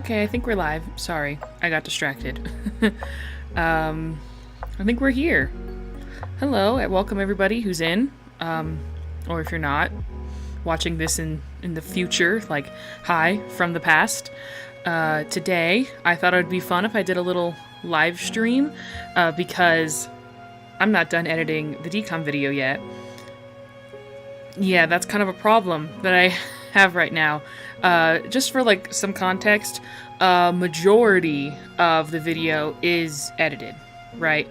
Okay, I think we're live. Sorry, I got distracted. I think we're here. Hello, and welcome everybody who's in, or if you're not, watching this in the future, like, hi from the past. Today, I thought it would be fun if I did a little live stream, because I'm not done editing the DCOM video yet. Yeah, that's kind of a problem that I have right now. Just for like some context, majority of the video is edited, right?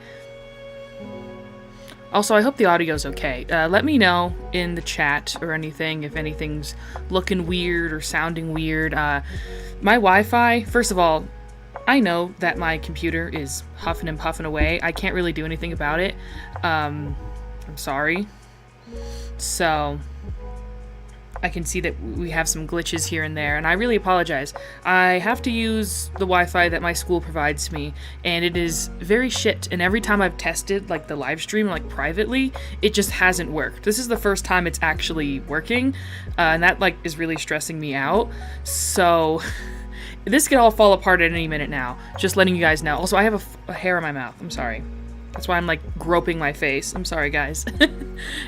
Also, I hope the audio's okay. Let me know in the chat or anything if anything's looking weird or sounding weird. My Wi-Fi, first of all, I know that my computer is huffing and puffing away. I can't really do anything about it. I'm sorry. So I can see that we have some glitches here and there, and I really apologize. I have to use the Wi-Fi that my school provides me, and it is very shit, and every time I've tested, like, the live stream, like, privately, it just hasn't worked. This is the first time it's actually working, and that, like, is really stressing me out. So this could all fall apart at any minute now, just letting you guys know. Also, I have a hair in my mouth. I'm sorry. That's why I'm, like, groping my face. I'm sorry, guys.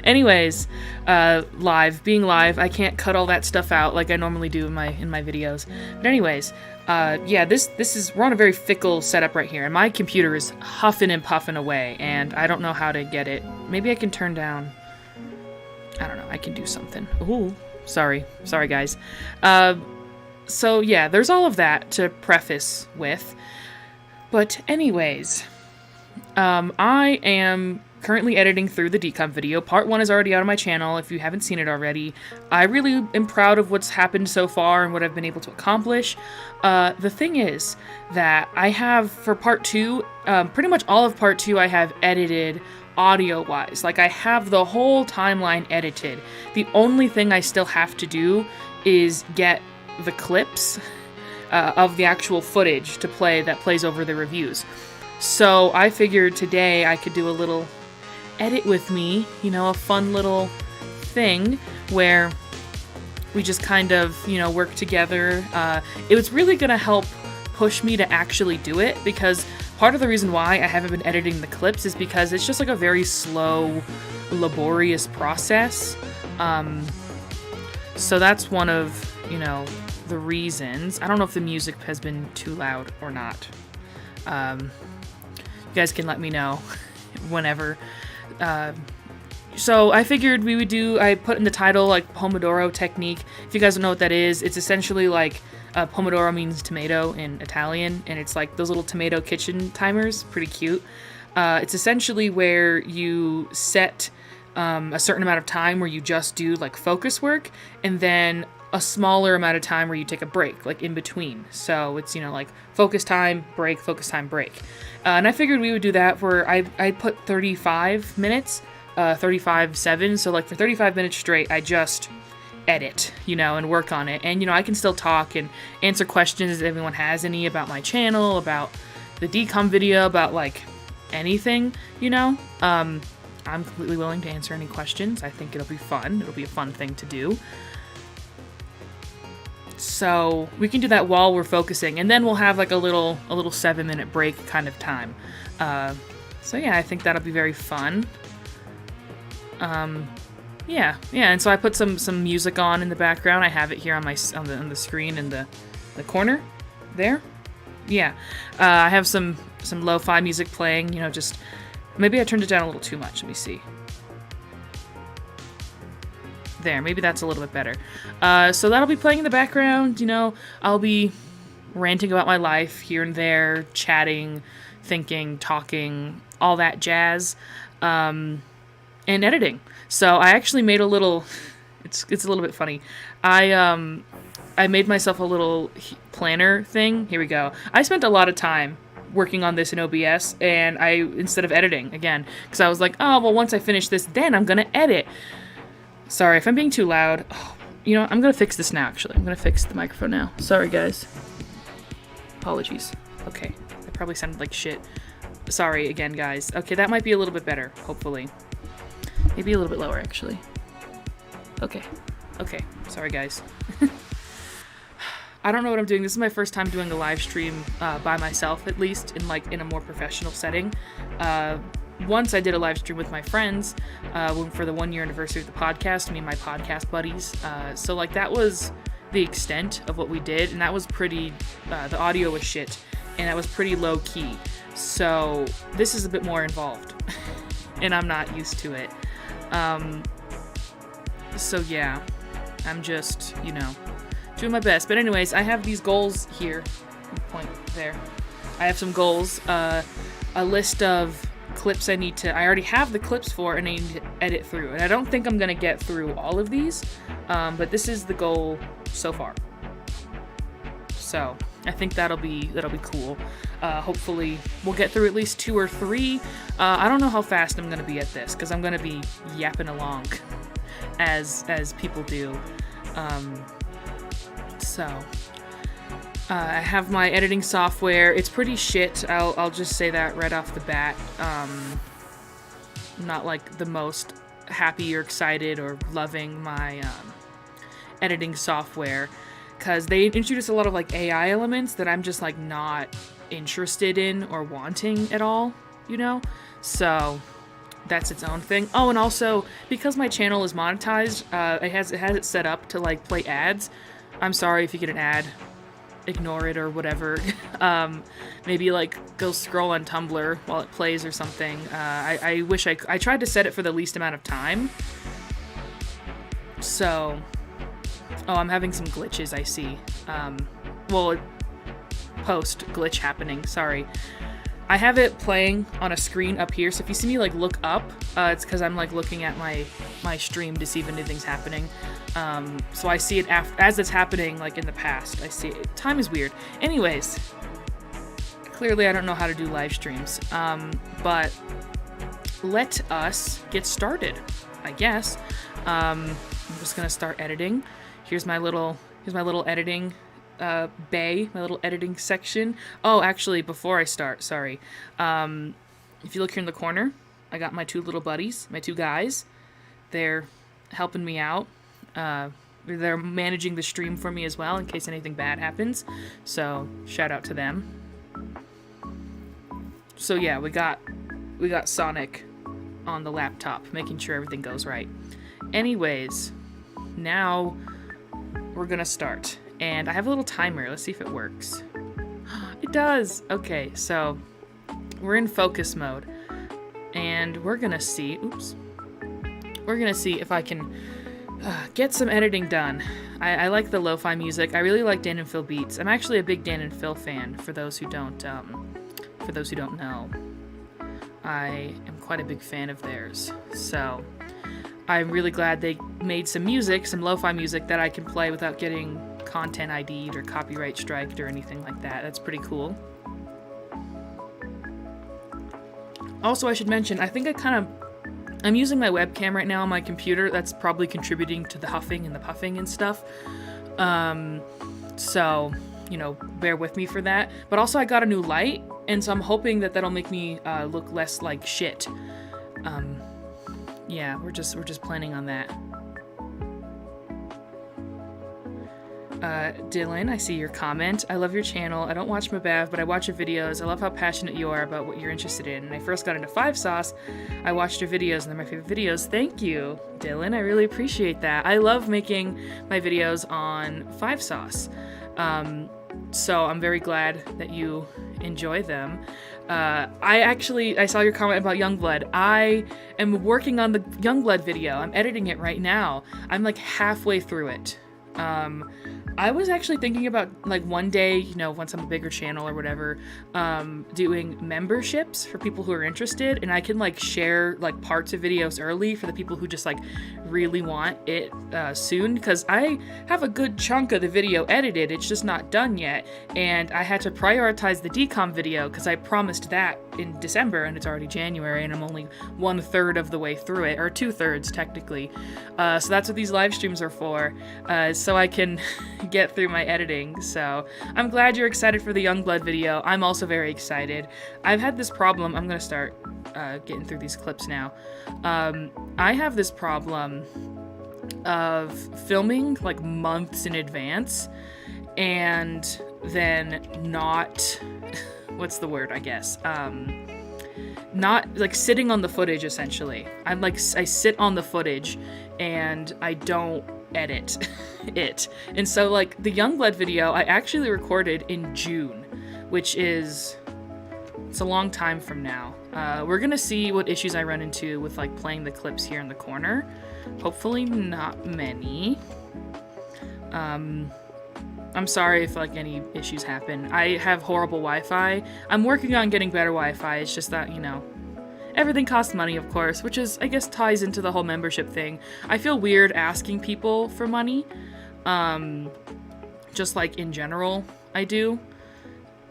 Anyways, being live, I can't cut all that stuff out like I normally do in my videos. But anyways, yeah, we're on a very fickle setup right here, and my computer is huffing and puffing away, and I don't know how to get it. Maybe I can turn down, I don't know, I can do something. Ooh, sorry, guys. So yeah, there's all of that to preface with. But anyways, I am currently editing through the DCOM video. Part 1 is already out on my channel if you haven't seen it already. I really am proud of what's happened so far and what I've been able to accomplish. The thing is that I have, for Part 2, pretty much all of Part 2 I have edited audio-wise. Like, I have the whole timeline edited. The only thing I still have to do is get the clips of the actual footage to play that plays over the reviews. So I figured today I could do a little edit with me, you know, a fun little thing where we just kind of, you know, work together. It was really gonna help push me to actually do it, because part of the reason why I haven't been editing the clips is because it's just like a very slow, laborious process. So that's one of, you know, the reasons. I don't know if the music has been too loud or not. You guys can let me know whenever. So I figured we would do, I put in the title, like, Pomodoro technique. If you guys don't know what that is, it's essentially like, Pomodoro means tomato in Italian, and it's like those little tomato kitchen timers, pretty cute. It's essentially where you set a certain amount of time where you just do, like, focus work, and then a smaller amount of time where you take a break, like, in between. So it's, you know, like, focus time, break, focus time, break. And I figured we would do that for, I put 35 minutes, 35/7, so, like, for 35 minutes straight, I just edit, you know, and work on it. And, you know, I can still talk and answer questions if anyone has any about my channel, about the DCOM video, about, like, anything, you know. I'm completely willing to answer any questions. I think it'll be fun. It'll be a fun thing to do. So we can do that while we're focusing, and then we'll have like a little 7-minute break kind of time. So yeah, I think that'll be very fun. Yeah, and so I put some music on in the background. I have it here on the screen in the corner there. Yeah, I have some lo-fi music playing. You know, just maybe I turned it down a little too much. Let me see. There, maybe that's a little bit better. So that'll be playing in the background, you know. I'll be ranting about my life here and there, chatting, thinking, talking, all that jazz, and editing. So I actually made a little, it's a little bit funny. I made myself a little planner thing. Here we go. I spent a lot of time working on this in OBS, and instead of editing, again, because I was like, oh, well, once I finish this, then I'm gonna edit. Sorry if I'm being too loud. Oh, you know, I'm gonna fix this now, actually. I'm gonna fix the microphone now. Sorry, guys. Apologies. Okay, I probably sounded like shit. Sorry again, guys. Okay, that might be a little bit better, hopefully. Maybe a little bit lower, actually. Okay. Sorry, guys. I don't know what I'm doing. This is my first time doing a live stream by myself, at least in a more professional setting. Once I did a live stream with my friends for the 1 year anniversary of the podcast, me and my podcast buddies. So like that was the extent of what we did, and that was pretty, the audio was shit, and that was pretty low key. So this is a bit more involved, and I'm not used to it. So yeah, I'm just, doing my best. But anyways, I have these goals here. Point there. I have some goals, a list of clips I already have the clips for, and I need to edit through. And I don't think I'm gonna get through all of these, but this is the goal so far. So I think that'll be cool. Hopefully we'll get through at least 2 or 3. I don't know how fast I'm gonna be at this, because I'm gonna be yapping along as people do. I have my editing software. It's pretty shit. I'll just say that right off the bat. Not like the most happy or excited or loving my editing software, because they introduce a lot of like AI elements that I'm just like not interested in or wanting at all, So that's its own thing. Oh, and also because my channel is monetized, it has it set up to like play ads. I'm sorry if you get an ad. Ignore it or whatever. Maybe like go scroll on Tumblr while it plays or something. I wish I tried to set it for the least amount of time. So, I'm having some glitches, I see. Post glitch happening, sorry. I have it playing on a screen up here, so if you see me like look up, it's because I'm like looking at my stream to see if anything's happening. So I see it as it's happening, like in the past. I see it. Time is weird. Anyways, clearly I don't know how to do live streams, but let us get started, I guess. I'm just gonna start editing. Here's my little editing bay, my little editing section. Oh, actually, before I start, sorry. If you look here in the corner, I got my 2 little buddies, my 2 guys. They're helping me out. They're managing the stream for me as well in case anything bad happens. So shout out to them. So yeah, we got Sonic on the laptop, making sure everything goes right. Anyways, now we're gonna start. And I have a little timer. Let's see if it works. It does! Okay, so we're in focus mode. And we're gonna see... Oops. We're gonna see if I can get some editing done. I like the lo-fi music. I really like Dan and Phil beats. I'm actually a big Dan and Phil fan, for those who don't know. I am quite a big fan of theirs. So I'm really glad they made some music, some lo-fi music that I can play without getting content ID'd or copyright striked or anything like that. That's pretty cool. Also, I should mention, I think I'm using my webcam right now on my computer. That's probably contributing to the huffing and the puffing and stuff. So, bear with me for that. But also I got a new light, and so I'm hoping that that'll make me look less like shit. Yeah, we're just planning on that. Dylan, I see your comment. I love your channel. I don't watch Mabav, but I watch your videos. I love how passionate you are about what you're interested in. When I first got into 5 Sauce, I watched your videos, and they're my favorite videos. Thank you, Dylan. I really appreciate that. I love making my videos on 5 Sauce. So I'm very glad that you enjoy them. I saw your comment about Youngblood. I am working on the Youngblood video. I'm editing it right now. I'm like halfway through it. I was actually thinking about, like, one day, once I'm a bigger channel or whatever, doing memberships for people who are interested, and I can, like, share, like, parts of videos early for the people who just, like, really want it soon, because I have a good chunk of the video edited, it's just not done yet, and I had to prioritize the DCOM video, because I promised that in December, and it's already January, and I'm only 1/3 of the way through it, or 2/3, technically. So that's what these live streams are for, so I can get through my editing. So I'm glad you're excited for the Youngblood video. I'm also very excited. I've had this problem. I'm gonna start getting through these clips now. I have this problem of filming like months in advance, and then not, what's the word, I guess, not like sitting on the footage. Essentially, I sit on the footage and I don't edit it. And so like the Youngblood video I actually recorded in June, which is, it's a long time from now. We're gonna see what issues I run into with like playing the clips here in the corner. Hopefully not many. I'm sorry if like any issues happen. I have horrible Wi-Fi. I'm working on getting better Wi-Fi. It's just that, you know, everything costs money, of course, which is, I guess, ties into the whole membership thing. I feel weird asking people for money. Just like in general, I do.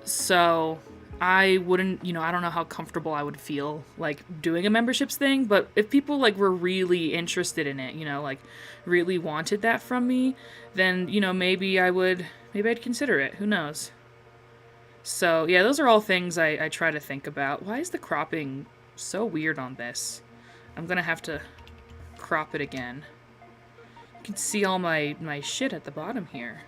So I wouldn't, you know, I don't know how comfortable I would feel like doing a memberships thing, but if people like were really interested in it, you know, like really wanted that from me, then, you know, maybe I'd consider it. Who knows? So yeah, those are all things I try to think about. Why is the cropping so weird on this? I'm gonna have to crop it again. You can see all my shit at the bottom here.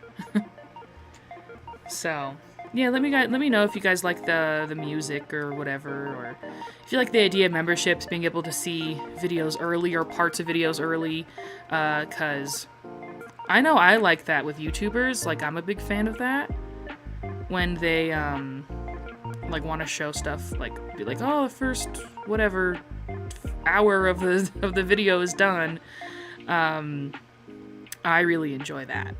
So yeah, let me know if you guys like the music or whatever, or if you like the idea of memberships, being able to see videos early or parts of videos early, cause I know I like that with YouTubers. Like, I'm a big fan of that when they like want to show stuff, like be like, oh, the first whatever hour of the video is done. I really enjoy that.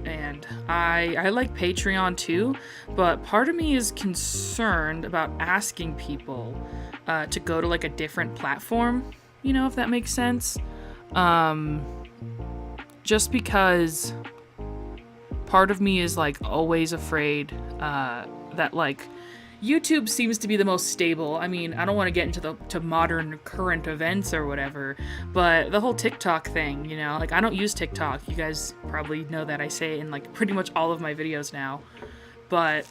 And I like Patreon too, but part of me is concerned about asking people to go to like a different platform, you know, if that makes sense. Just because part of me is like always afraid that like YouTube seems to be the most stable. I mean, I don't want to get into to modern current events or whatever, but the whole TikTok thing, you know, like I don't use TikTok. You guys probably know that I say it in like pretty much all of my videos now, but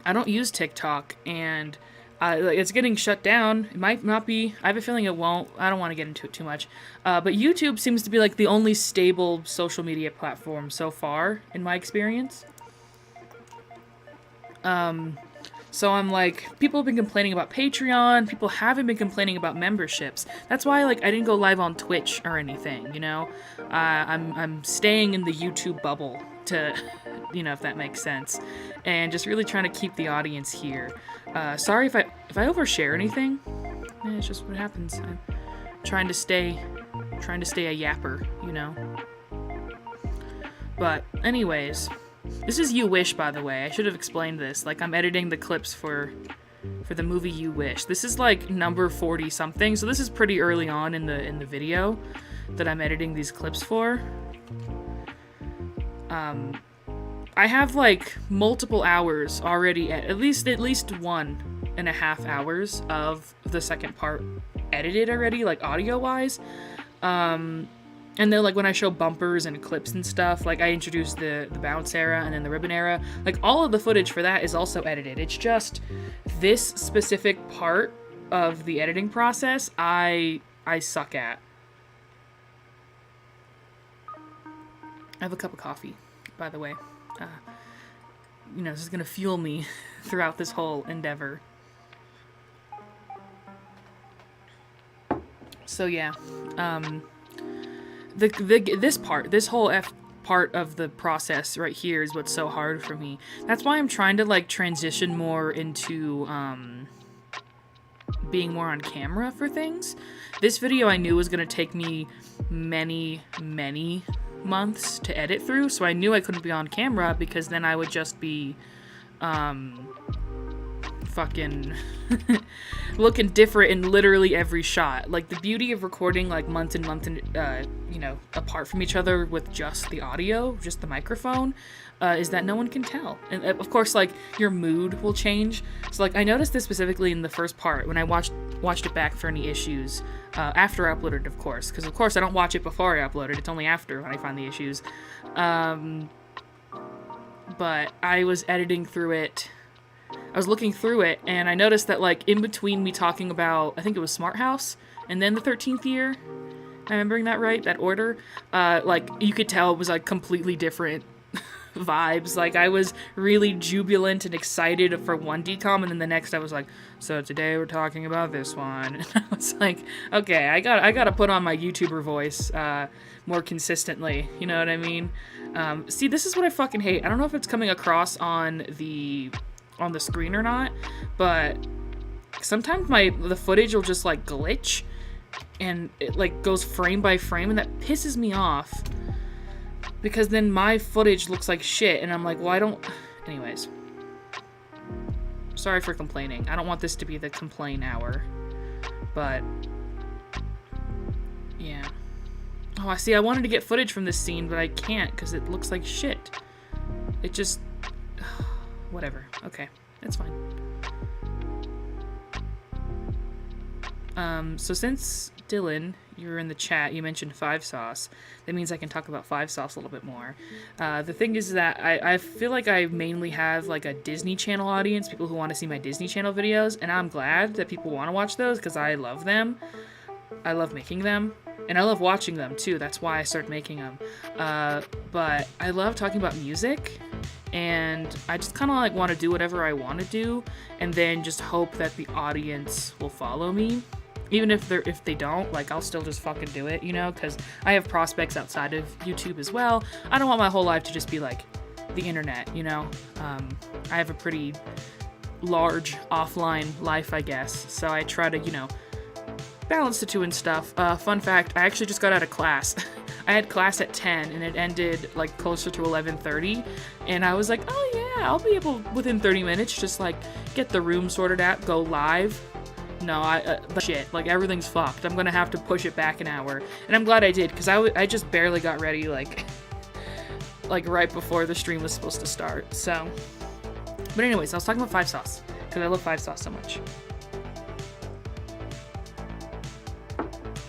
I don't use TikTok, and it's getting shut down. It might not be. I have a feeling it won't. I don't want to get into it too much. But YouTube seems to be like the only stable social media platform so far, in my experience. So I'm like, people have been complaining about Patreon, people haven't been complaining about memberships. That's why, like, I didn't go live on Twitch or anything, you know? I'm staying in the YouTube bubble to, you know, if that makes sense. And just really trying to keep the audience here. Sorry if I overshare anything. It's just what happens. I'm trying to stay a yapper, you know? But anyways, this is You Wish, by the way. I should have explained this. Like, I'm editing the clips for the movie You Wish. This is like number 40 something, so this is pretty early on in the video that I'm editing these clips for. I have like multiple hours already, at least 1.5 hours of the second part edited already, like audio wise. And then, like, when I show bumpers and clips and stuff, like, I introduced the bounce era and then the ribbon era. Like, all of the footage for that is also edited. It's just this specific part of the editing process I suck at. I have a cup of coffee, by the way. You know, this is gonna fuel me throughout this whole endeavor. So, yeah. This whole part of the process right here is what's so hard for me. That's why I'm trying to like transition more into being more on camera for things. This video I knew was gonna take me many months to edit through, so I knew I couldn't be on camera because then I would just be fucking looking different in literally every shot. Like, the beauty of recording like months and months and you know, apart from each other with just the audio, just the microphone, is that no one can tell. And of course, like, your mood will change. So like, I noticed this specifically in the first part when I watched it back for any issues after I uploaded, of course, because of course I don't watch it before I upload it. It's only after when I find the issues. But I was editing through it. I was looking through it, and I noticed that, like, in between me talking about, I think it was Smart House, and then the 13th year, am I remembering that right? That order? Like, you could tell it was, like, completely different vibes. Like, I was really jubilant and excited for one DCOM, and then the next I was like, so today we're talking about this one. And I was like, okay, I gotta put on my YouTuber voice more consistently. You know what I mean? See, this is what I fucking hate. I don't know if it's coming across on the screen or not, but sometimes the footage will just like glitch, and it like goes frame by frame, and that pisses me off. Because then my footage looks like shit, and I'm like, well, I don't... Anyways. Sorry for complaining. I don't want this to be the complain hour. But... yeah. Oh, I see, I wanted to get footage from this scene, but I can't, because it looks like shit. It just... whatever. Okay. It's fine. So since... Dylan, you were in the chat, you mentioned 5 Sauce. That means I can talk about 5 Sauce a little bit more. The thing is that I feel like I mainly have like a Disney Channel audience, people who want to see my Disney Channel videos, and I'm glad that people want to watch those because I love them. I love making them, and I love watching them too. That's why I started making them. But I love talking about music, and I just kind of like want to do whatever I want to do, and then just hope that the audience will follow me. Even if they don't, like, I'll still just fucking do it, you know? Because I have prospects outside of YouTube as well. I don't want my whole life to just be, like, the internet, you know? I have a pretty large offline life, I guess. So I try to, you know, balance the two and stuff. Fun fact, I actually just got out of class. I had class at 10, and it ended, like, closer to 11:30. And I was like, oh, yeah, I'll be able, within 30 minutes, just, like, get the room sorted out, go live. No, shit, like, everything's fucked. I'm gonna have to push it back an hour. And I'm glad I did, because I just barely got ready, like right before the stream was supposed to start, so. But anyways, I was talking about 5 Sauce, because I love 5 Sauce so much.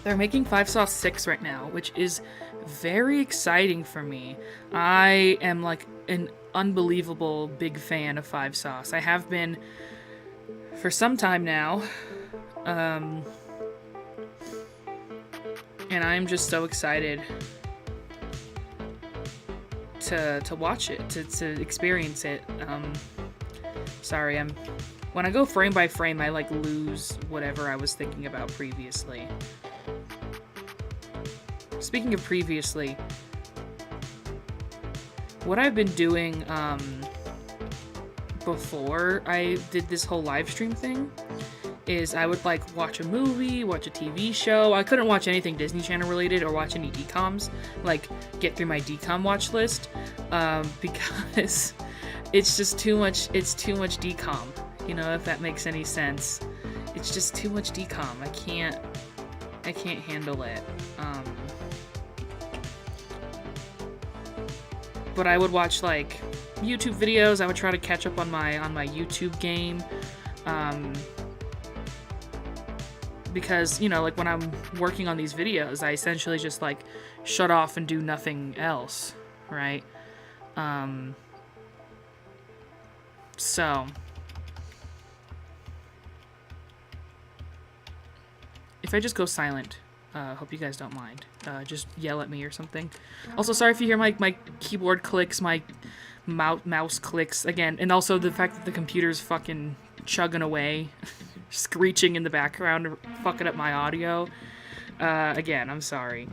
They're making 5 Sauce 6 right now, which is very exciting for me. I am, like, an unbelievable big fan of 5 Sauce. I have been for some time now. And I'm just so excited to watch it, to experience it. Sorry, when I go frame by frame, I like lose whatever I was thinking about previously. Speaking of previously, what I've been doing before I did this whole live stream thing is I would like watch a movie, watch a TV show. I couldn't watch anything Disney Channel related or watch any DCOMs, like get through my DCOM watch list, because it's just too much. It's too much DCOM, you know, if that makes any sense. It's just too much DCOM. I can't handle it. But I would watch like YouTube videos. I would try to catch up on my YouTube game. Because, you know, like when I'm working on these videos, I essentially just like shut off and do nothing else, right? So if I just go silent, hope you guys don't mind. Just yell at me or something. Also, sorry if you hear my keyboard clicks, my mouse clicks again, and also the fact that the computer's fucking chugging away, screeching in the background, fucking up my audio. Again, I'm sorry.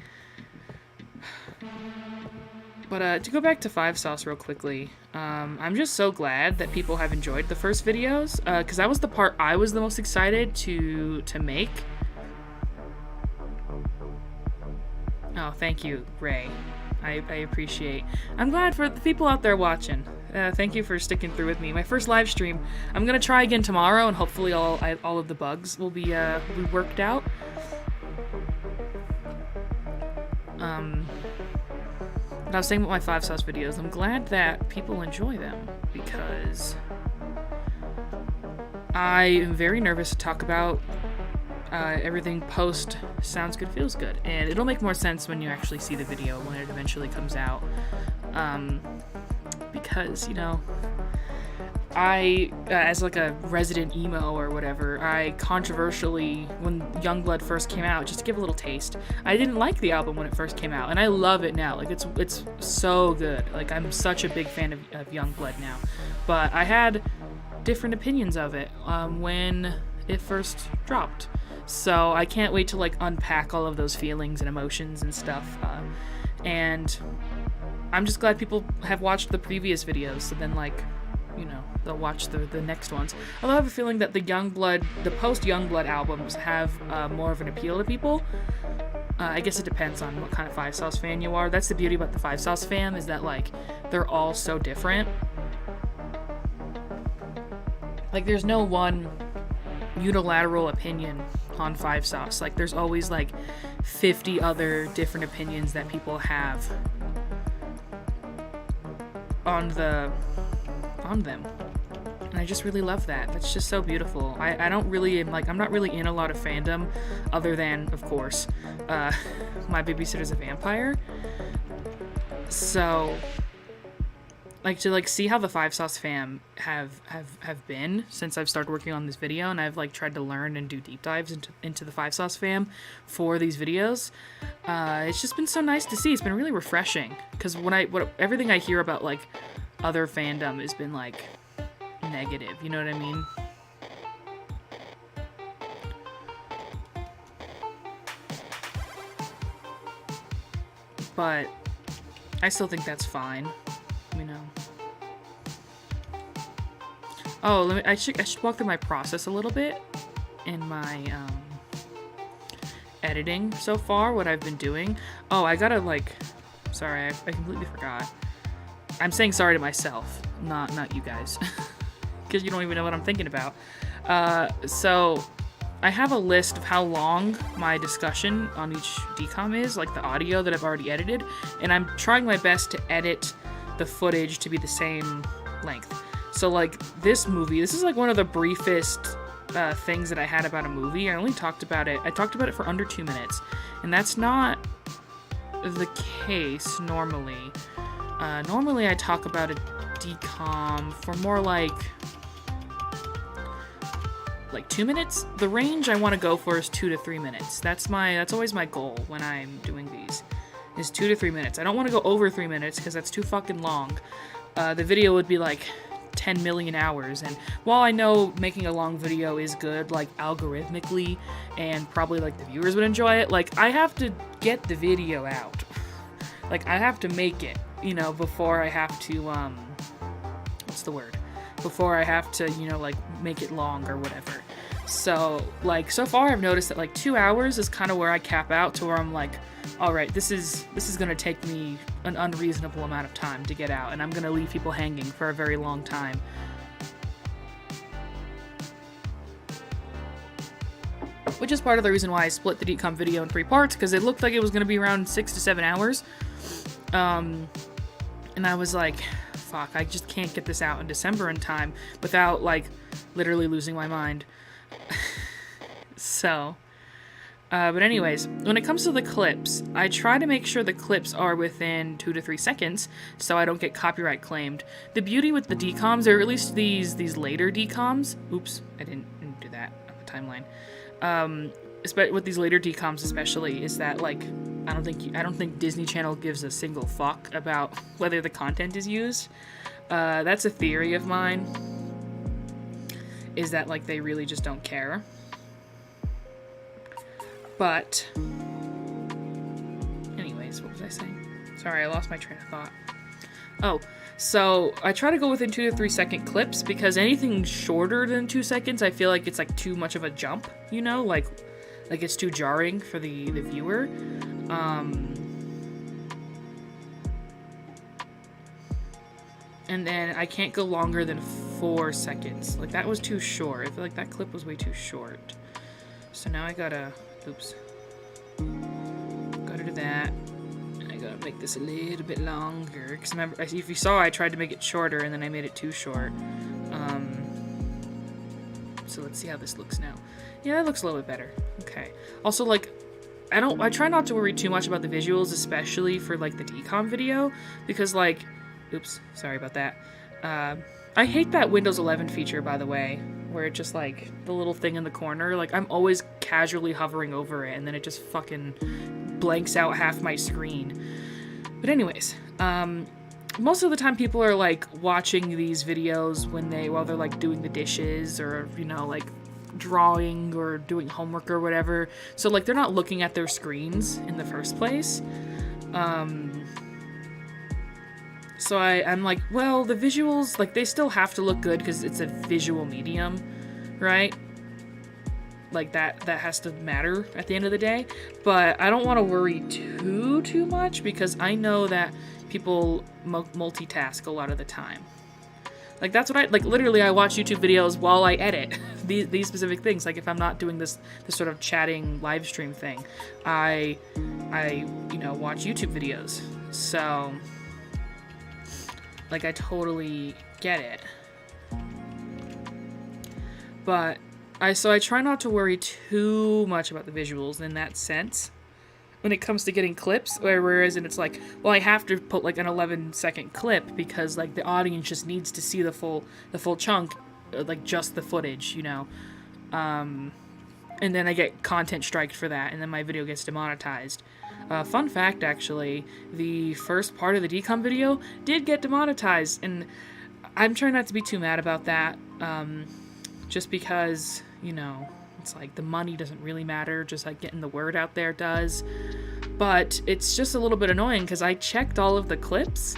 But to go back to 5 Sauce real quickly, I'm just so glad that people have enjoyed the first videos, because that was the part I was the most excited to make. Oh, thank you, Ray. I appreciate. I'm glad for the people out there watching. Thank you for sticking through with me. My first live stream. I'm gonna try again tomorrow, and hopefully all of the bugs will be worked out. But I was saying about my 5 Sauce videos. I'm glad that people enjoy them because I am very nervous to talk about everything post Sounds Good Feels Good, and it'll make more sense when you actually see the video when it eventually comes out, because, you know, as like a resident emo or whatever, I controversially, when Youngblood first came out, just to give a little taste, I didn't like the album when it first came out, and I love it now. Like, it's so good. Like, I'm such a big fan of Youngblood now. But I had different opinions of it when it first dropped. So I can't wait to, like, unpack all of those feelings and emotions and stuff. And I'm just glad people have watched the previous videos, so then, like, you know, they'll watch the next ones. Although I have a feeling that the post-Youngblood albums have more of an appeal to people. I guess it depends on what kind of Five Sauce fan you are. That's the beauty about the Five Sauce fam, is that, like, they're all so different. Like, there's no one unilateral opinion on Five Sauce. Like, there's always, like, 50 other different opinions that people have on them. And I just really love that. That's just so beautiful. I don't really, like, I'm not really in a lot of fandom, other than, of course, My Babysitter's a Vampire. So, like, to, like, see how the Five Sauce fam have been since I've started working on this video, and I've, like, tried to learn and do deep dives into the Five Sauce fam for these videos. It's just been so nice to see. It's been really refreshing, because everything I hear about, like, other fandom has been, like, negative, you know what I mean? But I still think that's fine, you know. Oh, I should walk through my process a little bit in my editing so far, what I've been doing. Oh, I gotta, like, sorry, I completely forgot. I'm saying sorry to myself, not you guys, because you don't even know what I'm thinking about. So I have a list of how long my discussion on each DCOM is, like the audio that I've already edited, and I'm trying my best to edit the footage to be the same length. So, like, this is like one of the briefest things that I had about a movie. I only talked about it for under 2 minutes, and that's not the case normally. Normally I talk about a DCOM for more like 2 minutes. The range I want to go for is 2 to 3 minutes. That's always my goal when I'm doing these, is 2 to 3 minutes. I don't want to go over 3 minutes because that's too fucking long. The video would be like 10 million hours, and while I know making a long video is good, like, algorithmically, and probably, like, the viewers would enjoy it, like, I have to get the video out. Like, I have to make it, you know, before I have to, before I have to, you know, like, make it long or whatever. So, like, so far I've noticed that, like, 2 hours is kind of where I cap out, to where I'm like, alright, this is gonna take me an unreasonable amount of time to get out, and I'm gonna leave people hanging for a very long time. Which is part of the reason why I split the DCOM video in 3 parts, because it looked like it was gonna be around 6 to 7 hours. And I was like, fuck, I just can't get this out in December in time without, like, literally losing my mind. So, but anyways, when it comes to the clips, I try to make sure the clips are within 2 to 3 seconds so I don't get copyright claimed. The beauty with the DCOMs, or at least these later DCOMs, oops, I didn't do that on the timeline. With these later DCOMs especially, is that, like, I don't think Disney Channel gives a single fuck about whether the content is used. That's a theory of mine, is that, like, they really just don't care. But anyways, what was I saying? Sorry, I lost my train of thought. Oh, so I try to go within 2 to 3 second clips, because anything shorter than 2 seconds, I feel like it's, like, too much of a jump, you know, like it's too jarring for the viewer. And then I can't go longer than 4 seconds. Like, that was too short. I feel like that clip was way too short. So now I gotta, oops, gotta do that. And I gotta make this a little bit longer. Because remember, if you saw, I tried to make it shorter and then I made it too short. So let's see how this looks now. Yeah, that looks a little bit better. Okay. Also, like, I try not to worry too much about the visuals, especially for, like, the DCOM video, because, like, oops, sorry about that. I hate that Windows 11 feature, by the way, where it just, like, the little thing in the corner, like, I'm always casually hovering over it, and then it just fucking blanks out half my screen. But anyways, most of the time people are, like, watching these videos while they're, like, doing the dishes or, you know, like, drawing or doing homework or whatever. So, like, they're not looking at their screens in the first place. So I'm like, well, the visuals, like, they still have to look good because it's a visual medium, right? Like, that has to matter at the end of the day. But I don't want to worry too much because I know that people multitask a lot of the time. Like, that's what literally I watch YouTube videos while I edit these specific things. Like, if I'm not doing this sort of chatting live stream thing, I you know, watch YouTube videos. So, like, I totally get it. But I try not to worry too much about the visuals in that sense when it comes to getting clips, whereas it's like, well, I have to put, like, an 11-second clip because, like, the audience just needs to see the full chunk, like, just the footage, you know. And then I get content striked for that, and then my video gets demonetized. Fun fact, actually, the first part of the DCOM video did get demonetized, and I'm trying not to be too mad about that, just because, you know, it's like the money doesn't really matter, just like getting the word out there does. But it's just a little bit annoying because I checked all of the clips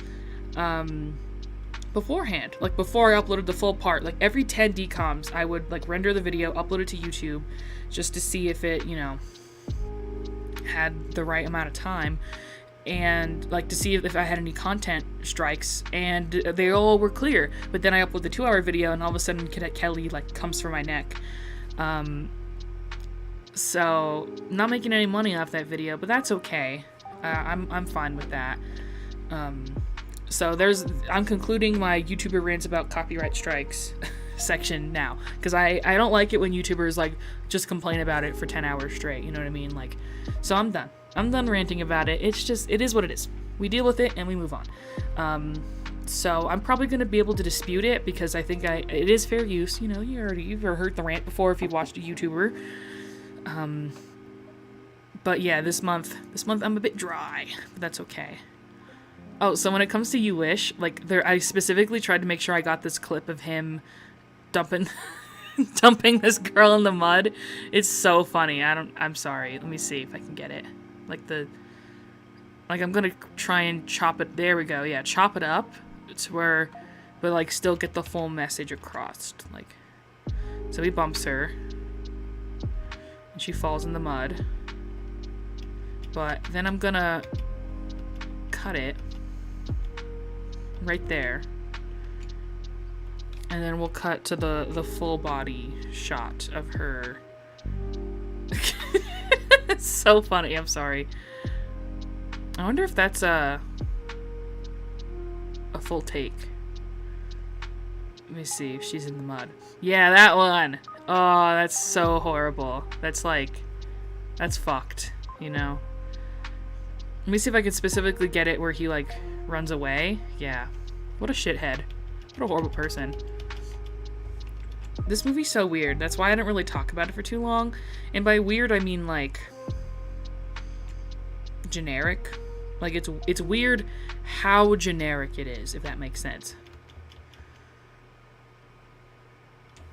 beforehand, like before I uploaded the full part. Like every 10 DCOMs, I would like render the video, upload it to YouTube, just to see if it, you know, had the right amount of time, and like to see if I had any content strikes, and they all were clear. But then I upload the 2-hour video, and all of a sudden Cadet Kelly like comes for my neck. So not making any money off that video, but that's okay. I'm fine with that. So I'm concluding my YouTuber rants about copyright strikes section now, because I don't like it when YouTubers like just complain about it for 10 hours straight, you know what I mean? Like, so I'm done ranting about it. It's just, it is what it is. We deal with it and we move on. So I'm probably going to be able to dispute it because I think it is fair use. You know, you've heard the rant before if you've watched a YouTuber. But yeah, this month I'm a bit dry, but that's okay. Oh, so when it comes to You Wish, like I specifically tried to make sure I got this clip of him dumping this girl in the mud. It's so funny. I'm sorry. Let me see if I can get it. I'm gonna try and chop it. There we go. Yeah, chop it up to where, but like still get the full message across. Like, so he bumps her, and she falls in the mud. But then I'm gonna cut it right there, and then we'll cut to the full body shot of her. It's so funny. I'm sorry. I wonder if that's a full take. Let me see if she's in the mud. Yeah, that one. Oh, that's so horrible. That's fucked, you know? Let me see if I can specifically get it where he, like, runs away. Yeah. What a shithead. What a horrible person. This movie's so weird. That's why I didn't really talk about it for too long. And by weird, I mean, like, generic. Like, it's weird how generic it is, if that makes sense.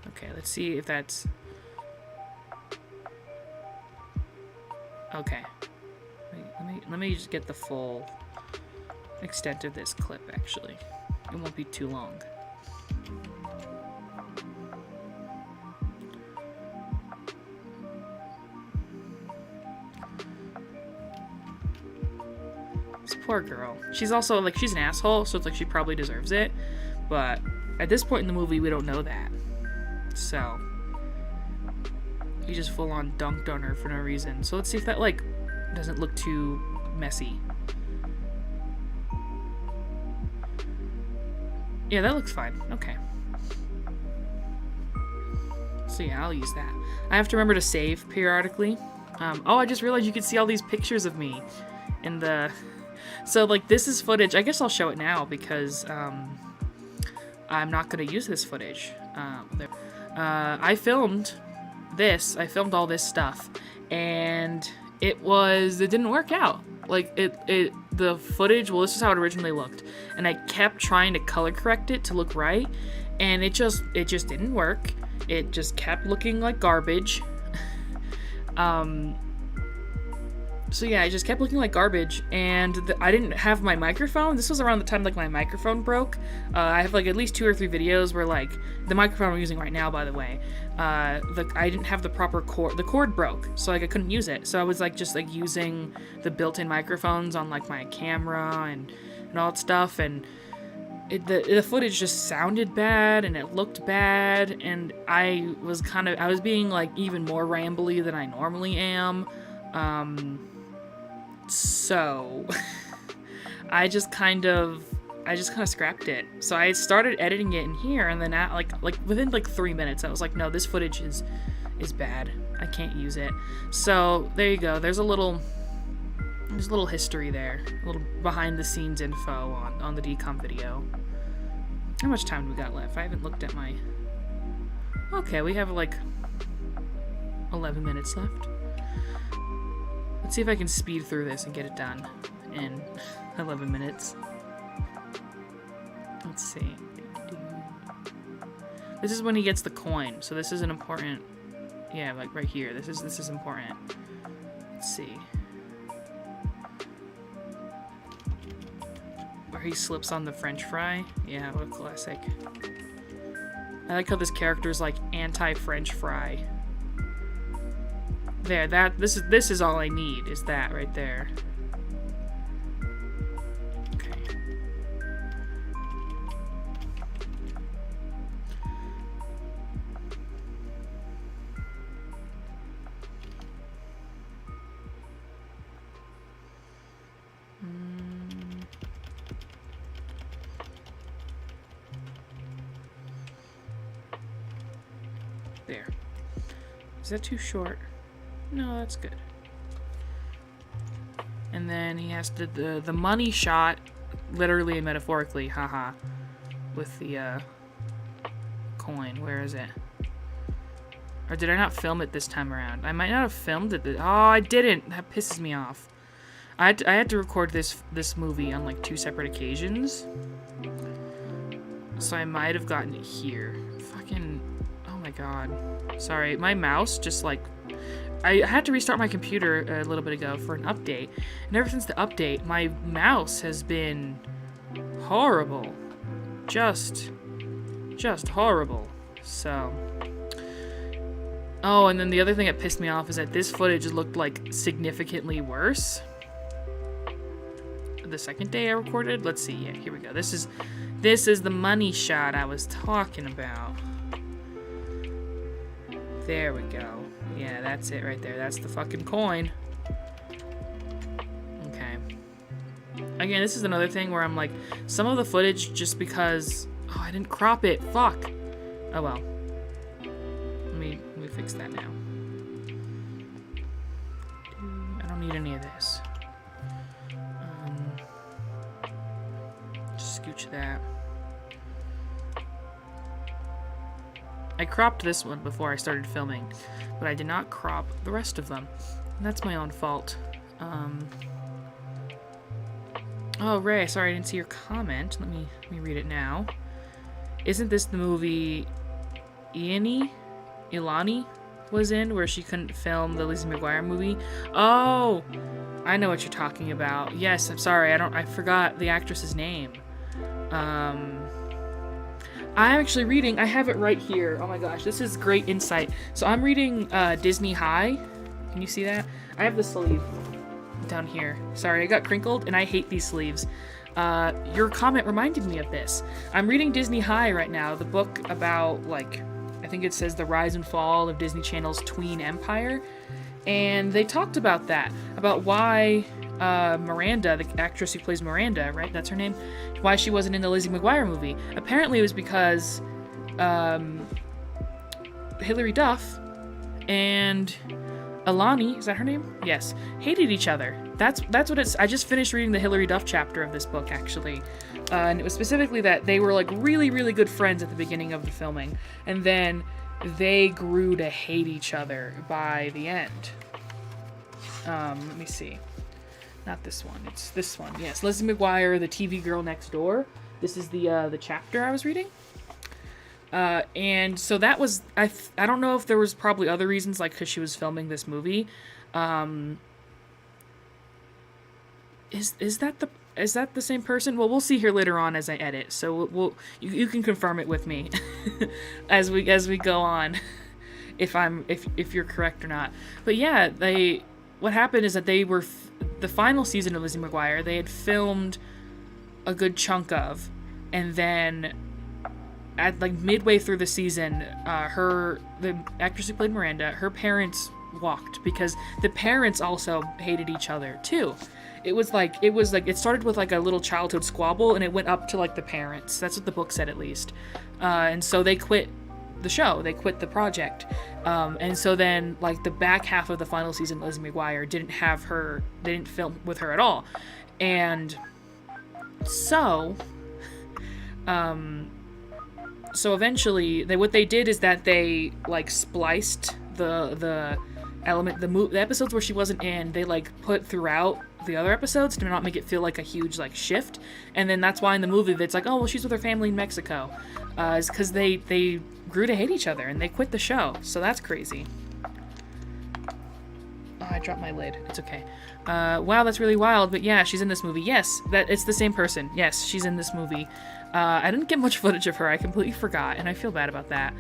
Okay, let's see if that's... Okay. Let me just get the full extent of this clip, actually. It won't be too long. This poor girl. She's also, like, she's an asshole, so it's like she probably deserves it. But at this point in the movie, we don't know that. So he just full-on dunked on her for no reason. So let's see if that, like, doesn't look too messy. Yeah, that looks fine. Okay. So yeah, I'll use that. I have to remember to save periodically. Oh, I just realized you can see all these pictures of me in the... So, like, this is footage. I guess I'll show it now because I'm not going to use this footage. I filmed this. I filmed all this stuff, and it didn't work out. Like, the footage, well, this is how it originally looked, and I kept trying to color correct it to look right, and it just didn't work. It just kept looking like garbage. So yeah, it just kept looking like garbage, and I didn't have my microphone. This was around the time, like, my microphone broke. I have, like, at least 2 or 3 videos where, like, the microphone I'm using right now, by the way, I didn't have the proper cord. The cord broke, so, like, I couldn't use it. So I was, like, just, like, using the built-in microphones on, like, my camera and all that stuff, and the footage just sounded bad, and it looked bad, and I was being, like, even more rambly than I normally am. So I just kind of scrapped it. So I started editing it in here, and then like within like 3 minutes I was like, no, this footage is bad. I can't use it. So there you go. There's a little history there, a little behind the scenes info on the DCOM video. How much time do we got left? I haven't looked at my... Okay, we have like 11 minutes left. Let's see if I can speed through this and get it done in 11 minutes. Let's see. This is when he gets the coin, so this is an important... Yeah, like right here. This is important. Let's see. Where he slips on the French fry. Yeah, what a classic. I like how this character is like anti-French fry. There, this is all I need, is that right there. Okay. There. Is that too short? No, that's good. And then he has to the money shot, literally and metaphorically, haha, with the coin. Where is it? Or did I not film it this time around? I might not have filmed it. Oh, I didn't. That pisses me off. I had to record this movie on like 2 separate occasions, so I might have gotten it here. Fucking, oh my god. Sorry, my mouse just like. I had to restart my computer a little bit ago for an update, and ever since the update, my mouse has been horrible. Just horrible. So... Oh, and then the other thing that pissed me off is that this footage looked, like, significantly worse. The second day I recorded? Let's see, yeah, here we go. This is the money shot I was talking about. There we go. Yeah, that's it right there. That's the fucking coin. Okay. Again, this is another thing where I'm like, some of the footage, just because... Oh, I didn't crop it. Fuck. Oh, well. Let me fix that now. I don't need any of this. Just scooch that. I cropped this one before I started filming, but I did not crop the rest of them. And that's my own fault. Oh, Ray, sorry I didn't see your comment. Let me read it now. Isn't this the movie Ilani was in, where she couldn't film the Lizzie McGuire movie? Oh, I know what you're talking about. Yes, I'm sorry. I forgot the actress's name. I'm actually reading, I have it right here. Oh my gosh, this is great insight. So I'm reading Disney High. Can you see that? I have the sleeve down here. Sorry, I got crinkled, and I hate these sleeves. Your comment reminded me of this. I'm reading Disney High right now, the book about, like, I think it says the rise and fall of Disney Channel's tween empire. And they talked about that, about why Miranda, the actress who plays Miranda, right? That's her name. Why she wasn't in the Lizzie McGuire movie. Apparently it was because Hilary Duff and Ilani, is that her name? Yes, hated each other. That's what it's. I just finished reading the Hilary Duff chapter of this book, actually. And it was specifically that they were like really, really good friends at the beginning of the filming, and then they grew to hate each other by the end. Let me see. Not this one. It's this one. Yes, Lizzie McGuire, the TV girl next door. This is the chapter I was reading. And so that was, I don't know if there was probably other reasons, like because she was filming this movie. Is that the same person? Well, we'll see here later on as I edit. So you can confirm it with me as we go on, if you're correct or not. But yeah, what happened is that they were the final season of Lizzie McGuire. They had filmed a good chunk of, and then at like midway through the season, the actress who played Miranda, her parents walked because the parents also hated each other too. It was like it started with like a little childhood squabble, and it went up to like the parents. That's what the book said, at least. And so they quit the show. They quit the project. And so then like the back half of the final season, Lizzie McGuire didn't have her. They didn't film with her at all. And so, so eventually, what they did is that they like spliced the episodes where she wasn't in. They like put throughout the other episodes to not make it feel like a huge like shift. And then that's why in the movie it's like, oh well, she's with her family in Mexico, is because they grew to hate each other and they quit the show. So that's crazy. Oh, I dropped my lid. It's okay. Wow, that's really wild. But yeah, she's in this movie. Yes, it's the same person. Yes, she's in this movie. I didn't get much footage of her. I completely forgot, and I feel bad about that.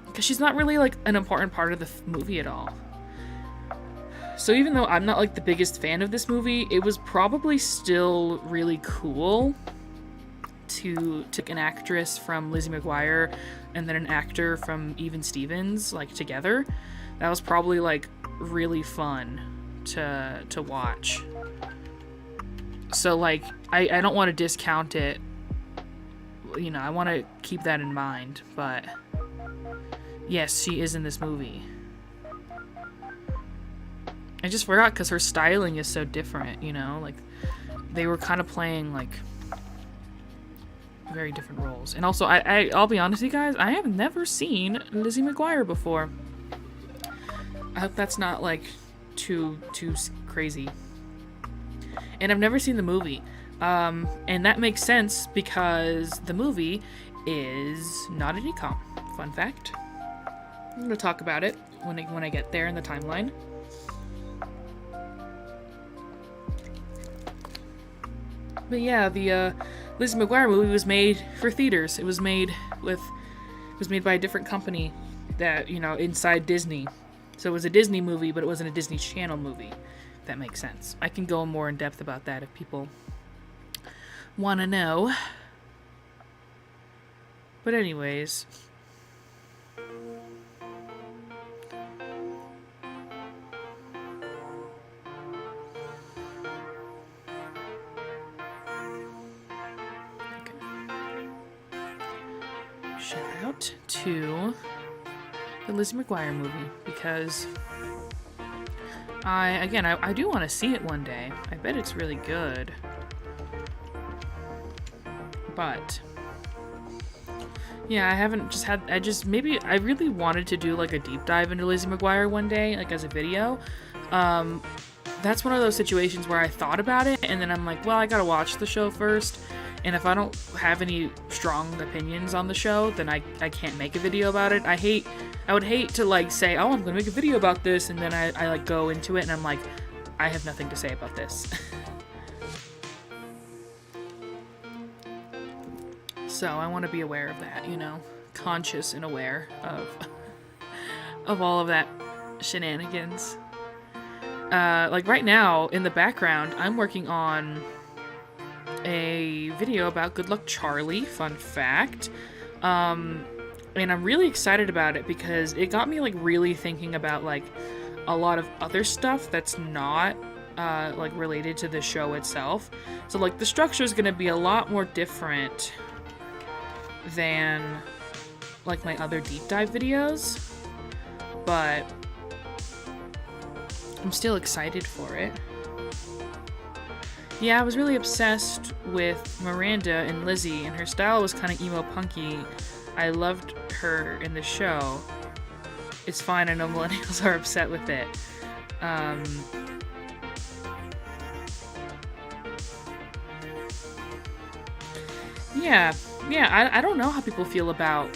Because she's not really like an important part of the movie at all. So even though I'm not like the biggest fan of this movie, it was probably still really cool to take an actress from Lizzie McGuire and then an actor from Even Stevens like together. That was probably like really fun to watch. So like I don't want to discount it. You know, I want to keep that in mind, but yes, she is in this movie. I just forgot because her styling is so different, you know? Like, they were kind of playing, like, very different roles. And also, I'll be honest with you guys, I have never seen Lizzie McGuire before. I hope that's not, like, too crazy. And I've never seen the movie. And that makes sense because the movie is not a DCOM. Fun fact. I'm going to talk about it when I get there in the timeline. But yeah, the Lizzie McGuire movie was made for theaters. It was made by a different company that, you know, inside Disney. So it was a Disney movie, but it wasn't a Disney Channel movie. If that makes sense. I can go more in depth about that if people want to know. But anyways, shout out to the Lizzie McGuire movie because I do want to see it one day. I bet it's really good. But yeah, I really wanted to do like a deep dive into Lizzie McGuire one day, like as a video. That's one of those situations where I thought about it and then I'm like, well, I gotta watch the show first. And if I don't have any strong opinions on the show, then I can't make a video about it. I would hate to like say, oh, I'm gonna make a video about this, and then I like go into it and I'm like, I have nothing to say about this. So I want to be aware of that, you know, conscious and aware of all of that shenanigans. Like right now in the background, I'm working on a video about Good Luck Charlie, fun fact. And I'm really excited about it because it got me like really thinking about like a lot of other stuff that's not like related to the show itself. So like the structure is going to be a lot more different than like my other deep dive videos, but I'm still excited for it. Yeah, I was really obsessed with Miranda and Lizzie, and her style was kind of emo punky. I loved her in the show. It's fine, I know millennials are upset with it. Yeah, I don't know how people feel about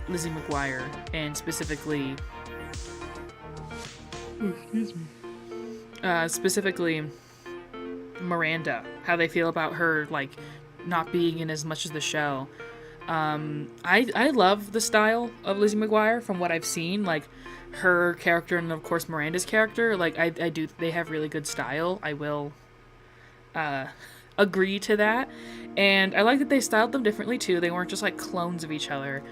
Lizzie McGuire, and specifically Miranda, how they feel about her, like, not being in as much as the show. I love the style of Lizzie McGuire from what I've seen, like, her character and, of course, Miranda's character. Like, I do, they have really good style. I will, agree to that. And I like that they styled them differently, too. They weren't just, like, clones of each other.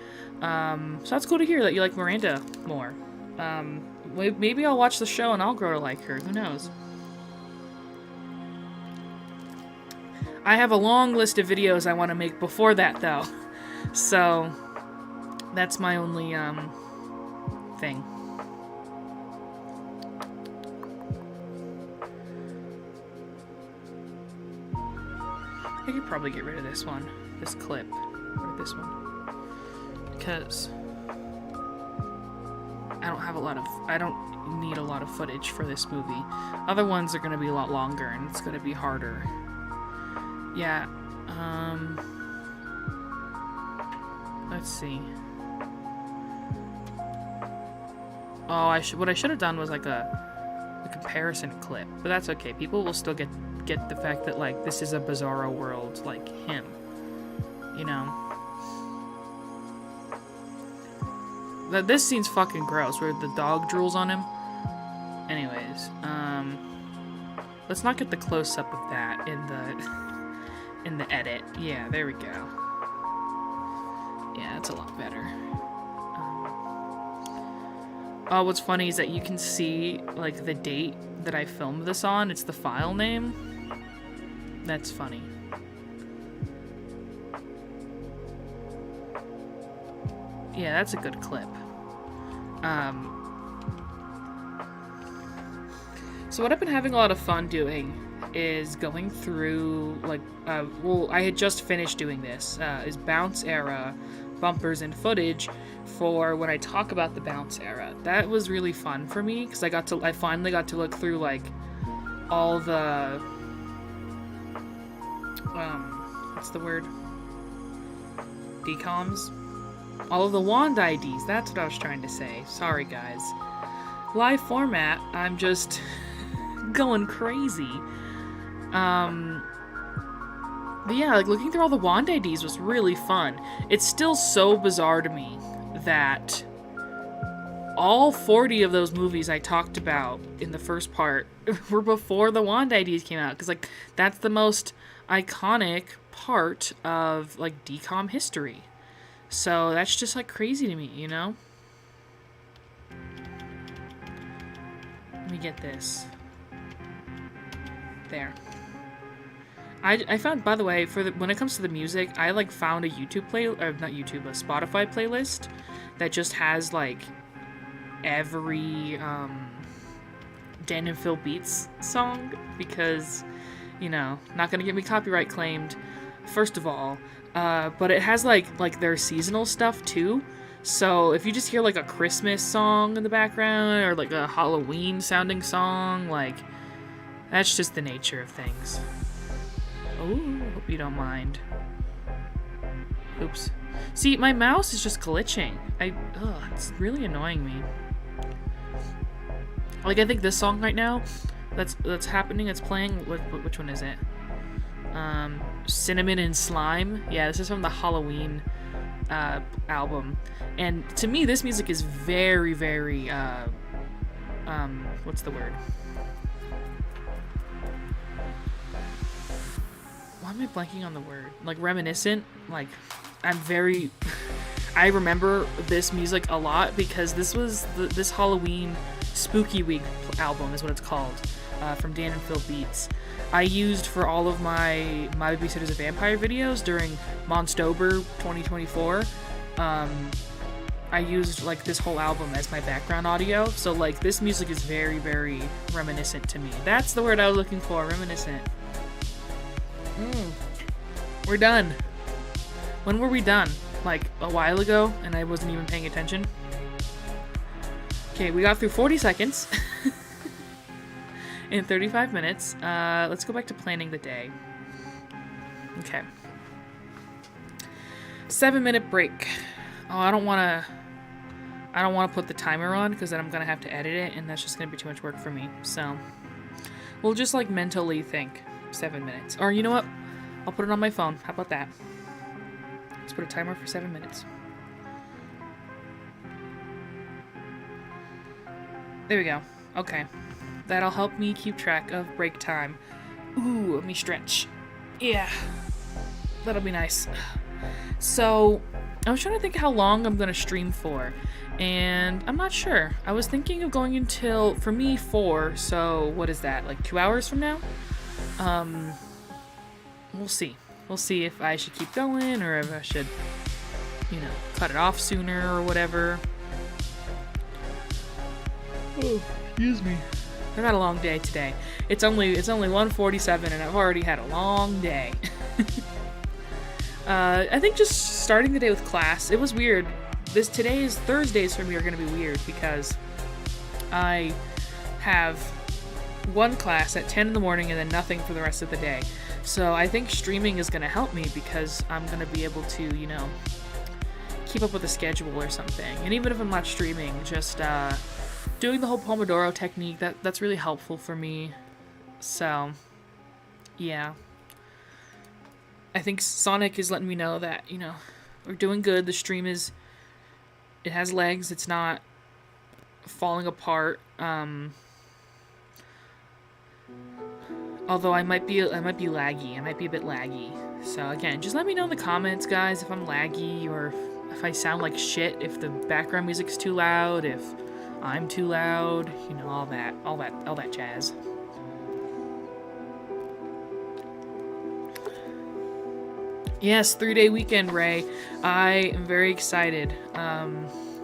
So that's cool to hear that you like Miranda more. Maybe I'll watch the show and I'll grow to like her. Who knows? I have a long list of videos I want to make before that, though. So, that's my only, thing. I could probably get rid of this one. This clip. Or this one. Because I don't need a lot of footage for this movie. Other ones are going to be a lot longer, and it's going to be harder. Yeah, let's see. Oh, what I should have done was like a comparison clip, but that's okay. People will still get the fact that, like, this is a bizarro world like him, you know. This scene's fucking gross, where the dog drools on him. Anyways, let's not get the close-up of that in the edit. Yeah, there we go. Yeah, that's a lot better. Oh, what's funny is that you can see, like, the date that I filmed this on. It's the file name. That's funny. Yeah, that's a good clip. So what I've been having a lot of fun doing is going through, like, well, I had just finished doing this, is Bounce era bumpers and footage for when I talk about the Bounce era. That was really fun for me, because I finally got to look through, like, all the, what's the word? DCOMs? All of the wand IDs, that's what I was trying to say. Sorry, guys. Live format, I'm just going crazy. But yeah, like, looking through all the wand IDs was really fun. It's still so bizarre to me that all 40 of those movies I talked about in the first part were before the wand IDs came out. Because, like, that's the most iconic part of, like, DCOM history. So that's just, like, crazy to me, you know? Let me get this. There. I found, by the way, when it comes to the music, I, like, found a a Spotify playlist that just has, like, every, Dan and Phil Beats song, because, you know, not gonna get me copyright claimed, first of all, but it has, like their seasonal stuff, too. So if you just hear, like, a Christmas song in the background, or, like, a Halloween-sounding song, like, that's just the nature of things. Oh, hope you don't mind. Oops. See, my mouse is just glitching. It's really annoying me. Like, I think this song right now, that's happening, it's playing, which one is it? Cinnamon and Slime. Yeah, this is from the Halloween album. And to me, this music is very, very, what's the word? Why am I blanking on the word? Like, reminiscent? Like, I remember this music a lot because this was this Halloween Spooky Week album is what it's called, from Dan and Phil Beats. I used for all of my Babysitter's a Vampire videos during Monstober 2024. I I used like this whole album as my background audio, so like this music is very, very reminiscent to me. That's the word I was looking for, reminiscent. We're done. When were we done? Like a while ago, and I wasn't even paying attention. Okay, we got through 40 seconds in 35 minutes. Let's go back to planning the day. Okay. 7-minute break. Oh, I don't want to put the timer on because then I'm gonna have to edit it, and that's just gonna be too much work for me. So we'll just like mentally think 7 minutes, or you know what? I'll put it on my phone. How about that? Let's put a timer for 7 minutes. There we go. Okay, that'll help me keep track of break time. Ooh, let me stretch. Yeah, that'll be nice. So I was trying to think how long I'm gonna stream for, and I'm not sure. I was thinking of going until, for me, 4, so what is that, like 2 hours from now? We'll see. We'll see if I should keep going, or if I should, you know, cut it off sooner, or whatever. Oh, excuse me. I've had a long day today. It's only 1:47, and I've already had a long day. I think just starting the day with class, it was weird. Today's Thursdays for me are going to be weird because I have one class at 10 in the morning and then nothing for the rest of the day. So I think streaming is going to help me because I'm going to be able to, you know, keep up with a schedule or something. And even if I'm not streaming, just doing the whole Pomodoro technique, that's really helpful for me. So, yeah. I think Sonic is letting me know that, you know, we're doing good. The stream it has legs. It's not falling apart. Although I might be laggy. I might be a bit laggy. So again, just let me know in the comments, guys, if I'm laggy or if I sound like shit, if the background music's too loud, if I'm too loud, you know, all that jazz. Yes, 3-day weekend, Ray. I am very excited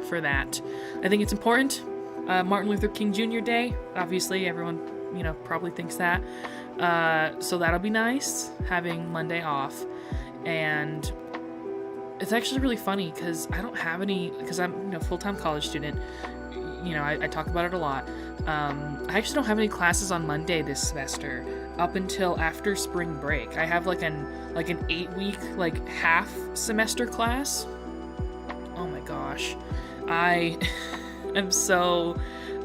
for that. I think it's important. Martin Luther King Jr. Day, obviously, everyone, you know, probably thinks that. So that'll be nice, having Monday off. And it's actually really funny because I don't have any, because I'm, you know, full-time college student. You know, I talk about it a lot. I actually don't have any classes on Monday this semester up until after spring break. I have like an 8-week, like half semester class. Oh my gosh. I am so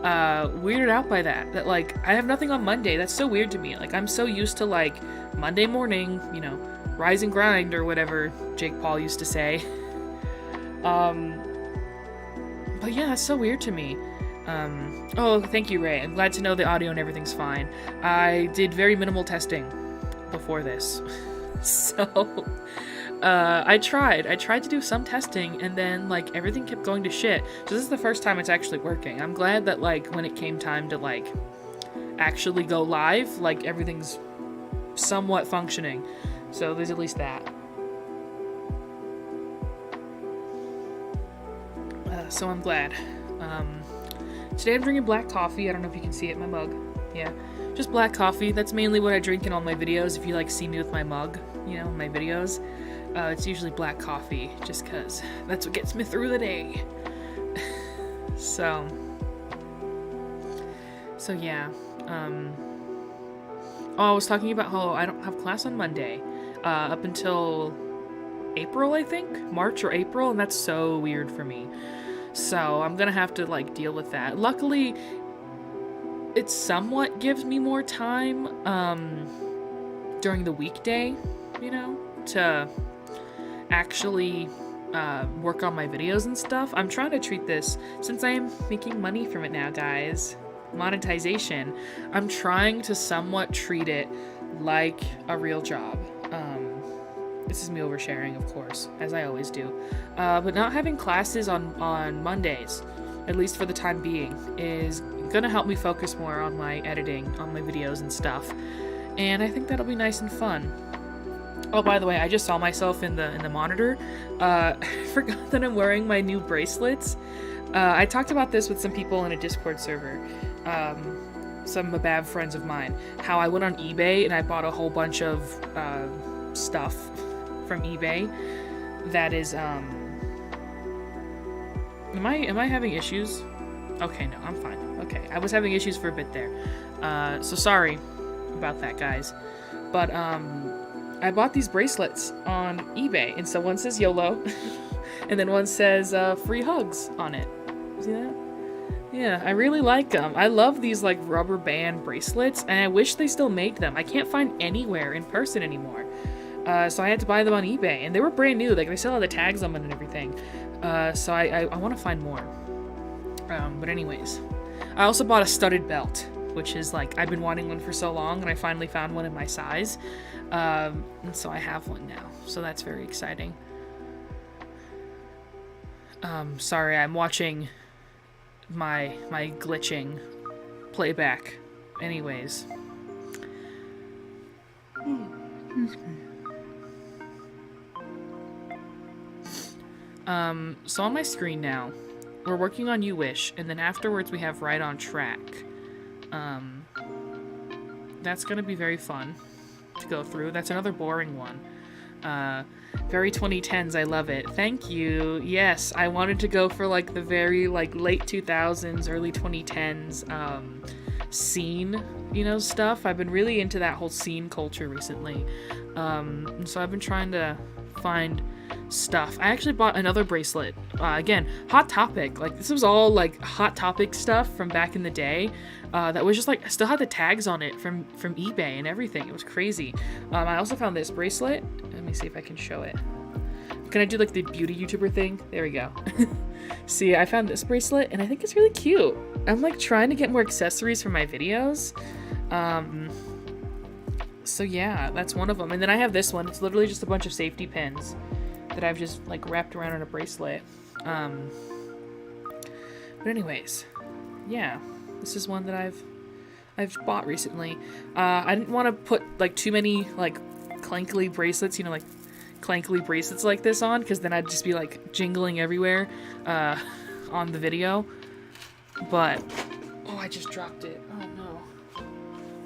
weirded out by that like I have nothing on Monday. That's so weird to me. Like I'm so used to like Monday morning, you know, rise and grind or whatever Jake Paul used to say. But yeah, that's so weird to me. Oh, thank you, Ray. I'm glad to know the audio and everything's fine. I did very minimal testing before this. So, I tried to do some testing, and then, like, everything kept going to shit. So this is the first time it's actually working. I'm glad that, like, when it came time to, like, actually go live, like, everything's somewhat functioning. So there's at least that. So I'm glad. Today I'm drinking black coffee. I don't know if you can see it in my mug. Yeah, just black coffee. That's mainly what I drink in all my videos. If you like see me with my mug, you know, my videos, it's usually black coffee, just cause that's what gets me through the day. So yeah. Oh, I was talking about how I don't have class on Monday, up until April, I think, March or April, and that's so weird for me. So I'm gonna have to like deal with that. Luckily, it somewhat gives me more time during the weekday, you know, to actually work on my videos and stuff. I'm trying to treat this, since I am making money from it now, guys, monetization, I'm trying to somewhat treat it like a real job. This is me oversharing, of course, as I always do. But not having classes on Mondays, at least for the time being, is gonna help me focus more on my editing, on my videos and stuff. And I think that'll be nice and fun. Oh, by the way, I just saw myself in the monitor. I forgot that I'm wearing my new bracelets. I talked about this with some people in a Discord server. Some Mabab friends of mine. How I went on eBay and I bought a whole bunch of stuff from eBay. That is Am I having issues? Okay, no, I'm fine. Okay, I was having issues for a bit there. So sorry about that, guys. But I bought these bracelets on eBay, and so one says YOLO, and then one says free hugs on it. See that? Yeah, I really like them. I love these like rubber band bracelets, and I wish they still made them. I can't find anywhere in person anymore. So I had to buy them on eBay, and they were brand new. Like they still had the tags on them and everything. So I want to find more. But anyways, I also bought a studded belt, which is like I've been wanting one for so long, and I finally found one in my size. And so I have one now. So that's very exciting. Sorry, I'm watching my glitching playback. Anyways. So on my screen now, we're working on You Wish, and then afterwards we have Right on Track. That's gonna be very fun to go through. That's another boring one. Very 2010s, I love it. Thank you. Yes, I wanted to go for like the very like late 2000s, early 2010s scene, you know, stuff. I've been really into that whole scene culture recently. And so I've been trying to find stuff. I actually bought another bracelet. Again, Hot Topic. Like this was all like Hot Topic stuff from back in the day. That was just like, I still had the tags on it from eBay and everything. It was crazy. I also found this bracelet. Let me see if I can show it. Can I do like the beauty YouTuber thing? There we go. See, I found this bracelet and I think it's really cute. I'm like trying to get more accessories for my videos. So yeah, that's one of them. And then I have this one. It's literally just a bunch of safety pins that I've just like wrapped around in a bracelet. But anyways, yeah, this is one that I've bought recently. I didn't want to put like too many like clankly bracelets, you know, like clankly bracelets like this on, because then I'd just be like jingling everywhere on the video. But oh, I just dropped it. Oh no.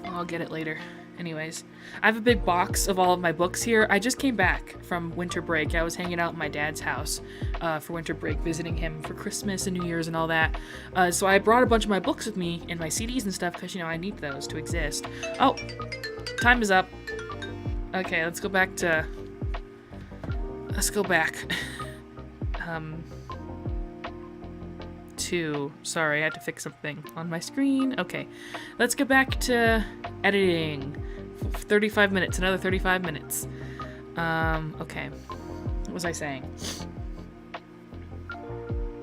I'll get it later. Anyways, I have a big box of all of my books here. I just came back from winter break. I was hanging out at my dad's house for winter break, visiting him for Christmas and New Year's and all that. So I brought a bunch of my books with me and my CDs and stuff because, you know, I need those to exist. Oh, time is up. Okay, let's go back. Sorry, I had to fix something on my screen. Okay, let's get back to editing. 35 minutes, another 35 minutes. Okay. What was I saying?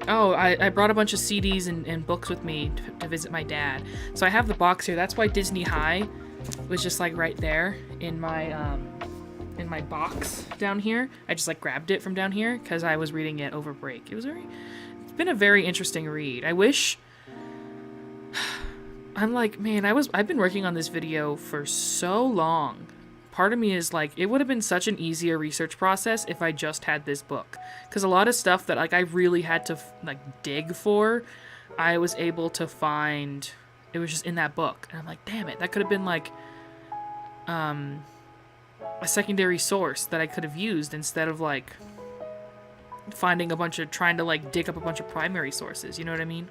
Oh, I brought a bunch of CDs and books with me to visit my dad. So I have the box here. That's why Disney High was just like right there in my box down here. I just like grabbed it from down here because I was reading it over break. It's been a very interesting read. I wish... I'm like, man, I've been working on this video for so long. Part of me is like, it would have been such an easier research process if I just had this book. Because a lot of stuff that like I really had to like dig for, I was able to find, it was just in that book. And I'm like, damn it, that could have been like a secondary source that I could have used instead of like trying to like dig up a bunch of primary sources, you know what I mean?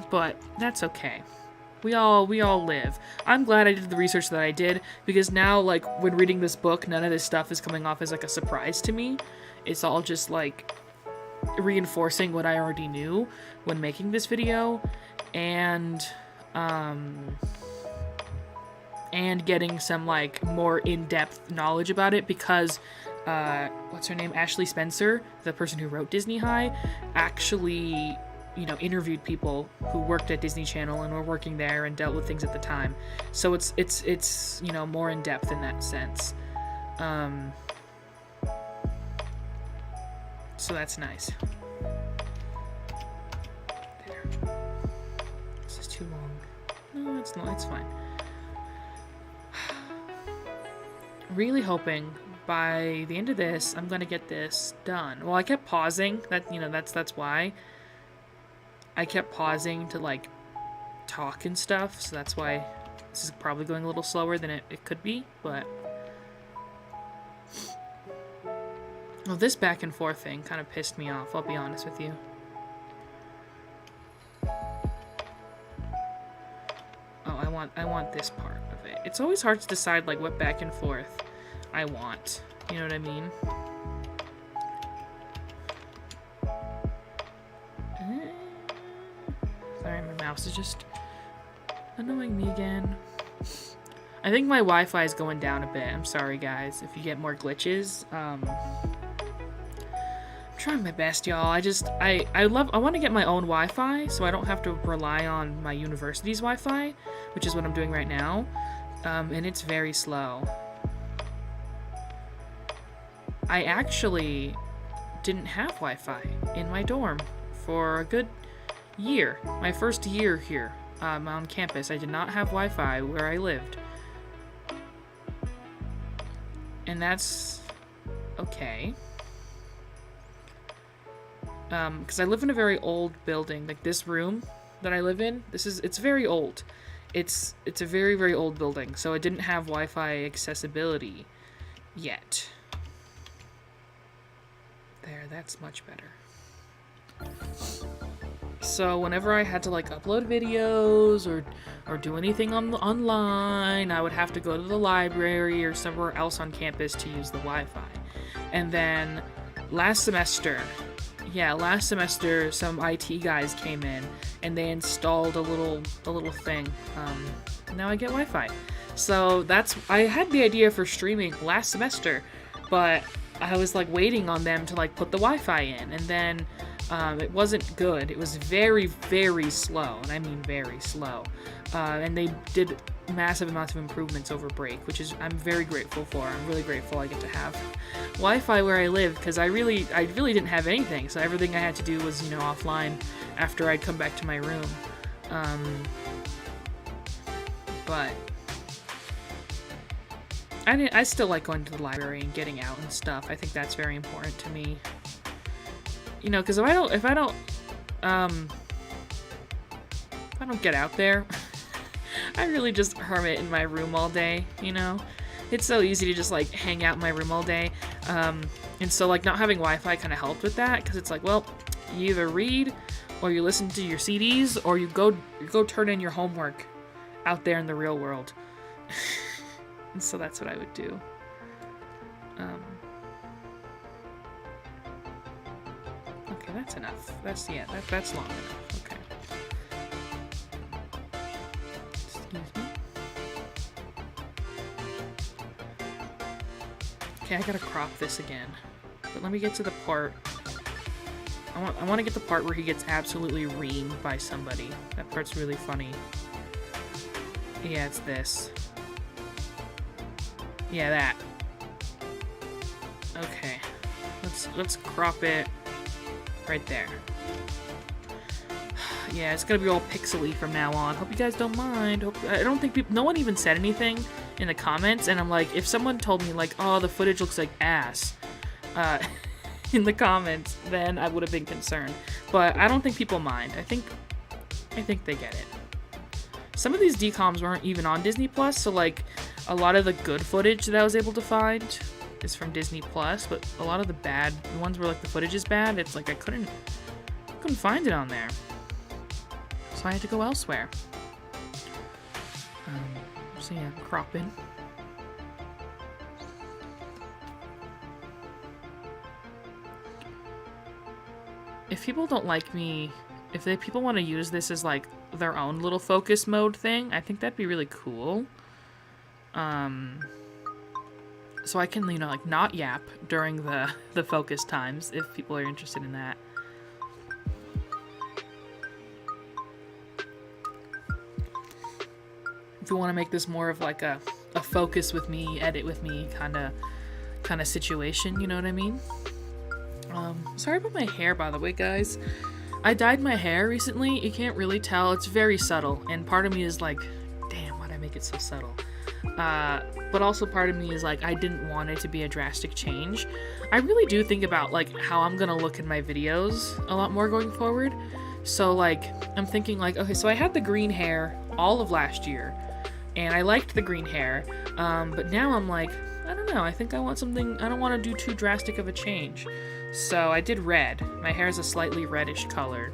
But that's okay. We all live. I'm glad I did the research that I did, because now, like, when reading this book, none of this stuff is coming off as, like, a surprise to me. It's all just, like, reinforcing what I already knew when making this video, and getting some, like, more in-depth knowledge about it, because, what's her name? Ashley Spencer, the person who wrote Disney High, actually... you know, interviewed people who worked at Disney Channel and were working there and dealt with things at the time. So it's you know, more in depth in that sense. So that's nice. There. This is too long. No, it's not. It's fine. really hoping by the end of this, I'm gonna get this done. Well, I kept pausing. That's why. I kept pausing to, like, talk and stuff, so that's why this is probably going a little slower than it could be, but... Well, this back and forth thing kind of pissed me off, I'll be honest with you. Oh, I want this part of it. It's always hard to decide, like, what back and forth I want. You know what I mean? Sorry, my mouse is just annoying me again. I think my Wi-Fi is going down a bit. I'm sorry, guys, if you get more glitches. I'm trying my best, y'all. I want to get my own Wi-Fi so I don't have to rely on my university's Wi-Fi, which is what I'm doing right now. And it's very slow. I actually didn't have Wi-Fi in my dorm for a good year. My first year here on campus, I did not have Wi-Fi where I lived. And that's okay. Because I live in a very old building. Like, this room that I live in, it's very old. It's a very, very old building, so it didn't have Wi-Fi accessibility yet. There, that's much better. So whenever I had to, like, upload videos or do anything online, I would have to go to the library or somewhere else on campus to use the Wi-Fi. And then last semester, some IT guys came in and they installed a little thing. Now I get Wi-Fi. So I had the idea for streaming last semester, but I was, like, waiting on them to, like, put the Wi-Fi in, and then it wasn't good. It was very, very slow, and I mean very slow. And they did massive amounts of improvements over break, which is I'm very grateful for. I'm really grateful I get to have Wi-Fi where I live, because I really didn't have anything. So everything I had to do was, offline after I'd come back to my room. But I still like going to the library and getting out and stuff. I think that's very important to me. Because if I don't get out there, I really just hermit in my room all day, It's so easy to just, like, hang out in my room all day. And so, like, not having Wi-Fi kind of helped with that, because it's like, well, you either read, or you listen to your CDs, or you go turn in your homework out there in the real world. And so that's what I would do. Okay, that's enough. That's long enough. Okay. Excuse me. Okay, I gotta crop this again. But let me get to the part. I want to get the part where he gets absolutely reamed by somebody. That part's really funny. Yeah, it's this. Yeah, that. Okay. Let's crop it right there. Yeah, it's gonna be all pixely from now on. Hope you guys don't mind. I don't think no one even said anything in the comments, and I'm like, if someone told me, like, oh, the footage looks like ass, in the comments, then I would have been concerned. But I don't think people mind. I think they get it. Some of these DCOMs weren't even on Disney Plus, so, like, a lot of the good footage that I was able to find is from Disney Plus, but a lot of the ones where, like, the footage is bad, it's like I couldn't find it on there. So I had to go elsewhere. So yeah, cropping. If people don't like me, if people want to use this as, like, their own little focus mode thing, I think that'd be really cool. So I can, like, not yap during the focus times if people are interested in that. If you want to make this more of, like, a focus with me, edit with me kind of situation, you know what I mean? Sorry about my hair, by the way, guys. I dyed my hair recently. You can't really tell. It's very subtle, and part of me is like, damn, why'd I make it so subtle? But also part of me is like, I didn't want it to be a drastic change. I really do think about like how I'm gonna look in my videos a lot more going forward. So like, I'm thinking like, okay, so I had the green hair all of last year, and I liked the green hair, but now I'm like, I don't know, I think I want something, I don't want to do too drastic of a change. So I did red. My hair is a slightly reddish color.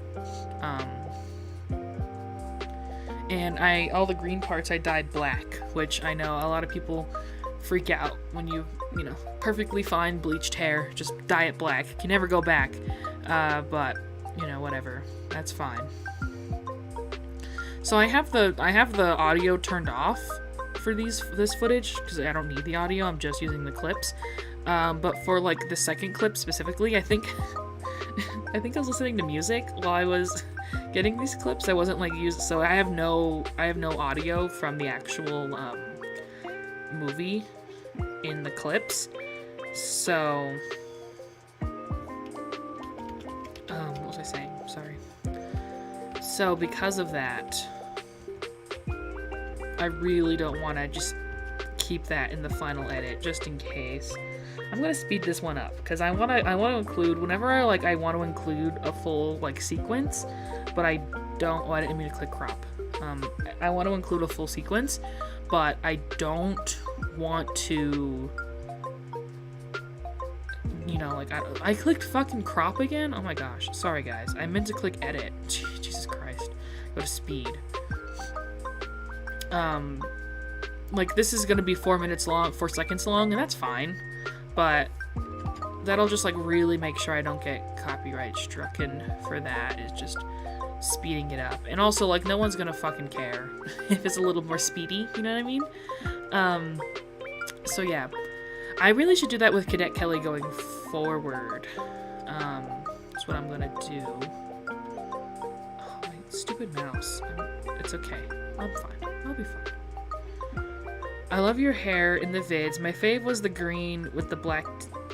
And all the green parts I dyed black, which I know a lot of people freak out when you know, perfectly fine bleached hair, just dye it black. You can never go back. But, you know, whatever. That's fine. So I have the audio turned off for this footage, because I don't need the audio, I'm just using the clips. But for like the second clip specifically, I think I was listening to music while I was getting these clips. I wasn't like so I have no audio from the actual movie in the clips. So what was I saying? Sorry. So because of that, I really don't want to just keep that in the final edit, just in case. I'm gonna speed this one up because I want to include whenever I want to include a full like sequence, but I don't. Oh, I didn't mean to click crop. I want to include a full sequence, but I don't want to. You know, like I clicked fucking crop again. Oh my gosh, sorry guys. I meant to click edit. Jesus Christ. Go to speed. Like this is gonna be 4 seconds long, and that's fine. But that'll just like really make sure I don't get copyright stricken for that, is just speeding it up. And also like no one's gonna fucking care if it's a little more speedy, you know what I mean? So yeah. I really should do that with Cadet Kelly going forward. That's what I'm gonna do. Oh, my stupid mouse. It's okay. I'm fine. I'll be fine. I love your hair in the vids. My fave was the green with the black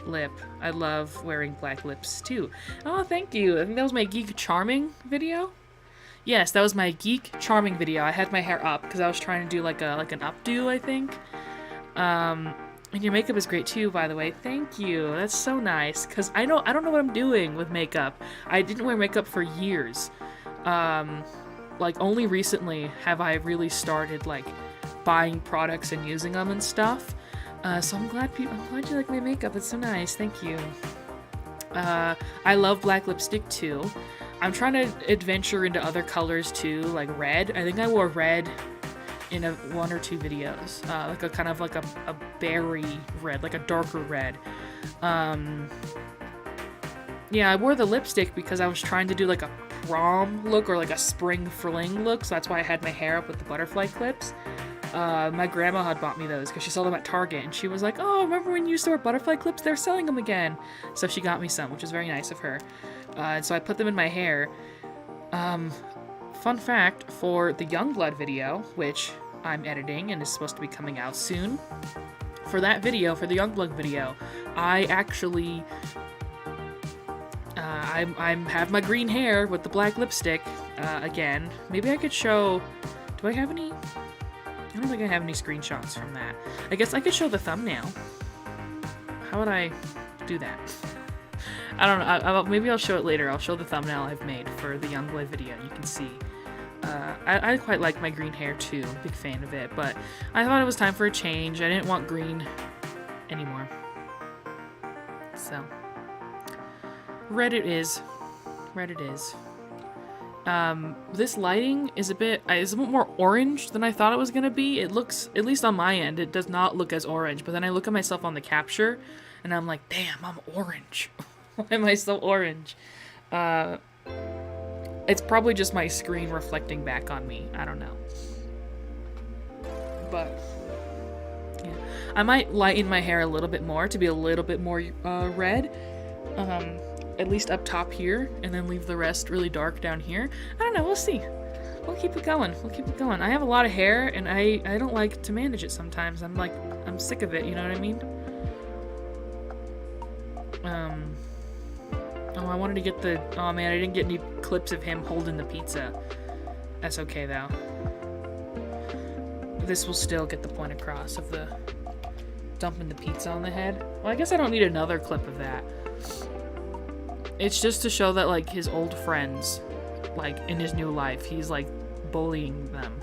lip. I love wearing black lips too. Oh, thank you. I think that was my Geek Charming video. Yes, that was my Geek Charming video. I had my hair up because I was trying to do like an updo, I think. And your makeup is great too, by the way. Thank you. That's so nice. Cause I don't know what I'm doing with makeup. I didn't wear makeup for years. Like only recently have I really started like buying products and using them and stuff. So I'm glad you like my makeup. It's so nice. Thank you. I love black lipstick too. I'm trying to adventure into other colors too, like red. I think I wore red in one or two videos, like a kind of like a berry red, like a darker red. Yeah, I wore the lipstick because I was trying to do like a prom look or like a spring fling look, so that's why I had my hair up with the butterfly clips. My grandma had bought me those because she saw them at Target, and she was like, oh, remember when you used to wear butterfly clips? They're selling them again. So she got me some, which was very nice of her. And so I put them in my hair. Fun fact, for the Youngblood video, which I'm editing and is supposed to be coming out soon, for that video, for the Youngblood video, I actually, I have my green hair with the black lipstick, again. Maybe I could show, do I have any? I don't think I have any screenshots from that. I guess I could show the thumbnail. How would I do that? I don't know. Maybe I'll show it later. I'll show the thumbnail I've made for the Youngblood video. You can see. I quite like my green hair too. Big fan of it. But I thought it was time for a change. I didn't want green anymore. So, red it is. Red it is. This lighting is a bit more orange than I thought it was gonna be. It looks, at least on my end, it does not look as orange. But then I look at myself on the capture, and I'm like, damn, I'm orange. Why am I so orange? It's probably just my screen reflecting back on me. I don't know. But, yeah. I might lighten my hair a little bit more to be a little bit more red. At least up top here, and then leave the rest really dark down here. I don't know, we'll see. We'll keep it going. We'll keep it going. I have a lot of hair, and I don't like to manage it sometimes. I'm sick of it, you know what I mean? Oh, I wanted to get the... Oh, man, I didn't get any clips of him holding the pizza. That's okay, though. this will still get the point across of the dumping the pizza on the head. Well, I guess I don't need another clip of that. It's just to show that, like, his old friends, like, in his new life, he's, like, bullying them.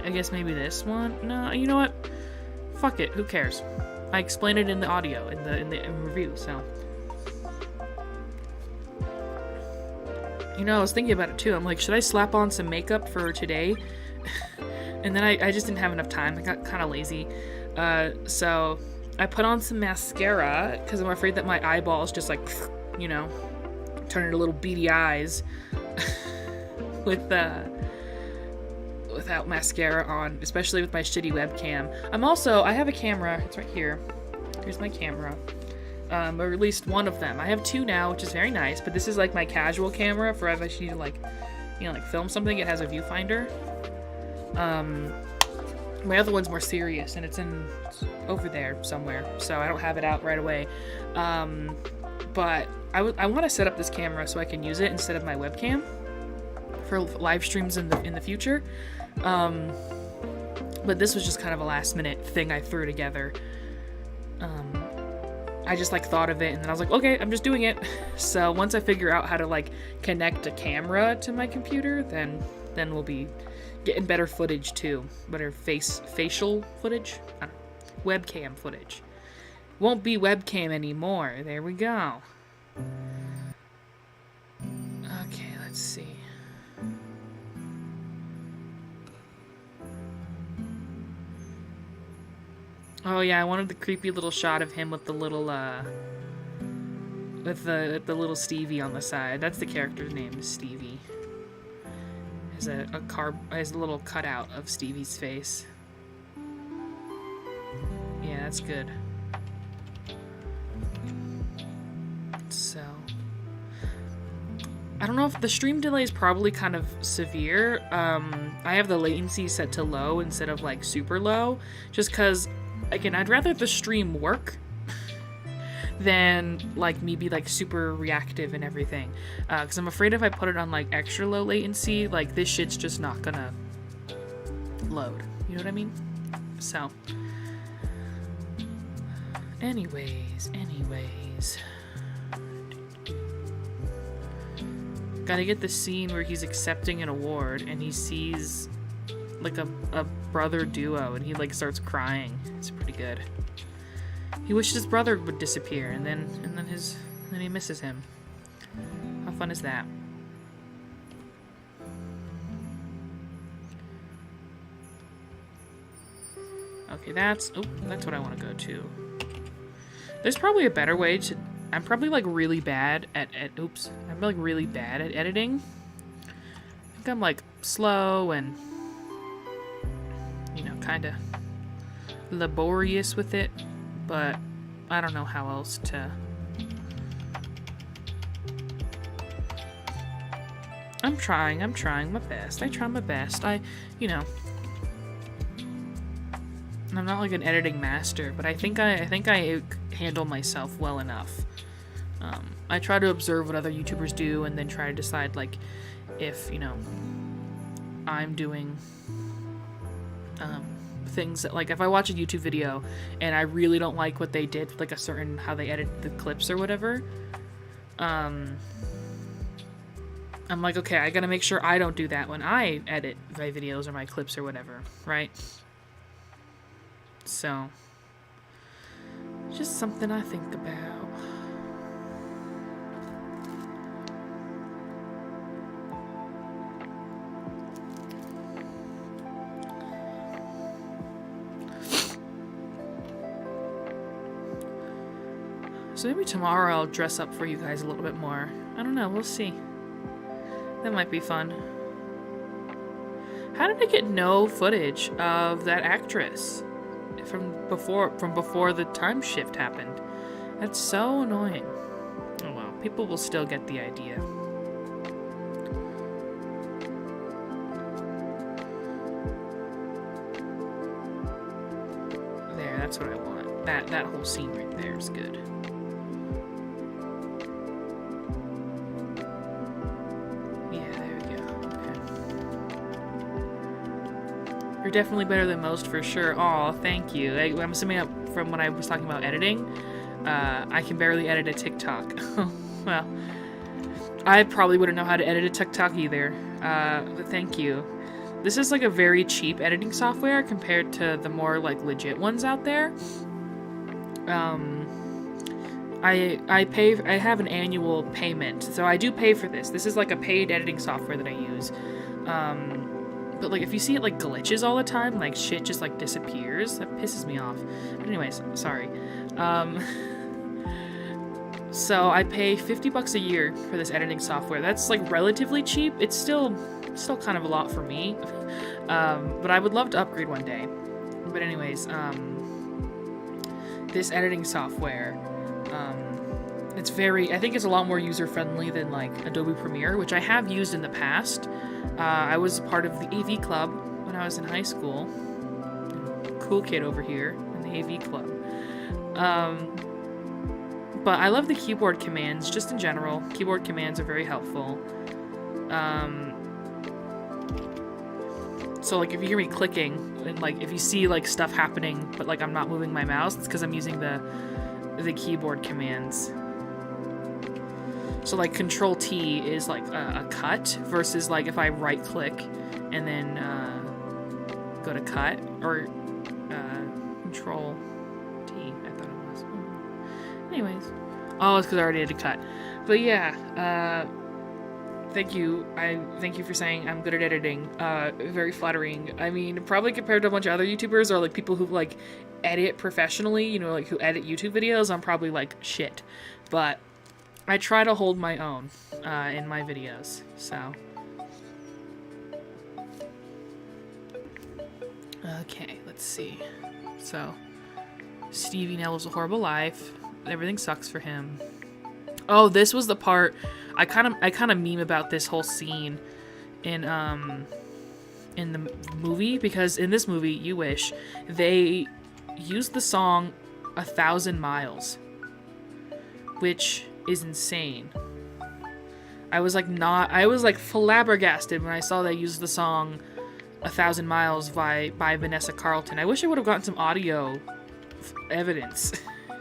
I guess maybe this one? No, you know what? Fuck it, who cares? I explained it in the audio, in the review, so. You know, I was thinking about it too. I'm like, should I slap on some makeup for today? And then I just didn't have enough time. I got kind of lazy. So I put on some mascara because I'm afraid that my eyeballs just like, you know, turn into little beady eyes without mascara on, especially with my shitty webcam. I have a camera. It's right here. Here's my camera. Or at least one of them. I have two now, which is very nice, but this is like my casual camera for if I need to, like, you know, like film something. It has a viewfinder. My other one's more serious, and it's over there somewhere, so I don't have it out right away. But I want to set up this camera so I can use it instead of my webcam for live streams in the future. But this was just kind of a last minute thing I threw together. I just like thought of it, and then I was like, okay, I'm just doing it. So once I figure out how to like connect a camera to my computer, then we'll be getting better footage too. Better facial footage? I don't know. Webcam footage. Won't be webcam anymore. There we go. Okay, let's see. Oh yeah, I wanted the creepy little shot of him with the little with the little Stevie on the side. That's the character's name, is Stevie. Has has a little cutout of Stevie's face. Yeah, that's good. So I don't know if the stream delay is probably kind of severe. I have the latency set to low instead of like super low, just because, again, I'd rather the stream work than like me be like super reactive and everything. Because I'm afraid if I put it on like extra low latency, like this shit's just not gonna load. You know what I mean? So, anyways. Gotta get the scene where he's accepting an award and he sees like a brother duo and he like starts crying. It's pretty good. He wished his brother would disappear and then he misses him. How fun is that? Okay, that's what I want to go to. There's probably a better way to. I'm probably like really bad at I'm like really bad at editing. I think I'm like slow and, you know, kind of laborious with it, but I don't know how else to. I'm trying my best. I try my best. You know, I'm not like an editing master, but I think I handle myself well enough. I try to observe what other YouTubers do and then try to decide, like, if, you know, I'm doing things that, like, if I watch a YouTube video and I really don't like what they did, like how they edit the clips or whatever, I'm like, okay, I gotta make sure I don't do that when I edit my videos or my clips or whatever, right? So, just something I think about. So maybe tomorrow I'll dress up for you guys a little bit more. I don't know, we'll see. That might be fun. How did I get no footage of that actress from before the time shift happened? That's so annoying. Oh well, people will still get the idea. There, that's what I want. That whole scene right there is good. definitely better than most for sure. Aw, thank you. I'm assuming from when I was talking about editing, I can barely edit a TikTok. Well, I probably wouldn't know how to edit a TikTok either, but thank you. This is like a very cheap editing software compared to the more like legit ones out there. I have an annual payment, so I do pay for this. This is like a paid editing software that I use. But like if you see it like glitches all the time, like shit just like disappears, that pisses me off. But anyways, sorry. So I pay $50 a year for this editing software. That's like relatively cheap. It's still kind of a lot for me. But I would love to upgrade one day. But anyways, this editing software, I think it's a lot more user-friendly than like Adobe Premiere, which I have used in the past. I was part of the AV club when I was in high school. Cool kid over here in the AV club. But I love the keyboard commands, just in general. Keyboard commands are very helpful. So like if you hear me clicking, and like if you see like stuff happening, but like I'm not moving my mouse, it's because I'm using the keyboard commands. So like Control T is like a cut versus like if I right click and then go to cut, or Control T, I thought it was. Anyways. Oh, it's because I already had to cut. But yeah, thank you. Thank you for saying I'm good at editing. Very flattering. I mean, probably compared to a bunch of other YouTubers or like people who like edit professionally, you know, like who edit YouTube videos, I'm probably like shit. But I try to hold my own in my videos, so. Okay, let's see. So, Stevie now lives a horrible life. Everything sucks for him. Oh, this was the part I kind of meme about this whole scene in the movie, because in this movie, You Wish, they used the song 1,000 Miles, which is insane. I was like flabbergasted when I saw they used the song 1,000 Miles by Vanessa Carlton. I wish I would have gotten some audio evidence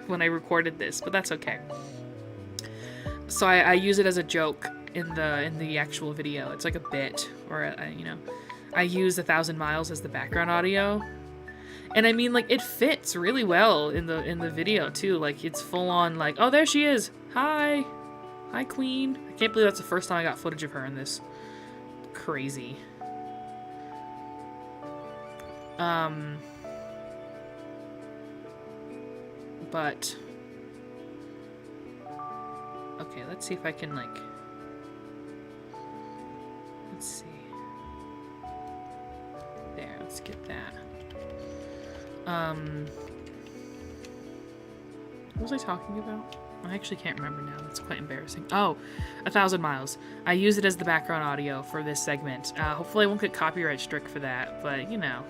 when I recorded this, but that's okay. So I use it as a joke in the actual video. It's like a bit, or you know, I use 1,000 Miles as the background audio, and I mean like it fits really well in the video too. Like it's full on like, oh, there she is. Hi Queen. I can't believe that's the first time I got footage of her in this. Crazy. But okay, let's see if I can like, let's see. There, let's get that. What was I talking about? I actually can't remember now. That's quite embarrassing. Oh, 1,000 Miles. I use it as the background audio for this segment. Hopefully I won't get copyright struck for that, but you know,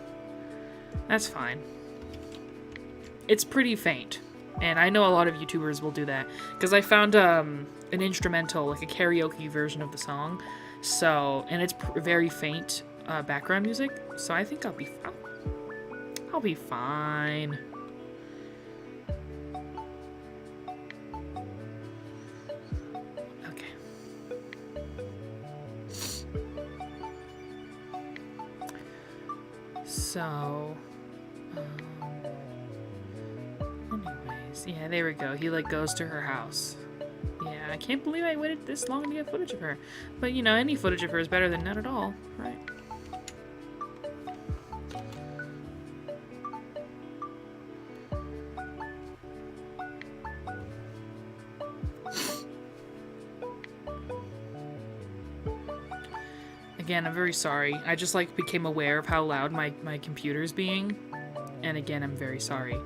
that's fine. It's pretty faint, and I know a lot of YouTubers will do that, because I found an instrumental, like a karaoke version of the song, so, and it's very faint background music, so I think I'll be fine. Okay. So, anyways, yeah, there we go. He like goes to her house. Yeah, I can't believe I waited this long to get footage of her. But you know, any footage of her is better than none at all, right? Again, I'm very sorry. I just like became aware of how loud my computer's being. And again, I'm very sorry.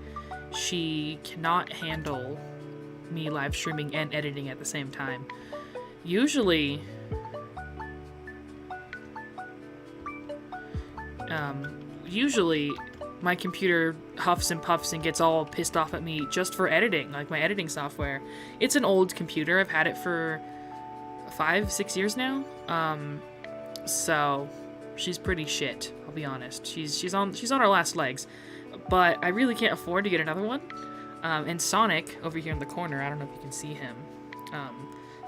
She cannot handle me live streaming and editing at the same time. Usually, my computer huffs and puffs and gets all pissed off at me just for editing, like my editing software. It's an old computer. I've had it for 5-6 years now. So she's pretty shit I'll be honest. She's on her last legs, but I really can't afford to get another one. And Sonic over here in the corner, I don't know if you can see him.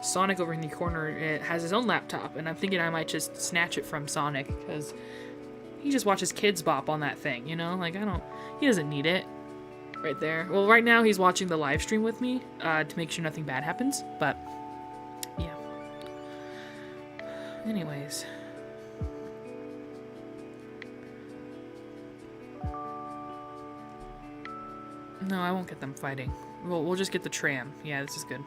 Sonic over in the corner, it has his own laptop, and I'm thinking I might just snatch it from Sonic, because he just watches Kids Bop on that thing, you know? Like, he doesn't need it. Right there. Well, right now he's watching the live stream with me, to make sure nothing bad happens, but, yeah. Anyways. No, I won't get them fighting. We'll just get the tram. Yeah, this is good.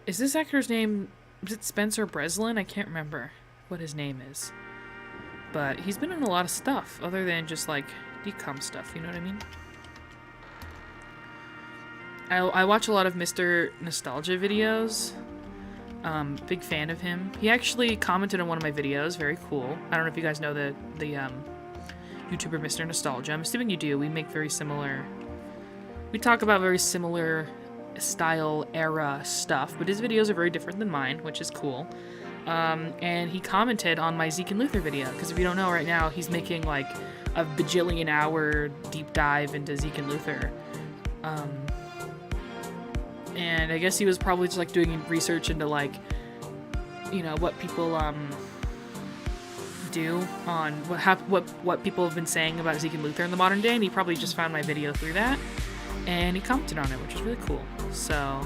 Is this actor's name... Is it Spencer Breslin? I can't remember what his name is. But he's been in a lot of stuff, other than just, like, DCOM stuff, you know what I mean? I watch a lot of Mr. Nostalgia videos. Big fan of him. He actually commented on one of my videos, very cool. I don't know if you guys know the YouTuber Mr. Nostalgia. I'm assuming you do. We make very similar... We talk about very similar style era stuff, but his videos are very different than mine, which is cool. And he commented on my Zeke and Luther video, because if you don't know, right now he's making like a bajillion hour deep dive into Zeke and Luther. And I guess he was probably just like doing research into like, you know, what people do on what people have been saying about Zeke and Luther in the modern day, and he probably just found my video through that. And he commented on it, which is really cool. So,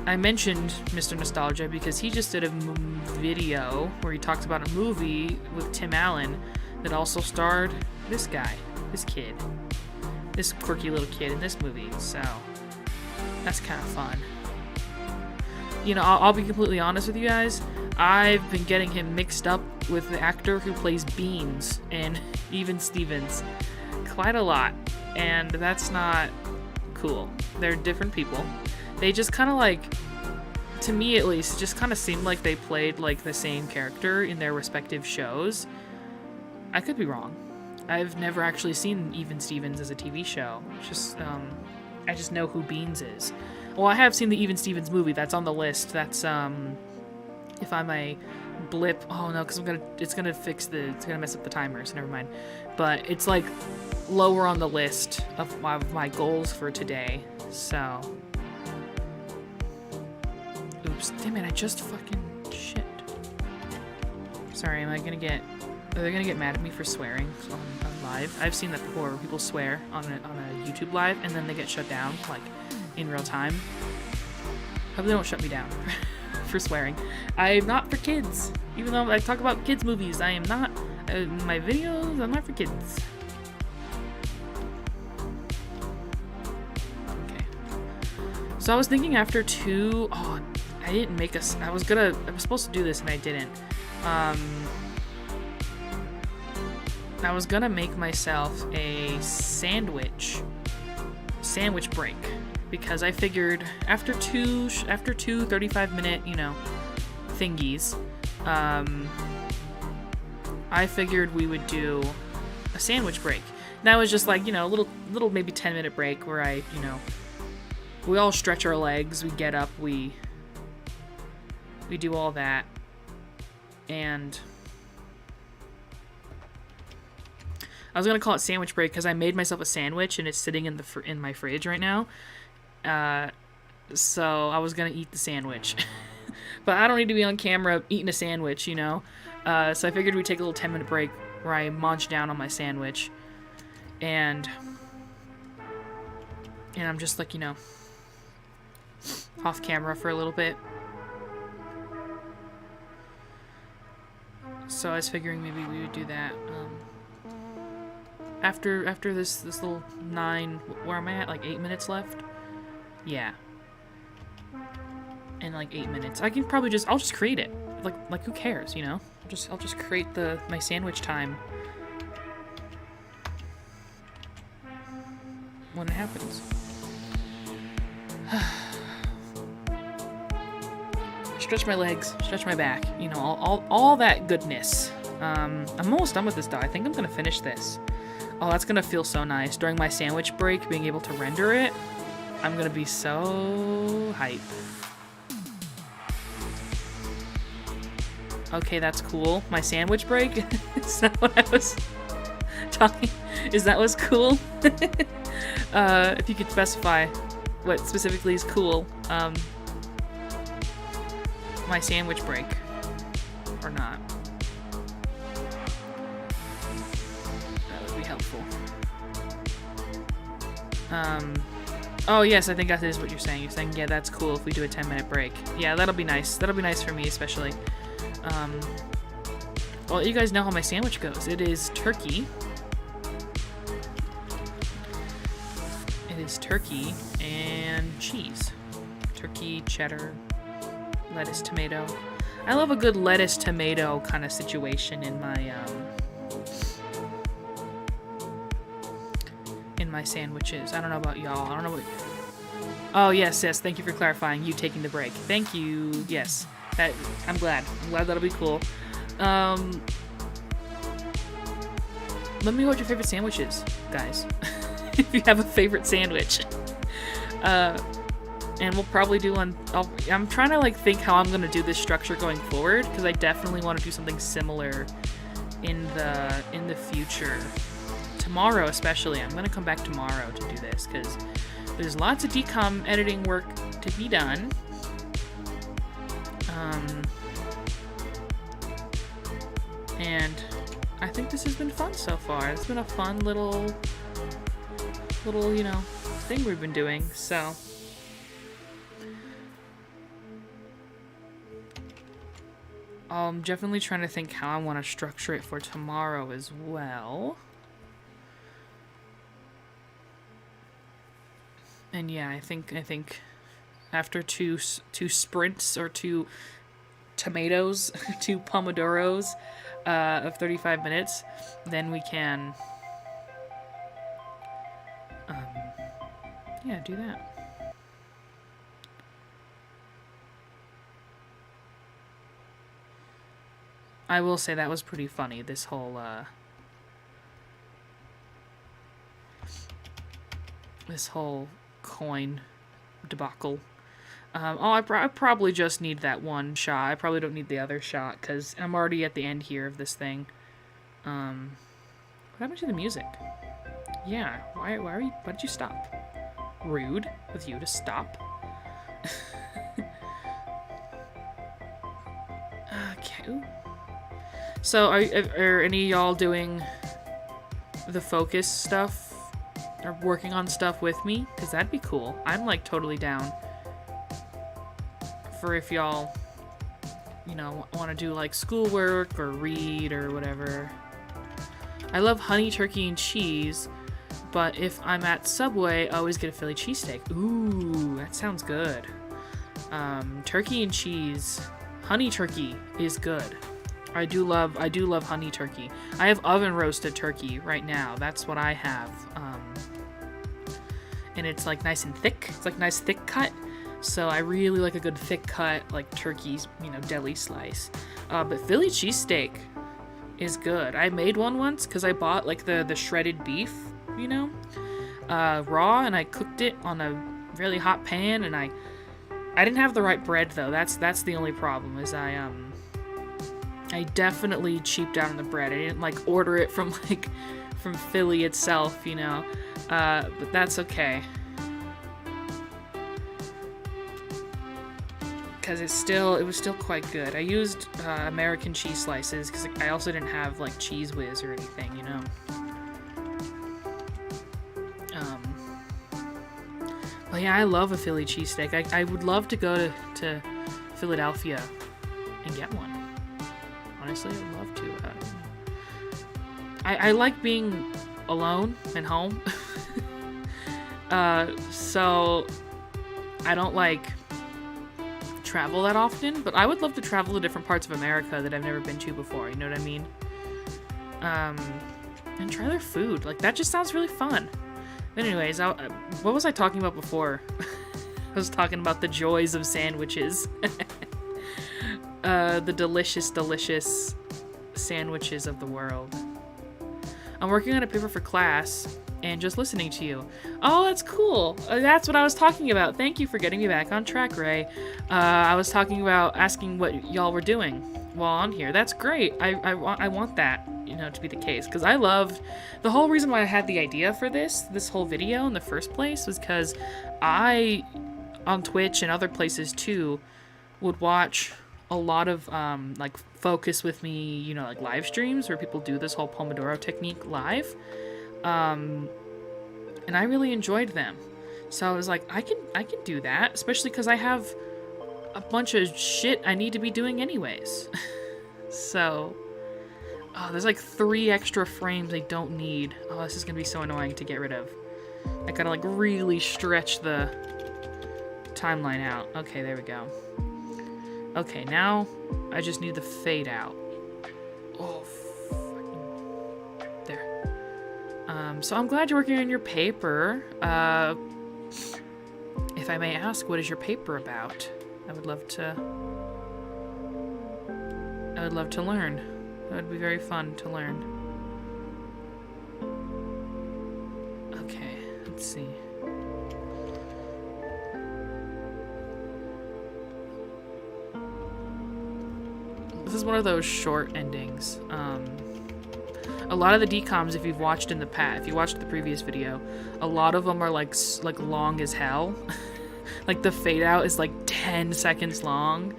I mentioned Mr. Nostalgia because he just did a video where he talks about a movie with Tim Allen that also starred this guy, this kid, this quirky little kid in this movie. So, that's kind of fun. You know, I'll be completely honest with you guys. I've been getting him mixed up with the actor who plays Beans in Even Stevens quite a lot, and that's not cool. They're different people. They just kind of like, to me at least, just kind of seemed like they played like the same character in their respective shows. I could be wrong. I've never actually seen Even Stevens as a TV show. It's just, I just know who Beans is. Well, I have seen the Even Stevens movie. That's on the list. That's, if I may blip. Oh no, because it's gonna mess up the timer, so never mind. But it's like lower on the list of my goals for today. So, oops, damn it! I just fucking shit. Sorry, are they gonna get mad at me for swearing on live? I've seen that before, where people swear on a YouTube live and then they get shut down like in real time. Hope they don't shut me down for swearing. I'm not for kids. Even though I talk about kids movies, I am not. My videos, I'm not for kids. Okay. So I was thinking after I didn't make I was supposed to do this and I didn't. I was gonna make myself a sandwich break, because I figured after two 35-minute, you know, thingies, I figured we would do a sandwich break. And that was just like, you know, a little maybe 10-minute break where you know, we all stretch our legs, we get up, we do all that, and I was gonna call it sandwich break because I made myself a sandwich and it's sitting in my fridge right now. So I was gonna eat the sandwich, but I don't need to be on camera eating a sandwich, you know. So I figured we'd take a little 10-minute break where I munch down on my sandwich, and I'm just like, you know, off camera for a little bit. So I was figuring maybe we would do that. After this little 9, where am I at? Like 8 minutes left? Yeah. In like 8 minutes. I can probably I'll just create it. Like who cares, you know? I'll just create my sandwich time when it happens. Stretch my legs, stretch my back, you know, all that goodness. I'm almost done with this though. I think I'm gonna finish this. Oh, that's gonna feel so nice during my sandwich break, being able to render it. I'm gonna be so hype. Okay, that's cool. My sandwich break? Is that what I was talking? Is that what's cool? If you could specify what specifically is cool. My sandwich break. Or not. That would be helpful. Oh yes, I think that is what you're saying. You're saying, yeah, that's cool if we do a 10-minute break. Yeah, that'll be nice. That'll be nice for me, especially. Well, you guys know how my sandwich goes. It is turkey. It is turkey and cheese. Turkey, cheddar, lettuce, tomato. I love a good lettuce, tomato kind of situation in my sandwiches. I don't know about y'all. I don't know what... Oh, yes, thank you for clarifying. You taking the break. Thank you. Yes. I'm glad. I'm glad that'll be cool. Let me know what your favorite sandwich is, guys. If you have a favorite sandwich. And we'll probably do one... I'm trying to, like, think how I'm going to do this structure going forward, because I definitely want to do something similar in the future. Tomorrow, especially. I'm going to come back tomorrow to do this, because there's lots of DCOM editing work to be done. And I think this has been fun so far. It's been a fun little, you know, thing we've been doing, so... I'm definitely trying to think how I want to structure it for tomorrow as well. And yeah, I think after two sprints or 2 tomatoes, 2 pomodoros of 35 minutes, then we can yeah, do that. I will say that was pretty funny, this whole coin debacle. I probably just need that one shot. I probably don't need the other shot, because I'm already at the end here of this thing. What happened to the music? Yeah, why did you stop? Rude of you to stop. Okay. Ooh. So, are any of y'all doing the focus stuff? Or working on stuff with me? Because that'd be cool. I'm, like, totally down. For if y'all, you know, want to do, like, schoolwork or read or whatever. I love honey, turkey, and cheese. But if I'm at Subway, I always get a Philly cheesesteak. Ooh, that sounds good. Turkey and cheese. Honey turkey is good. I do love honey turkey. I have oven roasted turkey right now. That's what I have. And it's like nice and thick. It's like nice thick cut. So I really like a good thick cut, like turkey's, you know, deli slice. But Philly cheesesteak is good. I made one once because I bought like the shredded beef, you know, raw, and I cooked it on a really hot pan, and I didn't have the right bread though. That's the only problem, is I definitely cheaped out on the bread. I didn't like order it from Philly itself, you know. But that's okay. Because it was still quite good. I used American cheese slices because I also didn't have like Cheese Whiz or anything, you know. But yeah, I love a Philly cheesesteak. I would love to go to Philadelphia and get one. Honestly, I'd love to. I like being alone and home. So I don't like travel that often, but I would love to travel to different parts of America that I've never been to before, you know what I mean? And try their food. Like, that just sounds really fun. But anyways, what was I talking about before? I was talking about the joys of sandwiches. The delicious, delicious sandwiches of the world. I'm working on a paper for class, and just listening to you. Oh, that's cool. That's what I was talking about. Thank you for getting me back on track, Ray. I was talking about asking what y'all were doing while on here. That's great. I want that, you know, to be the case, because I loved the whole reason why I had the idea for this whole video in the first place was because I, on Twitch and other places too, would watch a lot of like focus with me, you know, like live streams where people do this whole Pomodoro technique live, and I really enjoyed them. So I was like, I can do that, especially because I have a bunch of shit I need to be doing anyways. So, oh, there's like 3 extra frames I don't need. Oh, this is gonna be so annoying to get rid of. I gotta like really stretch the timeline out. Okay, there we go. Okay, now I just need the fade out. Oh, fucking... There. So I'm glad you're working on your paper. If I may ask, what is your paper about? I would love to learn. That would be very fun to learn. Okay, let's see. This is one of those short endings. A lot of the DCOMs, if you've watched in the past, if you watched the previous video, a lot of them are like long as hell. Like the fade out is like 10 seconds long,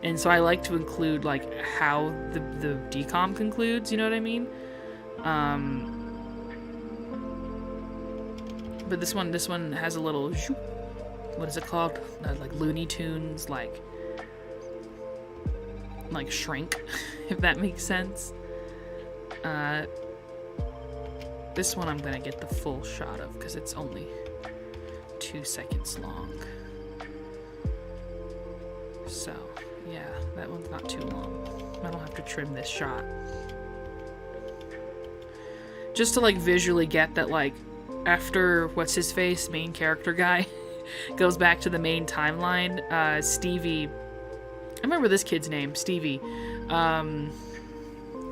and so I like to include like how the DCOM concludes. You know what I mean? But this one has a little, what is it called? Like Looney Tunes, like shrink, if that makes sense. This one I'm gonna get the full shot of because it's only 2 seconds long. So, yeah, that one's not too long. I don't have to trim this shot. Just to like visually get that, like, after what's his face, main character guy, goes back to the main timeline, Stevie, I remember this kid's name, Stevie.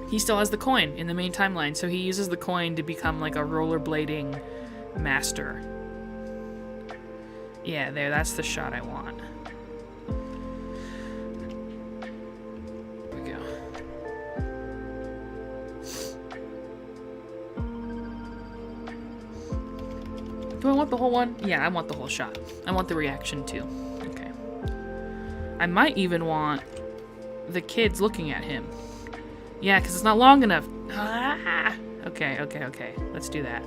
He still has the coin in the main timeline, so he uses the coin to become like a rollerblading master. Yeah, there, that's the shot I want. Here we go. Do I want the whole one? Yeah, I want the whole shot. I want the reaction too. Okay. I might even want the kids looking at him. Yeah, because it's not long enough. Ah! Okay. Let's do that.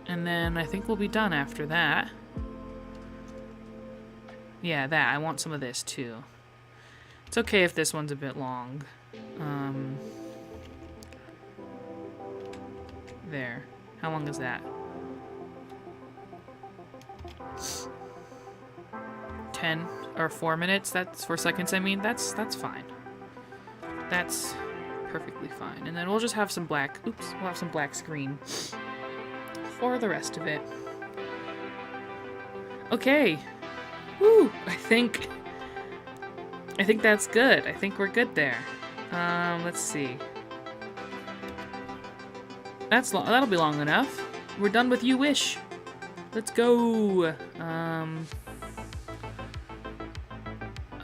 And then I think we'll be done after that. Yeah, that. I want some of this too. It's okay if this one's a bit long. There. How long is that? 10 or 4 minutes. That's 4 seconds. I mean, that's fine. That's perfectly fine. And then we'll just have some black. Oops, we'll have some black screen for the rest of it. Okay. Woo! I think that's good. I think we're good there. Let's see. That'll be long enough. We're done with You Wish. Let's go.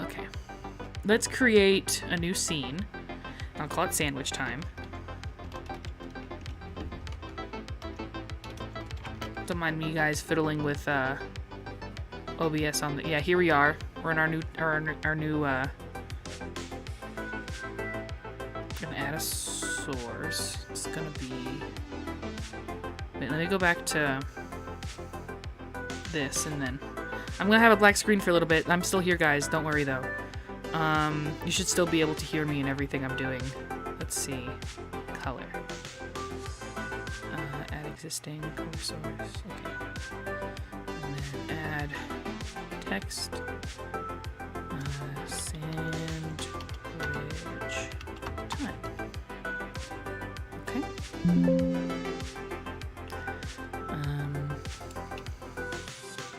Okay. Let's create a new scene. I'll call it Sandwich Time. Don't mind me, guys, fiddling with OBS on the. Yeah, here we are. We're in our new. Gonna add a source. It's gonna be. Wait, let me go back to this, and then I'm gonna have a black screen for a little bit. I'm still here, guys. Don't worry though. You should still be able to hear me and everything I'm doing. Let's see. Color. Add existing color source. Okay. And then add text. Sandwich time. Okay.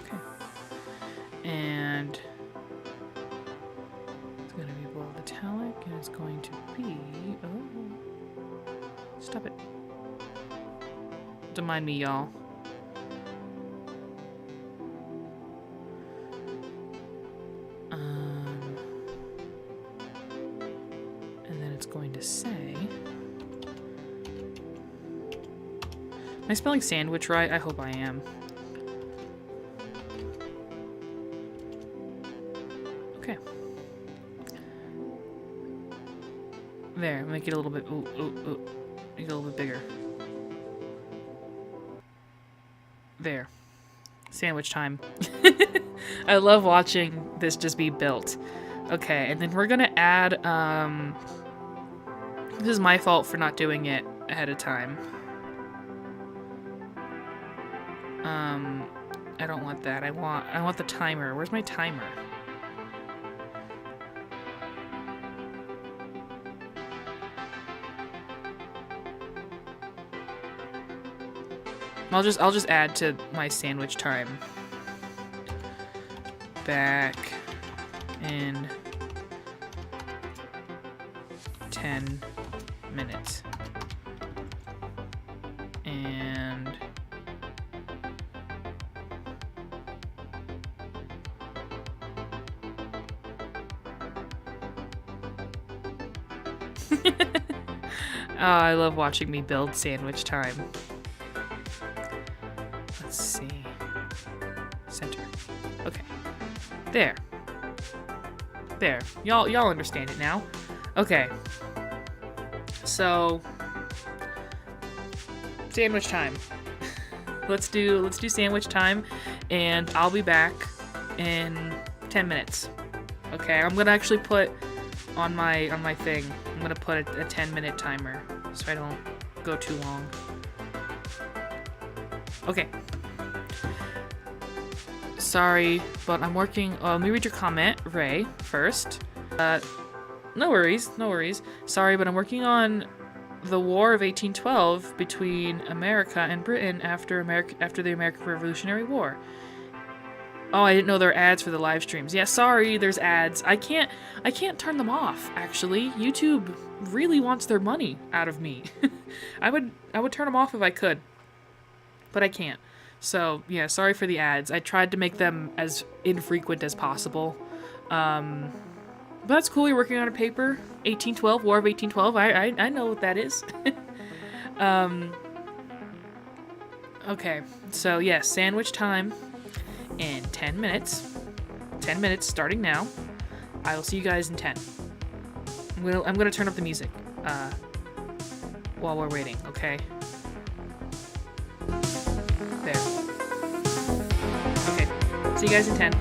Okay. And it's going to be bold italic, and it's going to be Stop it. Don't mind me, y'all. And then it's going to say... Am I spelling sandwich right? I hope I am. Okay. There, make it a little bit... Ooh, ooh, ooh. Make it a little bit bigger. There. Sandwich time. I love watching this just be built. Okay, and then we're gonna add, this is my fault for not doing it ahead of time. I don't want that. I want the timer. Where's my timer? I'll just add to my sandwich time. Back in 10 minutes. And oh, I love watching me build sandwich time. Let's see. Center. Okay. There. There. Y'all understand it now. Okay. So sandwich time. Let's do sandwich time, and I'll be back in 10 minutes. Okay, I'm gonna actually put on my thing. I'm gonna put a 10-minute timer so I don't go too long. Okay. Sorry, but I'm working. Let me read your comment, Ray, first. No worries, no worries. Sorry, but I'm working on the War of 1812 between America and Britain after the American Revolutionary War. Oh, I didn't know there were ads for the live streams. Yeah, sorry, there's ads. I can't turn them off, actually. YouTube really wants their money out of me. I would turn them off if I could, but I can't. So, yeah, sorry for the ads. I tried to make them as infrequent as possible. But that's cool, you're working on a paper. 1812, War of 1812. I know what that is. Okay, so yeah, sandwich time in 10 minutes. 10 minutes starting now. I will see you guys in 10. I'm gonna turn up the music while we're waiting, okay? There. Okay, see you guys in 10.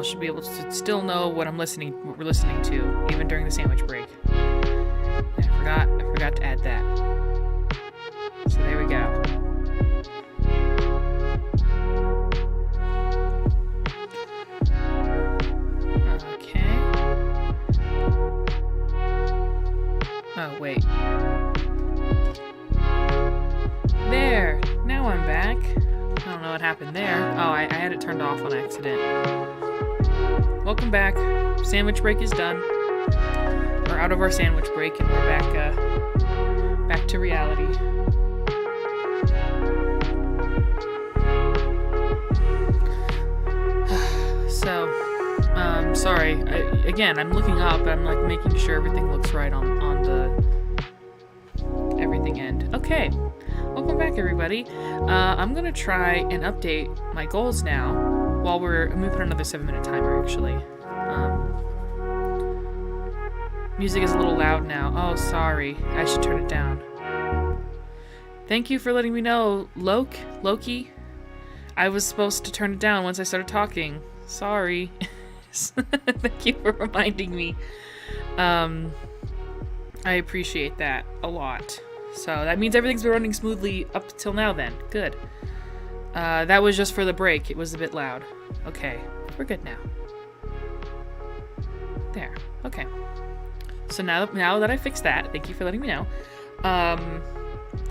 y'all should be able to still know what we're listening to, even during the sandwich break. I forgot to add that. So there we go. Okay. Oh, wait. There! Now I'm back. I don't know what happened there. Oh, I had it turned off on accident. Welcome back. Sandwich break is done. We're out of our sandwich break and we're back to reality. So, sorry. Again, I'm looking up. I'm like making sure everything looks right on the everything end. Okay. Welcome back, everybody. I'm gonna try and update my goals now. While I'm gonna put another 7-minute timer, actually. Music is a little loud now. Oh, sorry. I should turn it down. Thank you for letting me know, Loki. I was supposed to turn it down once I started talking. Sorry. Thank you for reminding me. I appreciate that a lot. So that means everything's been running smoothly up till now then. Good. That was just for the break. It was a bit loud. Okay. We're good now. There. Okay. So now that I fixed that, thank you for letting me know. I'm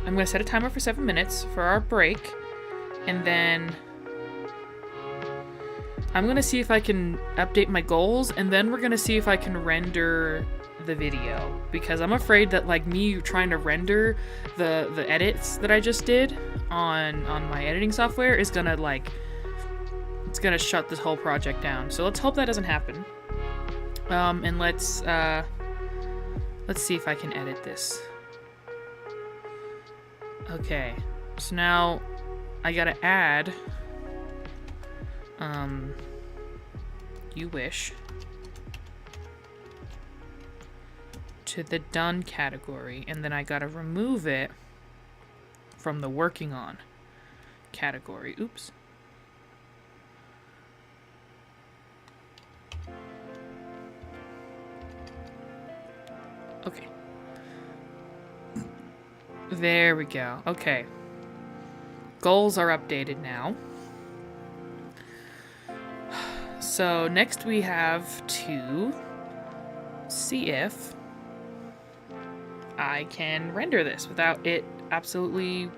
going to set a timer for 7 minutes for our break. And then I'm going to see if I can update my goals. And then we're going to see if I can render the video. Because I'm afraid that like me trying to render the edits that I just did on my editing software is going to it's going to shut this whole project down. So let's hope that doesn't happen. And let's see if I can edit this. Okay, so now I gotta add, you wish, to the done category, and then I gotta remove it from the working on category. Oops. Okay. There we go. Okay. Goals are updated now. So next we have to see if I can render this without it absolutely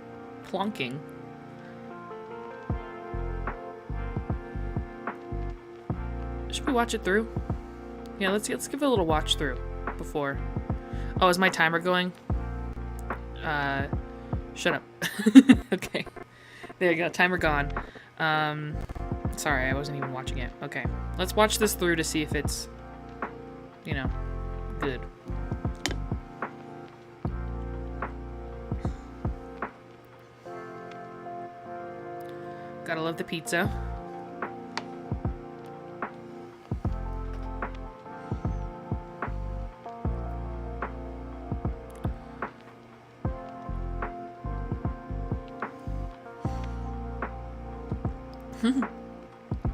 plunking. Should we watch it through? Yeah, let's give it a little watch through before. Oh, is my timer going? Shut up. Okay. There you go, timer gone. Sorry, I wasn't even watching it. Okay. Let's watch this through to see if it's, good. Gotta love the pizza.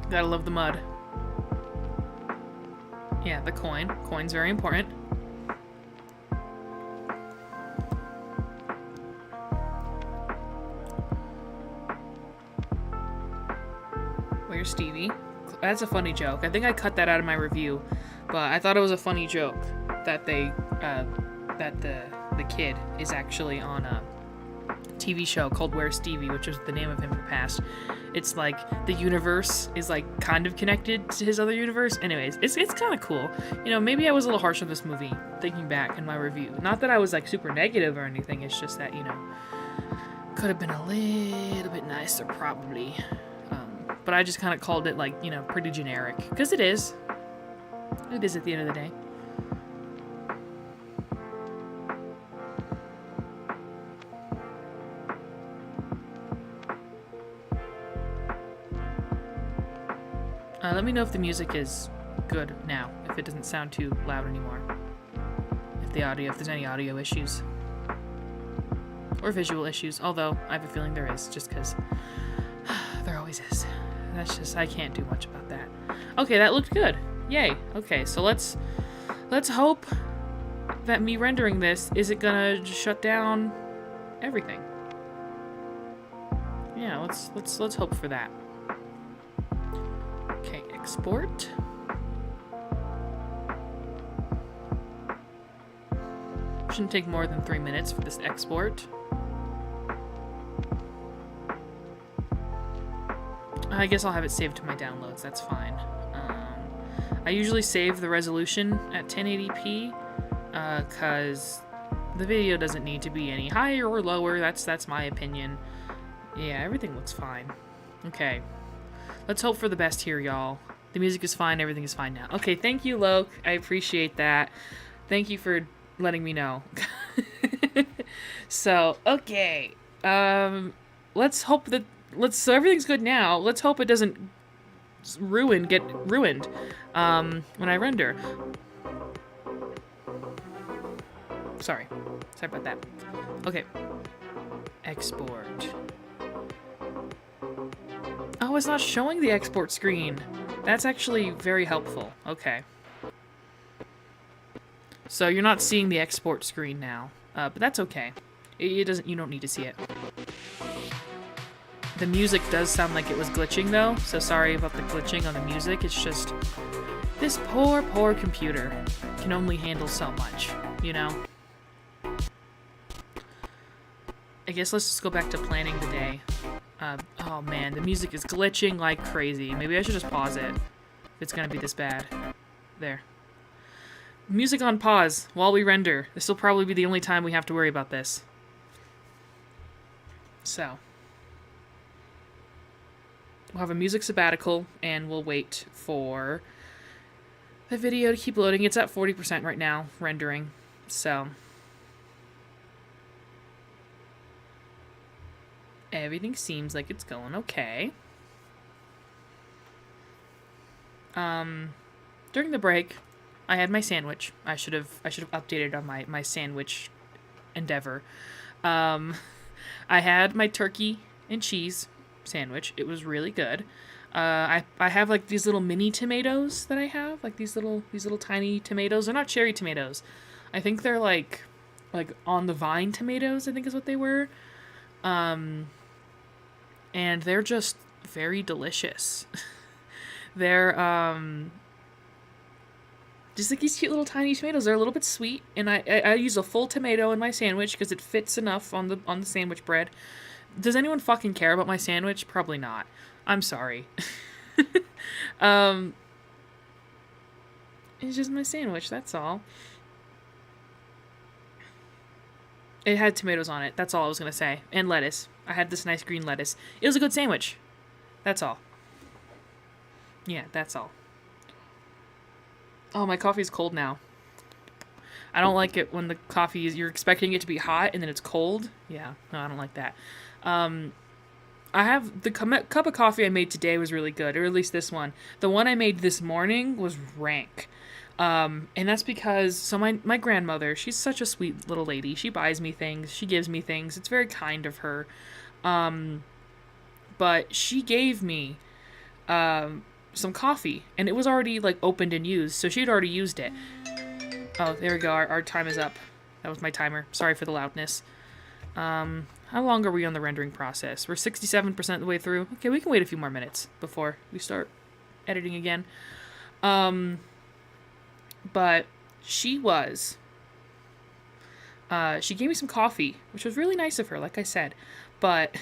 Gotta love the mud. Yeah, the coin. Coin's very important. Where's Stevie? That's a funny joke. I think I cut that out of my review, but I thought it was a funny joke that that the kid is actually on a TV show called Where's Stevie, which was the name of him in the past. It's like the universe is like kind of connected to his other universe. Anyways, it's kind of cool. Maybe I was a little harsh on this movie thinking back in my review. Not that I was like super negative or anything. It's just that could have been a little bit nicer probably. But I just kind of called it like pretty generic because it is. It is at the end of the day. Let me know if the music is good now, if it doesn't sound too loud anymore. If there's any audio issues. Or visual issues, although I have a feeling there is, just because there always is. That's just, I can't do much about that. Okay, that looked good. Yay. Okay, so let's hope that me rendering this isn't gonna shut down everything. Yeah, let's hope for that. Okay, export. Shouldn't take more than 3 minutes for this export. I guess I'll have it saved to my downloads, that's fine. I usually save the resolution at 1080p, cause the video doesn't need to be any higher or lower, that's my opinion. Yeah, everything looks fine. Okay. Let's hope for the best here, y'all. The music is fine, everything is fine now. Okay, thank you, Loke. I appreciate that. Thank you for letting me know. So, okay. Let's hope that so everything's good now. Let's hope it doesn't get ruined when I render. Sorry about that. Okay. Export. Oh, it's not showing the export screen. That's actually very helpful. Okay. So you're not seeing the export screen now, but that's okay. You don't need to see it. The music does sound like it was glitching though, so sorry about the glitching on the music. It's just this poor computer can only handle so much, you know? I guess let's just go back to planning the day. Oh man, the music is glitching like crazy. Maybe I should just pause it if it's gonna be this bad. There. Music on pause while we render. This will probably be the only time we have to worry about this. So. We'll have a music sabbatical, and we'll wait for the video to keep loading. It's at 40% right now, rendering. So. Everything seems like it's going okay. During the break, I had my sandwich. I should have updated on my sandwich endeavor. I had my turkey and cheese sandwich. It was really good. I have like these little mini tomatoes that I have, like these little tiny tomatoes. They're not cherry tomatoes. I think they're like on the vine tomatoes, I think is what they were. And they're just very delicious. They're just like these cute little tiny tomatoes. They're a little bit sweet, and I use a full tomato in my sandwich because it fits enough on the sandwich bread. Does anyone fucking care about my sandwich? Probably not. I'm sorry. It's just my sandwich, that's all. It had tomatoes on it. That's all I was going to say. And lettuce. I had this nice green lettuce. It was a good sandwich. That's all. Yeah, that's all. Oh, my coffee's cold now. I don't like it when the coffee is... You're expecting it to be hot and then it's cold. Yeah, no, I don't like that. I have... The cup of coffee I made today was really good. Or at least this one. The one I made this morning was rank. And that's because, so my grandmother, she's such a sweet little lady. She buys me things. She gives me things. It's very kind of her. But she gave me, some coffee, and it was already, like, opened and used, so she had already used it. Oh, there we go. Our time is up. That was my timer. Sorry for the loudness. How long are we on the rendering process? We're 67% of the way through. Okay, we can wait a few more minutes before we start editing again. But she gave me some coffee, which was really nice of her, like I said, but,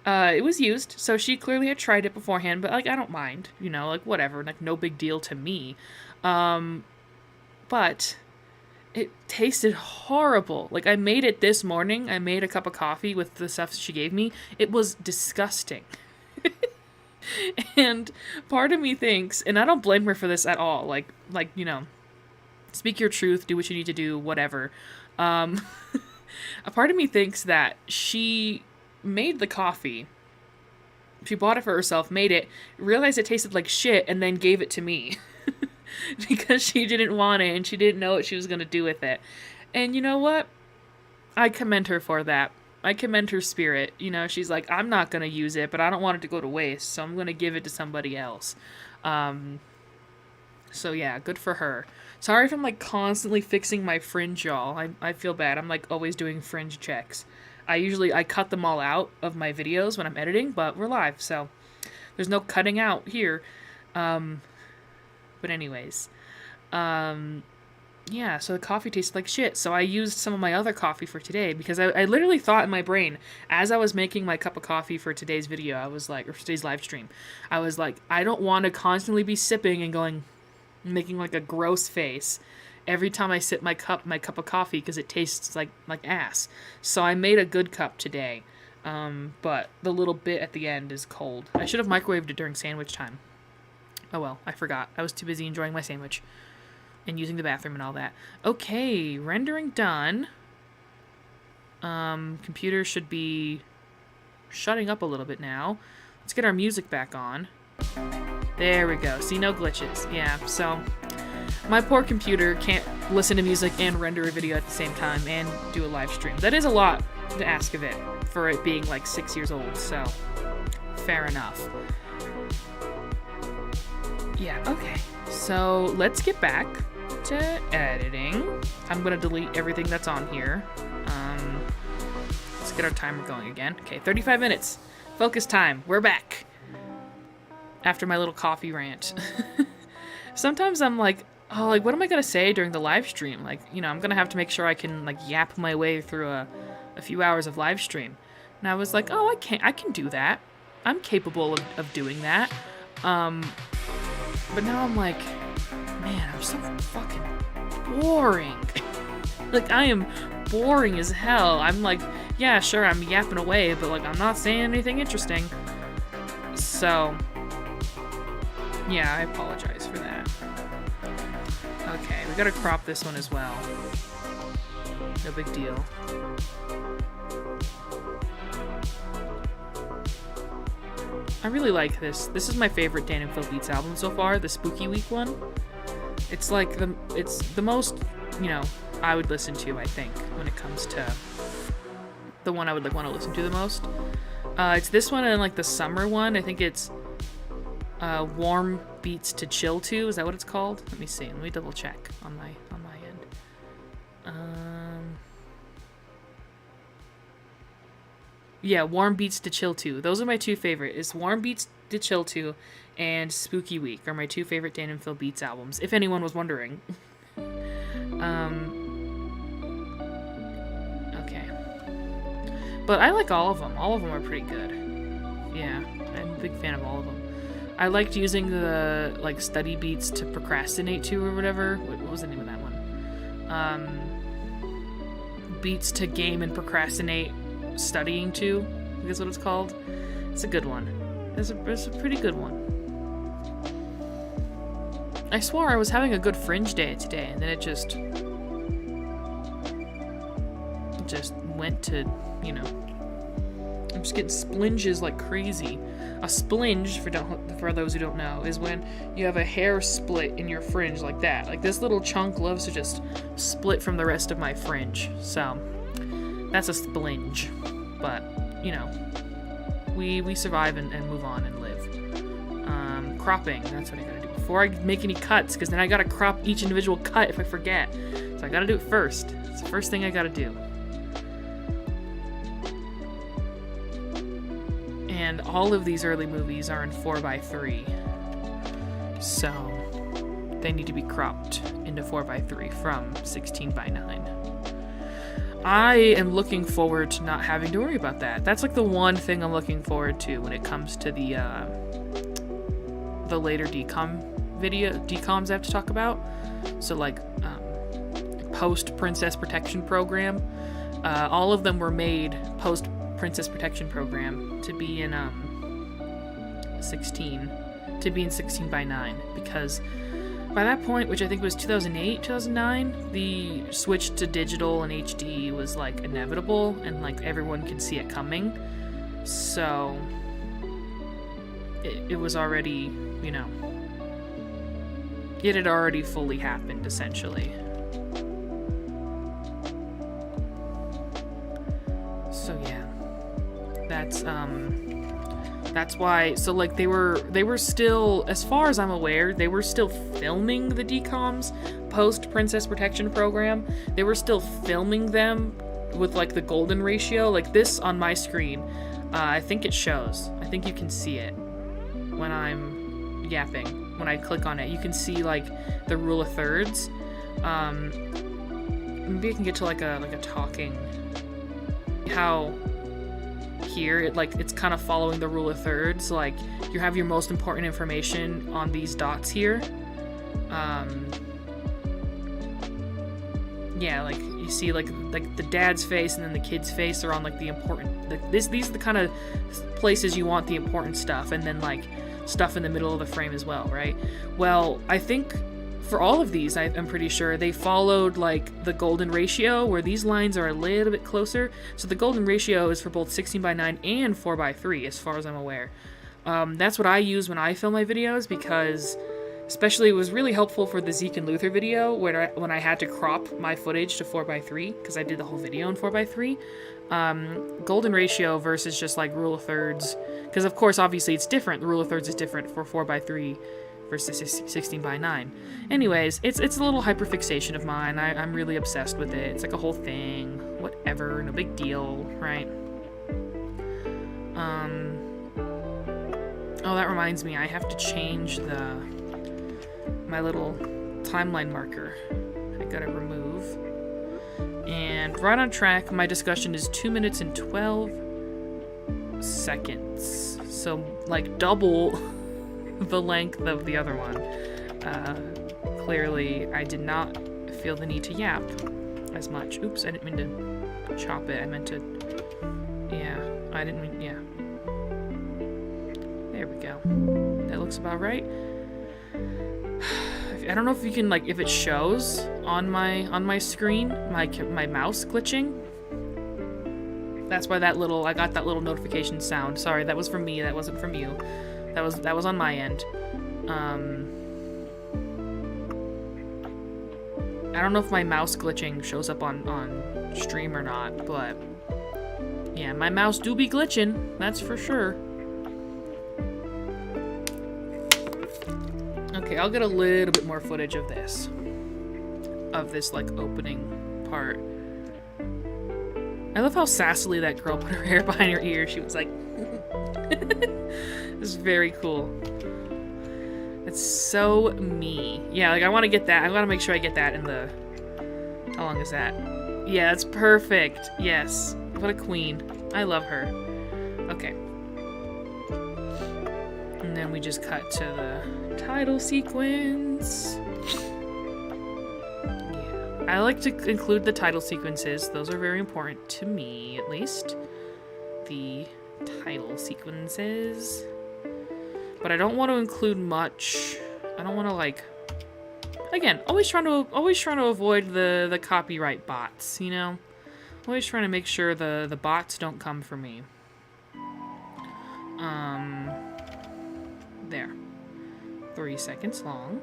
it was used, so she clearly had tried it beforehand, but, like, I don't mind, you know, like, whatever, like, no big deal to me, but it tasted horrible. Like, I made it this morning, I made a cup of coffee with the stuff she gave me. It was disgusting. And part of me thinks, and I don't blame her for this at all, like, you know, speak your truth, do what you need to do, whatever. A part of me thinks that she made the coffee, she bought it for herself, made it, realized it tasted like shit, and then gave it to me. Because she didn't want it, and she didn't know what she was going to do with it. And you know what? I commend her for that. I commend her spirit. You know, she's like, I'm not going to use it, but I don't want it to go to waste, so I'm going to give it to somebody else. So yeah, good for her. Sorry if I'm like constantly fixing my fringe, y'all. I feel bad. I'm like always doing fringe checks. I cut them all out of my videos when I'm editing, but we're live, so there's no cutting out here. But anyways, yeah, so the coffee tasted like shit. So I used some of my other coffee for today because I literally thought in my brain, as I was making my cup of coffee for today's video, I was like, or today's live stream, I was like, I don't want to constantly be sipping and going, making like a gross face every time I sip my cup of coffee because it tastes like ass. So I made a good cup today, but the little bit at the end is cold. I should have microwaved it during sandwich time. Oh well, I forgot. I was too busy enjoying my sandwich and using the bathroom and all that. Okay, rendering done. Computer should be shutting up a little bit now. Let's get our music back on. There we go. See, no glitches. Yeah, so my poor computer can't listen to music and render a video at the same time and do a live stream. That is a lot to ask of it for it being like 6 years old, so fair enough. Yeah, okay. So let's get back to editing. I'm gonna delete everything that's on here. Let's get our timer going again. Okay, 35 minutes. Focus time. We're back. After my little coffee rant. Sometimes I'm like, oh, like, what am I gonna say during the live stream? Like, you know, I'm gonna have to make sure I can, like, yap my way through a few hours of live stream. And I was like, oh, I can do that. I'm capable of doing that. But now I'm like, man, I'm so fucking boring. Like, I am boring as hell. I'm like, yeah, sure, I'm yapping away, but, like, I'm not saying anything interesting. So, yeah, I apologize for that. Okay, we gotta crop this one as well. No big deal. I really like this. This is my favorite Dan and Phil Beats album so far, the Spooky Week one. It's like it's the most, you know, I would listen to, I think, when it comes to the one I would like want to listen to the most. It's this one and like the summer one. I think it's Warm Beats to Chill To. Is that what it's called? Let me see. Let me double check on my end. Yeah, Warm Beats to Chill To. Those are my two favorite. Is Warm Beats to Chill To and Spooky Week are my two favorite Dan and Phil Beats albums, if anyone was wondering. Okay. But I like all of them. All of them are pretty good. Yeah, I'm a big fan of all of them. I liked using the, like, study beats to procrastinate to or whatever. What was the name of that one? Beats to game and procrastinate studying to, I think that's what it's called. It's a good one. It's a pretty good one. I swore I was having a good fringe day today, and then it just went to, you know, I'm just getting splinges like crazy. A splinge, for those who don't know, is when you have a hair split in your fringe like that. Like, this little chunk loves to just split from the rest of my fringe. So, that's a splinge. But, you know, we survive and move on and live. Cropping, that's what I gotta do before I make any cuts, because then I gotta crop each individual cut if I forget. So I gotta do it first. It's the first thing I gotta do. And all of these early movies are in 4:3. So they need to be cropped into 4:3 from 16:9. I am looking forward to not having to worry about that. That's like the one thing I'm looking forward to when it comes to the later DCOMs I have to talk about. So like post Princess Protection Program. All of them were made post Princess Protection Program to be in 16:9, because by that point, which I think was 2008, 2009, the switch to digital and HD was like inevitable, and like everyone could see it coming. So it was already, you know, it had already fully happened essentially. So yeah, that's That's why, so like they were still, as far as I'm aware, they were still filming the DCOMs post Princess Protection Program. They were still filming them with like the golden ratio, like this on my screen. I think it shows. I think you can see it when I'm yapping. When I click on it, you can see like the rule of thirds. Maybe I can get to like a talking. How here it's kind of following the rule of thirds. Like you have your most important information on these dots here. Yeah, like you see like the dad's face and then the kid's face are on like the important, like these are the kind of places you want the important stuff, and then like stuff in the middle of the frame as well, right? Well, I think for all of these, I'm pretty sure they followed like the golden ratio, where these lines are a little bit closer. So the golden ratio is for both 16:9 and 4:3, as far as I'm aware. That's what I use when I film my videos, because especially it was really helpful for the Zeke and Luther video, when I had to crop my footage to 4:3, because I did the whole video in 4:3. Golden ratio versus just like rule of thirds, because of course obviously it's different. The rule of thirds is different for 4:3 versus 16:9. Anyways, it's a little hyperfixation of mine. I'm really obsessed with it. It's like a whole thing. Whatever, no big deal, right? Oh, that reminds me, I have to change my little timeline marker. I gotta remove. And right on track, my discussion is 2 minutes and 12 seconds. So, like, double the length of the other one. Clearly, I did not feel the need to yap as much. Oops, I didn't mean to chop it. I meant to... Yeah, I didn't mean... Yeah. There we go. That looks about right. I don't know if you can, like, if it shows on my screen, my mouse glitching. That's why I got that little notification sound. Sorry, that was from me. That wasn't from you. That was on my end. I don't know if my mouse glitching shows up on stream or not, but yeah, my mouse do be glitching. That's for sure. Okay, I'll get a little bit more footage of this like opening part. I love how sassily that girl put her hair behind her ear. She was like, it's very cool. It's so me. Yeah, like I want to get that. I want to make sure I get that in the... How long is that? Yeah, it's perfect. Yes. What a queen. I love her. Okay. And then we just cut to the title sequence. Yeah. I like to include the title sequences. Those are very important to me, at least. The title sequences. But I don't want to include much. I don't want to, like... Again, always trying to avoid the copyright bots, you know? Always trying to make sure the bots don't come for me. There. 3 seconds long.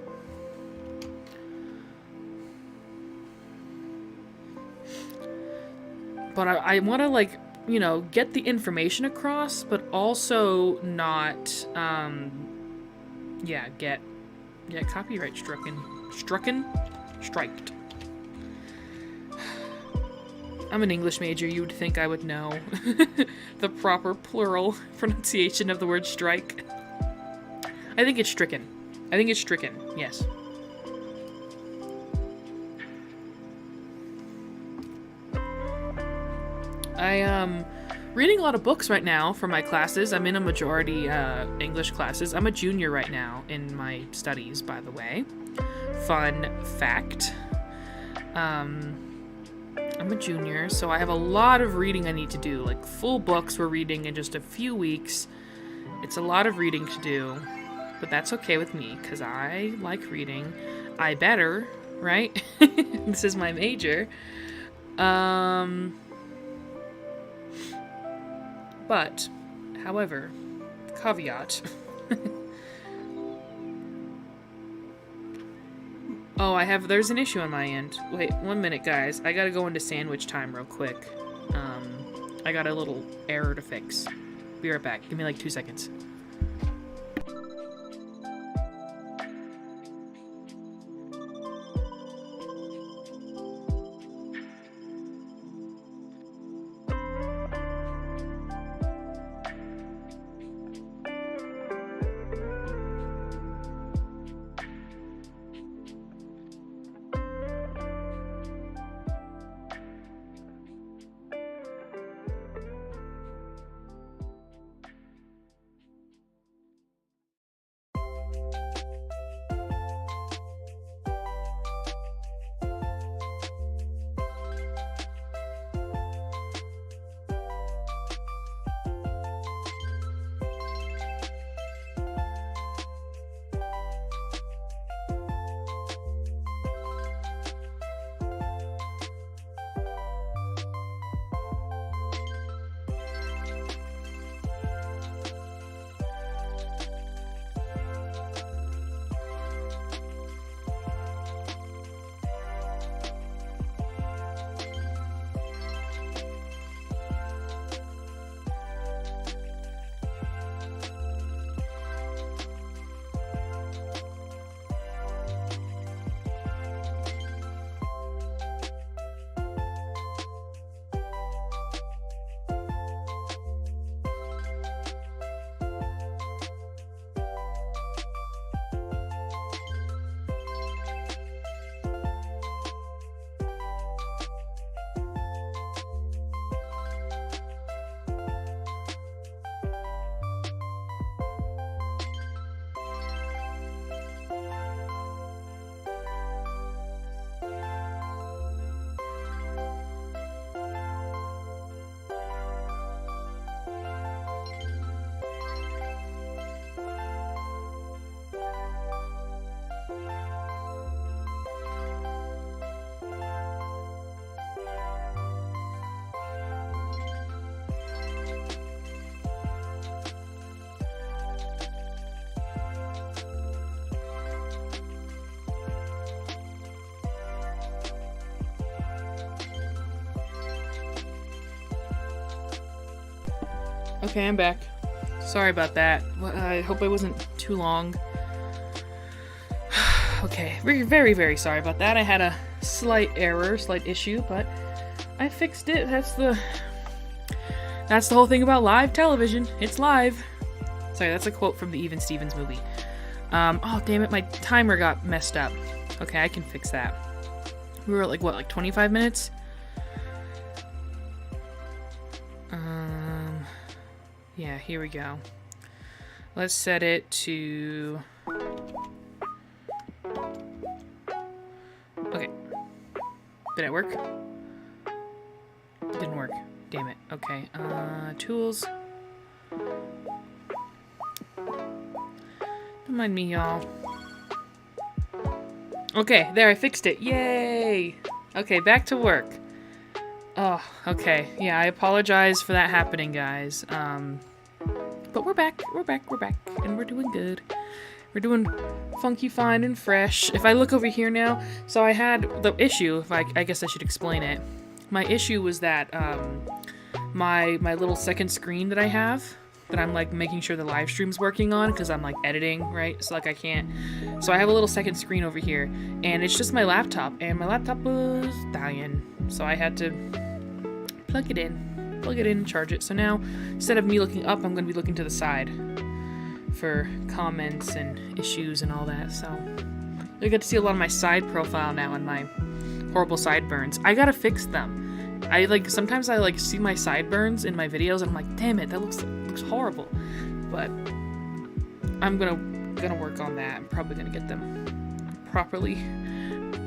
But I want to, like, you know, get the information across, but also not, yeah, get copyright striked. I'm an English major, you would think I would know the proper plural pronunciation of the word strike. I think it's stricken. Yes. I am reading a lot of books right now for my classes. I'm in a majority English classes. I'm a junior right now in my studies, by the way. Fun fact. I'm a junior, so I have a lot of reading I need to do. Like, full books we're reading in just a few weeks. It's a lot of reading to do, but that's okay with me, because I like reading. I better, right? This is my major. But, however, caveat. Oh, there's an issue on my end. Wait, 1 minute, guys. I gotta go into sandwich time real quick. I got a little error to fix. Be right back. Give me like 2 seconds. Okay, I'm back. Sorry about that. I hope it wasn't too long. Okay, very, very sorry about that. I had a slight issue, but I fixed it. That's the whole thing about live television. It's live. Sorry, that's a quote from the Even Stevens movie. Oh, damn it, my timer got messed up. Okay, I can fix that. We were at, like 25 minutes? Yeah, here we go. Let's set it to... Okay. Did it work? Didn't work. Damn it. Okay, tools. Don't mind me, y'all. Okay, there, I fixed it. Yay! Okay, back to work. Oh, okay. Yeah, I apologize for that happening, guys. But we're back, and we're doing good. We're doing funky, fine, and fresh. If I look over here now, so I had the issue, I guess I should explain it. My issue was that, my little second screen that I have, that I'm, like, making sure the live stream's working on, because I'm, like, editing, right? So, like, I can't... So I have a little second screen over here, and it's just my laptop, and my laptop was dying. So I had to plug it in, and charge it. So now, instead of me looking up, I'm going to be looking to the side for comments and issues and all that. So you get to see a lot of my side profile now and my horrible sideburns. I gotta fix them. Sometimes I see my sideburns in my videos and I'm like, damn it, that looks horrible. But I'm gonna work on that. I'm probably gonna get them properly.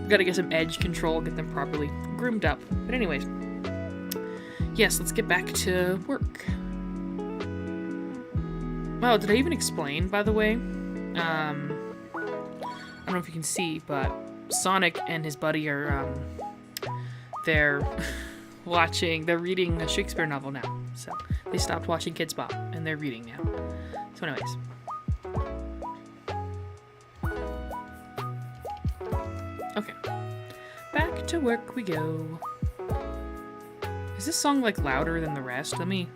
Gotta get some edge control, get them properly groomed up. But anyways, yes, let's get back to work. Wow, did I even explain, by the way? I don't know if you can see, but Sonic and his buddy are, they're reading a Shakespeare novel now. So, they stopped watching Kids Bop, and they're reading now. So anyways. Okay. Back to work we go. Is this song, louder than the rest? Let me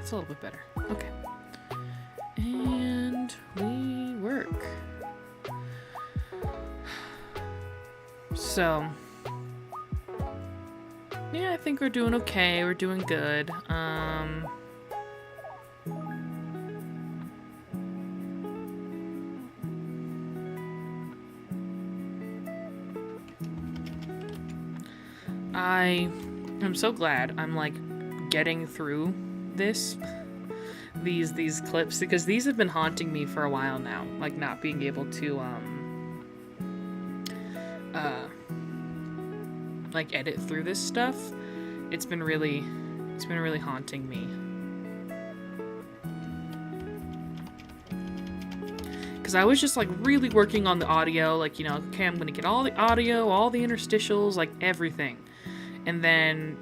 that's a little bit better. Okay. And we work. So, yeah, I think we're doing okay. We're doing good. I'm so glad I'm like getting through these clips, because these have been haunting me for a while now, like not being able to like edit through this stuff. It's been really haunting me, because I was just like really working on the audio, like, you know, okay, I'm gonna get all the audio, all the interstitials, like everything, and then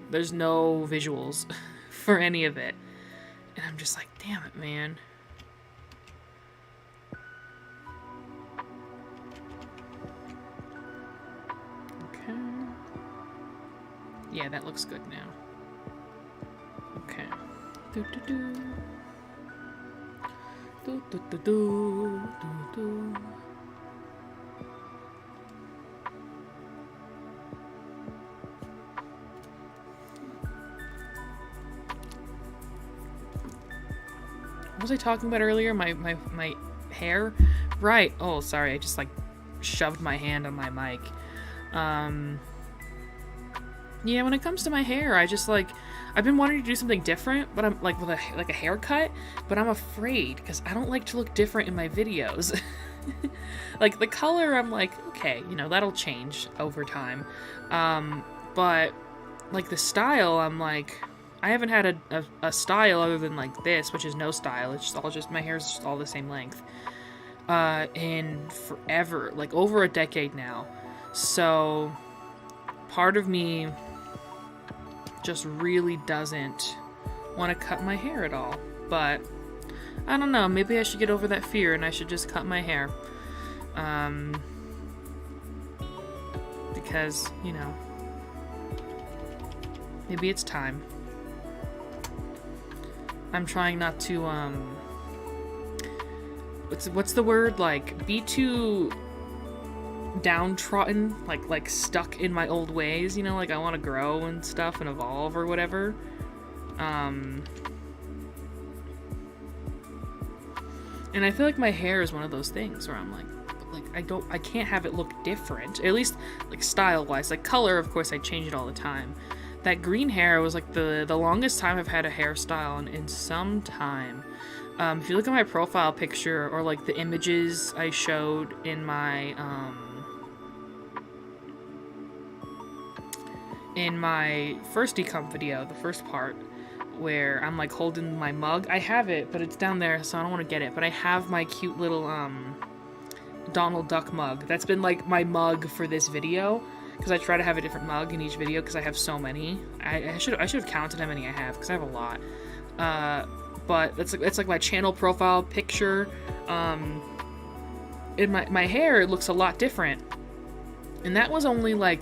there's no visuals for any of it. And I'm just like, damn it, man. Okay. Yeah, that looks good now. Okay. Do do do. Do do do do do do. What was I talking about earlier? My hair? Right. Oh, sorry. I just like shoved my hand on my mic. Yeah, when it comes to my hair, I just like, I've been wanting to do something different, but I'm like with a haircut, but I'm afraid because I don't like to look different in my videos. Like the color, I'm like, okay, you know, that'll change over time. But like the style, I'm like, I haven't had a style other than like this, which is no style. It's just my hair's just all the same length. In forever, like over a decade now. So part of me just really doesn't want to cut my hair at all. But I don't know, maybe I should get over that fear and I should just cut my hair. Because, you know, maybe it's time. I'm trying not to, what's the word? Like, be too downtrodden, like stuck in my old ways, you know? Like, I want to grow and stuff and evolve or whatever. And I feel like my hair is one of those things where I'm like, I can't have it look different. At least, like, style-wise. Like, color, of course, I change it all the time. That green hair was like the longest time I've had a hairstyle in some time. If you look at my profile picture or like the images I showed in my first DCOM video, the first part, where I'm like holding my mug. I have it, but it's down there, so I don't want to get it. But I have my cute little Donald Duck mug. That's been like my mug for this video. Because I try to have a different mug in each video because I have so many. I should have counted how many I have because I have a lot. But it's like my channel profile picture. In my hair, it looks a lot different. And that was only like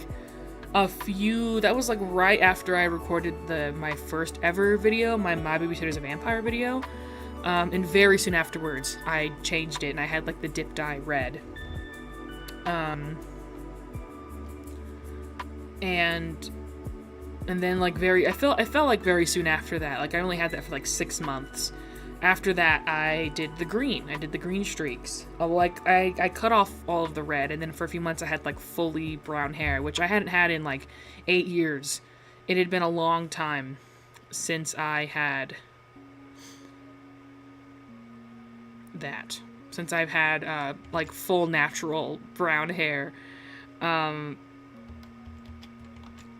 that was like right after I recorded my first ever video, my Babysitter's a Vampire video. And very soon afterwards, I changed it and I had like the dip dye red. And then like I felt like very soon after that, like I only had that for like 6 months. After that, I did the green streaks. Like I cut off all of the red, and then for a few months I had like fully brown hair, which I hadn't had in like 8 years. It had been a long time since I had that. Since I've had like full natural brown hair.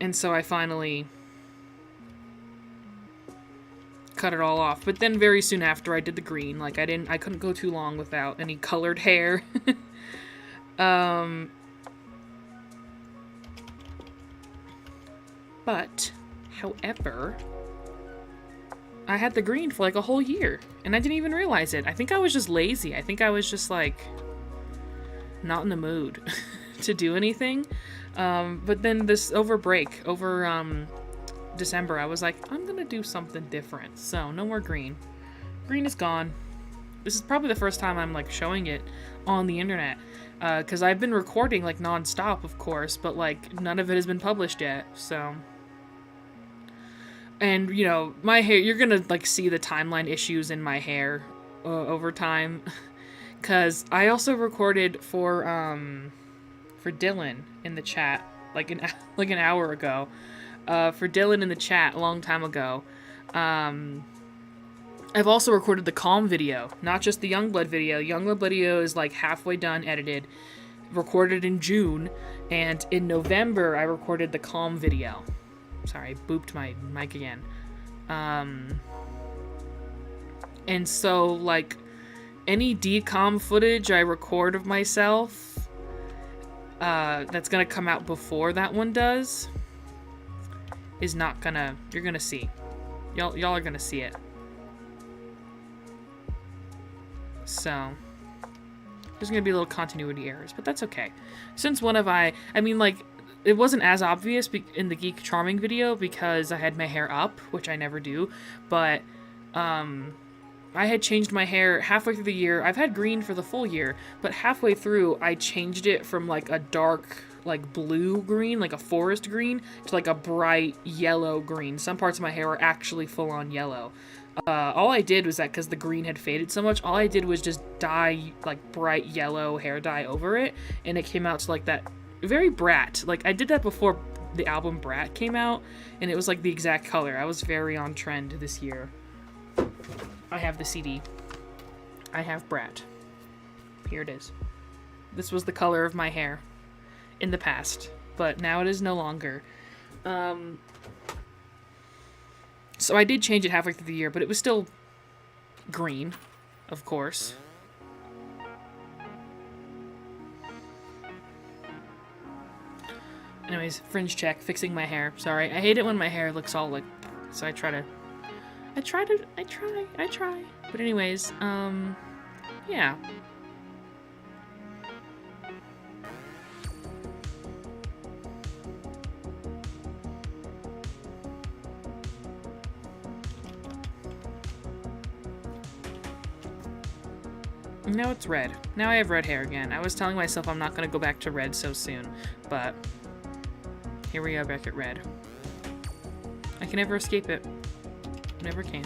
And so I finally cut it all off. But then very soon after I did the green. Like I couldn't go too long without any colored hair. But, however, I had the green for like a whole year. And I didn't even realize it. I think I was just lazy. I think I was just like not in the mood to do anything. But then over December, I was like, I'm gonna do something different. So no more green. Green is gone. This is probably the first time I'm like showing it on the internet, because I've been recording like non-stop, of course, but like none of it has been published yet. So, and you know, my hair, you're gonna like see the timeline issues in my hair over time, because I also recorded for Dylan in the chat like an hour ago, for Dylan in the chat a long time ago. I've also recorded the Calm video, not just the Youngblood video. Youngblood video is like halfway done, edited, recorded in June, and in November I recorded the Calm video. Sorry, I booped my mic again. And so, like, any DCOM footage I record of myself, that's gonna come out before that one does, is not gonna, you're gonna see. Y'all are gonna see it. So, there's gonna be little continuity errors, but that's okay. Since I mean, like, it wasn't as obvious in the Geek Charming video because I had my hair up, which I never do, but, I had changed my hair halfway through the year. I've had green for the full year, but halfway through, I changed it from, like, a dark, like, blue green, like a forest green, to, like, a bright yellow green. Some parts of my hair were actually full-on yellow. All I did was that, because the green had faded so much, all I did was just dye, like, bright yellow hair dye over it, and it came out to, like, that very Brat. Like, I did that before the album Brat came out, and it was, like, the exact color. I was very on trend this year. I have the CD. I have Brat. Here it is. This was the color of my hair in the past, but now it is no longer. So I did change it halfway through the year, but it was still green, of course. Anyways, fringe check, fixing my hair. Sorry, I hate it when my hair looks all like, so I try. But anyways, yeah. Now it's red. Now I have red hair again. I was telling myself I'm not gonna go back to red so soon, but here we are back at red. I can never escape it. Never can.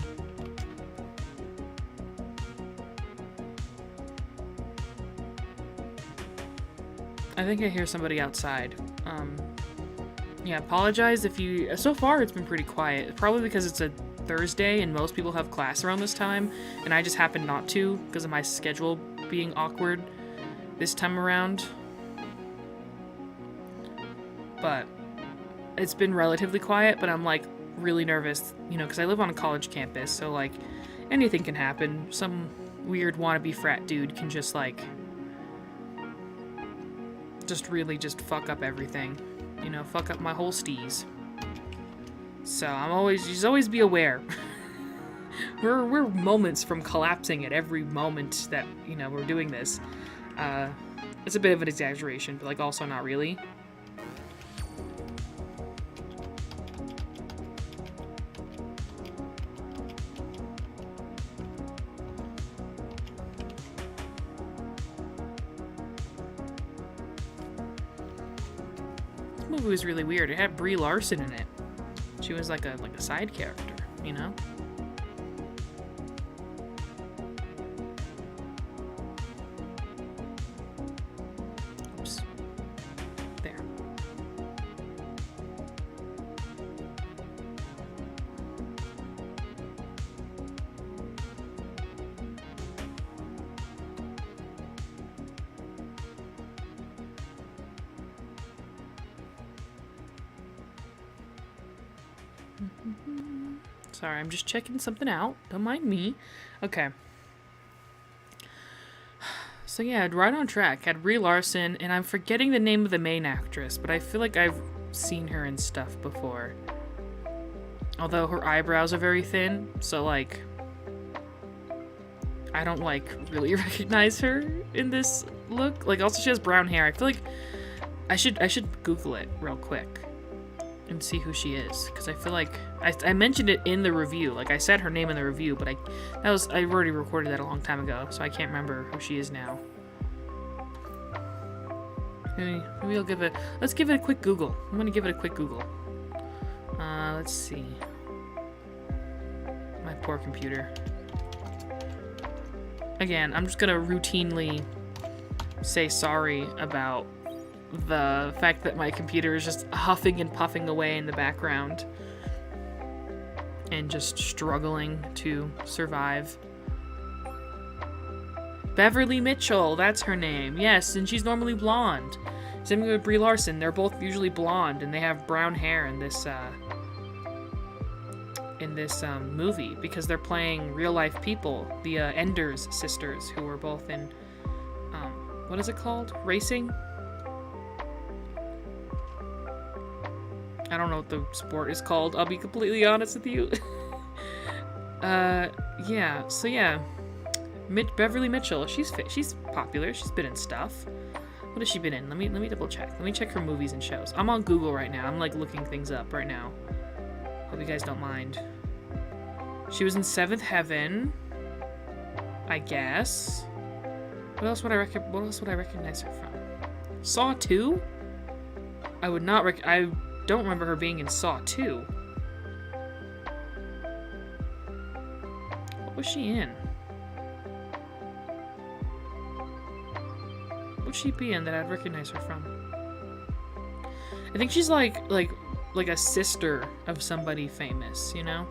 I think I hear somebody outside. Yeah, apologize if you... So far, it's been pretty quiet. Probably because it's a Thursday and most people have class around this time, and I just happen not to because of my schedule being awkward this time around. But it's been relatively quiet, but I'm, like, really nervous, you know, because I live on a college campus, so, like, anything can happen. Some weird wannabe frat dude can just, like, just really just fuck up everything. You know, fuck up my whole steez. So just always be aware. We're moments from collapsing at every moment that, you know, we're doing this. It's a bit of an exaggeration, but, like, also not really. This movie was really weird. It had Brie Larson in it. She was like a side character, you know? Oops. There. Sorry, I'm just checking something out. Don't mind me. Okay. So yeah, right on track. Had Brie Larson, and I'm forgetting the name of the main actress, but I feel like I've seen her in stuff before. Although her eyebrows are very thin, so, like, I don't, like, really recognize her in this look. Like, also she has brown hair. I feel like I should Google it real quick. and see who she is, because I feel like I mentioned it in the review. Like, I said her name in the review, but I already recorded that a long time ago, so I can't remember who she is now. Maybe let's give it a quick Google. I'm gonna give it a quick Google. Let's see. My poor computer. Again, I'm just gonna routinely say sorry about the fact that my computer is just huffing and puffing away in the background and just struggling to survive. Beverly Mitchell, that's her name. Yes, and she's normally blonde. Same with Brie Larson. They're both usually blonde, and they have brown hair in this movie because they're playing real life people, the Enders sisters, who were both in what is it called? Racing? I don't know what the sport is called, I'll be completely honest with you. Yeah, so yeah. Beverly Mitchell, she's popular, she's been in stuff. What has she been in? Let me double check. Let me check her movies and shows. I'm on Google right now. I'm like looking things up right now. Hope you guys don't mind. She was in Seventh Heaven, I guess. What else would I recognize her from? Saw 2? I don't remember her being in Saw 2. What was she in? What would she be in that I'd recognize her from? I think she's like a sister of somebody famous, you know?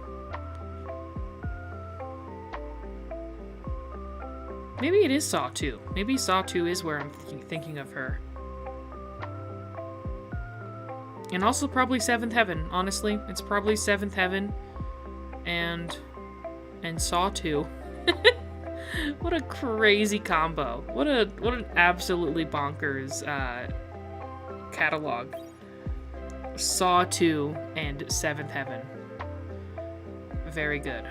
Maybe it is Saw 2. Maybe Saw 2 is where I'm thinking of her. And also probably Seventh Heaven, honestly. It's probably Seventh Heaven and Saw 2. What a crazy combo. What an absolutely bonkers catalog. Saw 2 and Seventh Heaven. Very good.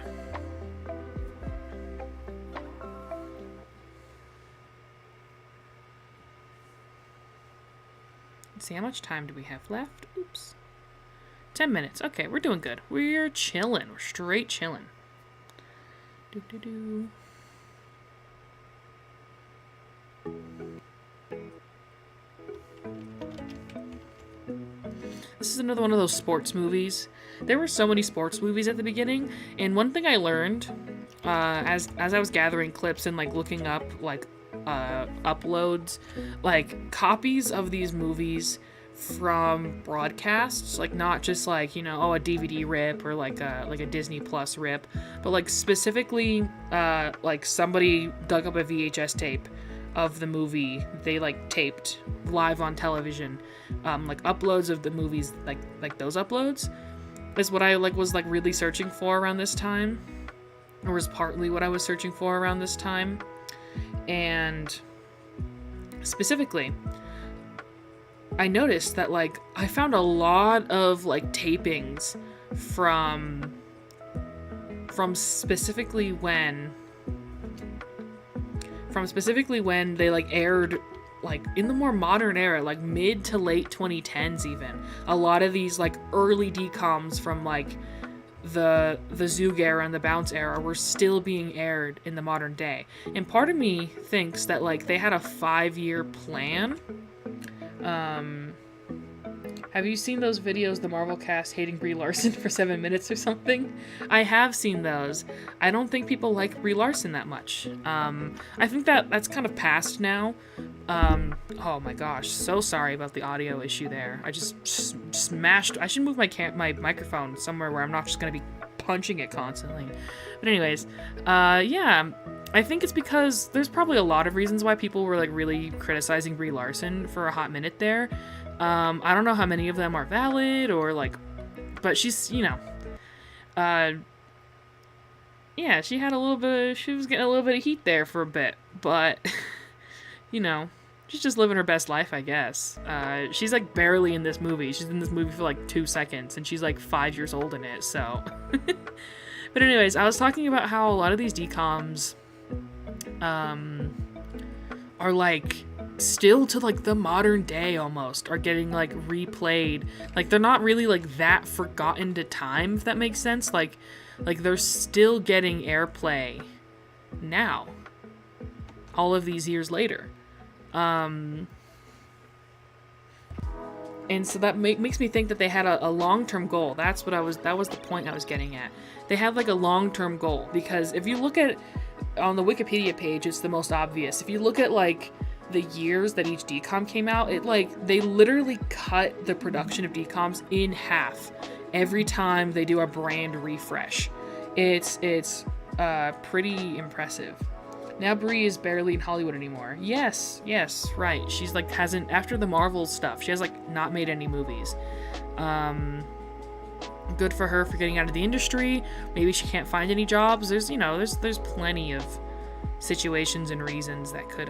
Let's see, how much time do we have left? Oops. 10 minutes. Okay, we're doing good. We're chilling. We're straight chilling. Do-do-do. This is another one of those sports movies. There were so many sports movies at the beginning, and one thing I learned as I was gathering clips and like looking up like uploads, like copies of these movies from broadcasts, like not just like, you know, a DVD rip or like a Disney Plus rip, but like specifically like somebody dug up a VHS tape of the movie they like taped live on television, like uploads of the movies, like those uploads is what I was really searching for around this time, or was partly what I was searching for around this time. And specifically, I noticed that I found a lot of tapings from specifically when they aired in the more modern era, mid to late 2010s even. A lot of these early DCOMs from the Zoog era and the Bounce era were still being aired in the modern day. And part of me thinks that they had a 5-year plan. Have you seen those videos, the Marvel cast hating Brie Larson for 7 minutes or something? I have seen those. I don't think people like Brie Larson that much. I think that's kind of past now. Oh my gosh, so sorry about the audio issue there. I just smashed. I should move my microphone somewhere where I'm not just gonna be punching it constantly. But anyways, yeah, I think it's because there's probably a lot of reasons why people were really criticizing Brie Larson for a hot minute there. I don't know how many of them are valid or but she's, yeah, she had she was getting a little bit of heat there for a bit, but she's just living her best life, I guess. She's barely in this movie. She's in this movie for 2 seconds, and she's 5 years old in it, so. But anyways, I was talking about how a lot of these DCOMs are still to like the modern day almost are getting like replayed. Like they're not really like that forgotten to time, if that makes sense. Like they're still getting airplay now, all of these years later. And so that makes me think that they had a long-term goal. That was the point I was getting at. They had like a long-term goal, because if you look at on the Wikipedia page, it's the most obvious. If you look at like the years that each DCOM came out, it like they literally cut the production of DCOMs in half every time they do a brand refresh. It's pretty impressive. Now Brie is barely in Hollywood anymore. Yes, right. She's like hasn't, after the Marvel stuff, she has like not made any movies. Good for her for getting out of the industry. Maybe she can't find any jobs. There's plenty of situations and reasons that could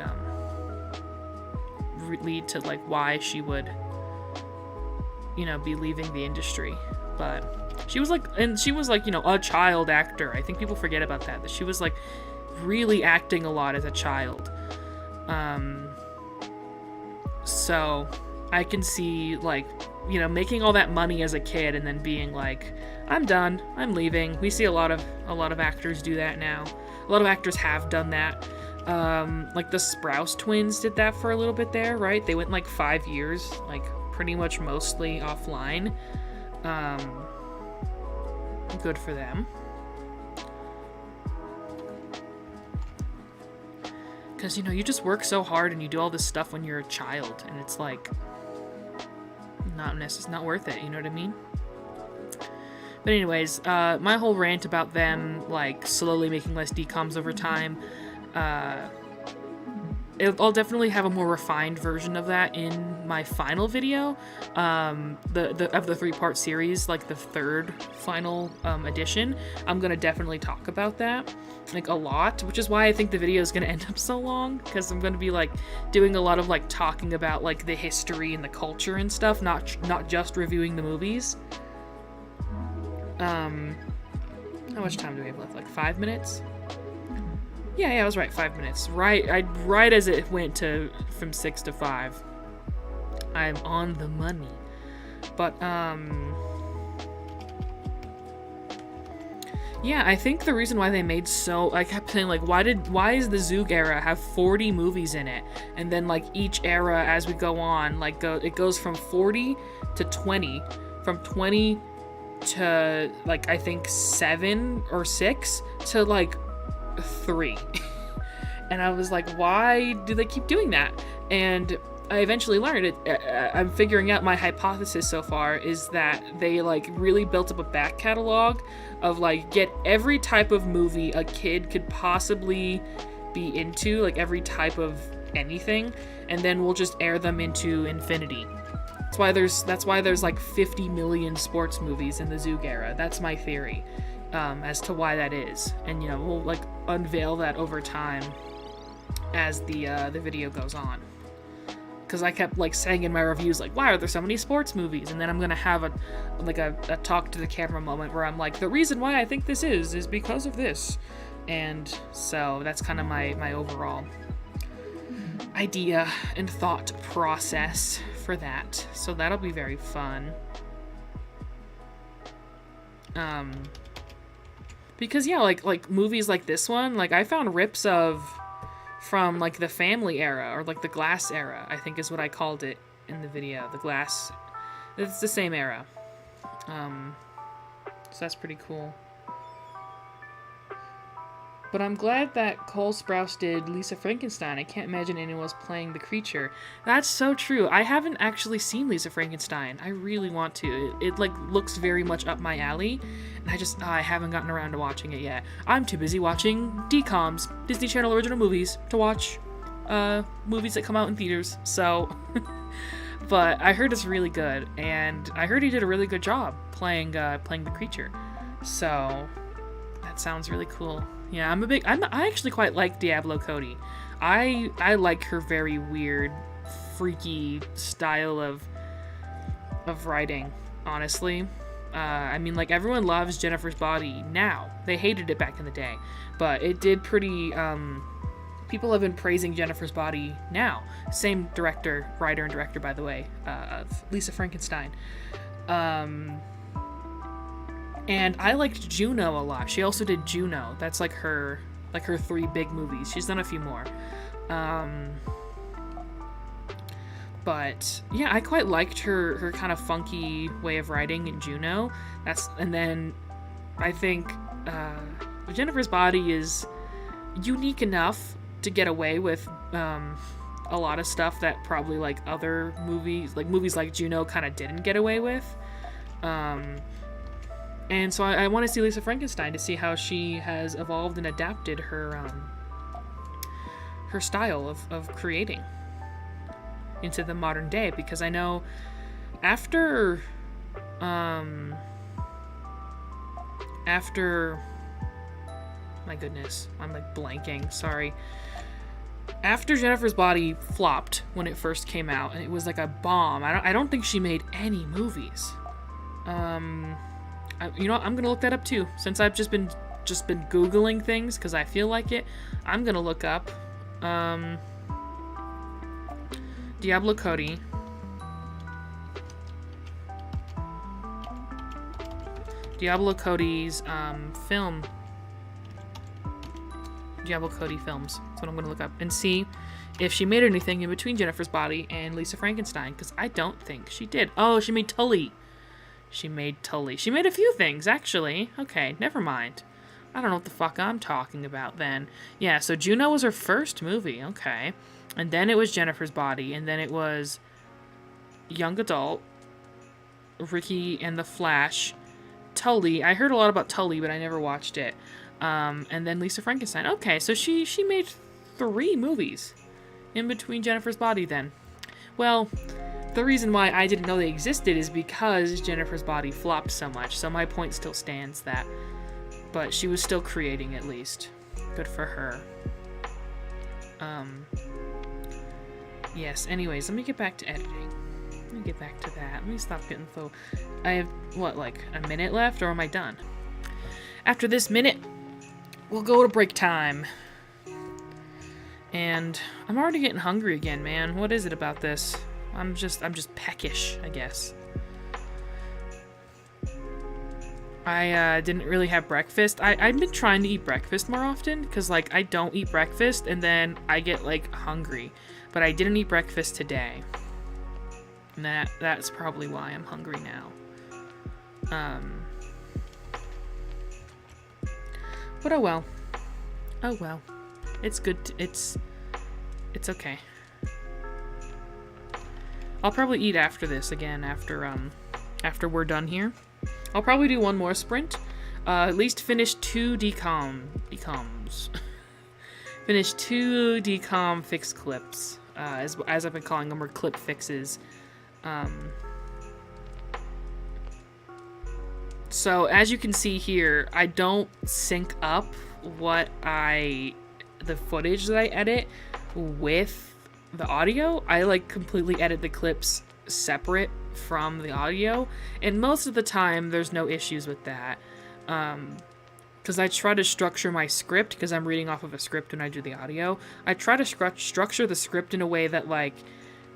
lead to like why she would be leaving the industry. But she was like a child actor. I think people forget about that she was like really acting a lot as a child. So I can see like making all that money as a kid and then being like, I'm done, I'm leaving. We see a lot of actors do that now. A lot of actors have done that. Like the Sprouse twins did that for a little bit there, right? They went like 5 years, like pretty much mostly offline. Good for them. Because, you just work so hard and you do all this stuff when you're a child, and it's like not worth it, you know what I mean? But anyways, my whole rant about them like slowly making less DCOMs over time, I'll definitely have a more refined version of that in my final video, of the 3-part series, like the third final edition. I'm gonna definitely talk about that like a lot, which is why I think the video is gonna end up so long, because I'm gonna be like doing a lot of like talking about like the history and the culture and stuff, not just reviewing the movies. How much time do we have left? Like 5 minutes? Yeah, I was right. 5 minutes. Right as it went from 6 to 5. I'm on the money. But yeah, I think the reason why they made I kept saying like, why does the Zoog era have 40 movies in it? And then like each era as we go on, like it goes from 40 to 20, from 20 to like I think 7 or 6 to like 3. And I was like, why do they keep doing that? And I eventually learned it. I'm figuring out my hypothesis so far is that they like really built up a back catalog of like get every type of movie a kid could possibly be into, like every type of anything, and then we'll just air them into infinity. That's why there's like 50 million sports movies in the Zoog era. That's my theory as to why that is, and we'll like unveil that over time as the video goes on. Because I kept like saying in my reviews like, why are there so many sports movies? And then I'm gonna have a talk to the camera moment where I'm like, the reason why I think this is because of this. And so that's kind of my overall idea and thought process for that. So that'll be very fun. Because yeah, like movies like this one, like I found rips from like the Family era, or like the Glass era, I think is what I called it in the video. The Glass, it's the same era. So that's pretty cool. But I'm glad that Cole Sprouse did Lisa Frankenstein. I can't imagine anyone else playing the creature. That's so true. I haven't actually seen Lisa Frankenstein. I really want to. It like looks very much up my alley, and I haven't gotten around to watching it yet. I'm too busy watching DCOMs, Disney Channel original movies, to watch movies that come out in theaters. So, but I heard it's really good, and I heard he did a really good job playing the creature. So that sounds really cool. Yeah, I actually quite like Diablo Cody. I like her very weird, freaky style of writing, honestly. I mean, like, everyone loves Jennifer's Body now. They hated it back in the day. But it did pretty people have been praising Jennifer's Body now. Same director, writer and director, by the way, of Lisa Frankenstein. And I liked Juno a lot. She also did Juno. That's like her 3 big movies. She's done a few more. But yeah, I quite liked her kind of funky way of writing in Juno. And then I think Jennifer's Body is unique enough to get away with a lot of stuff that probably like other movies like Juno kind of didn't get away with. And so I want to see Lisa Frankenstein to see how she has evolved and adapted her style of creating into the modern day, because I know after my goodness, I'm like blanking, sorry. After Jennifer's Body flopped when it first came out, and it was like a bomb, I don't think she made any movies. You know what? I'm gonna look that up too, since I've just been Googling things because I feel like it. I'm gonna look up Diablo Cody. Diablo Cody's film. Diablo Cody films. That's what I'm gonna look up and see if she made anything in between Jennifer's Body and Lisa Frankenstein, because I don't think she did. Oh, she made Tully. She made a few things, actually. Okay, never mind. I don't know what the fuck I'm talking about then. Yeah, so Juno was her first movie, okay. And then it was Jennifer's Body, and then it was Young Adult, Ricky and the Flash, Tully. I heard a lot about Tully, but I never watched it. And then Lisa Frankenstein. Okay, so she made 3 movies in between Jennifer's Body then. Well, the reason why I didn't know they existed is because Jennifer's Body flopped so much, so my point still stands that. But she was still creating, at least. Good for her. Yes, anyways, let me get back to editing. Let me get back to that. Let me stop getting so... I have, what, like a minute left, or am I done? After this minute, we'll go to break time. And I'm already getting hungry again, man. What is it about this? I'm just peckish, I guess. I didn't really have breakfast. I've been trying to eat breakfast more often, because, like, I don't eat breakfast, and then I get, like, hungry. But I didn't eat breakfast today. And that's probably why I'm hungry now. But oh well. Oh well. It's good. It's okay. I'll probably eat after this again, after we're done here. I'll probably do one more sprint. At least finish 2 DCOMs. Finish 2 DCOM fix clips, as I've been calling them, or clip fixes. So as you can see here, I don't sync up the footage that I edit with the audio. I like completely edit the clips separate from the audio, and most of the time there's no issues with that, because I try to structure my script, because I'm reading off of a script when I do the audio. I try to structure the script in a way that, like,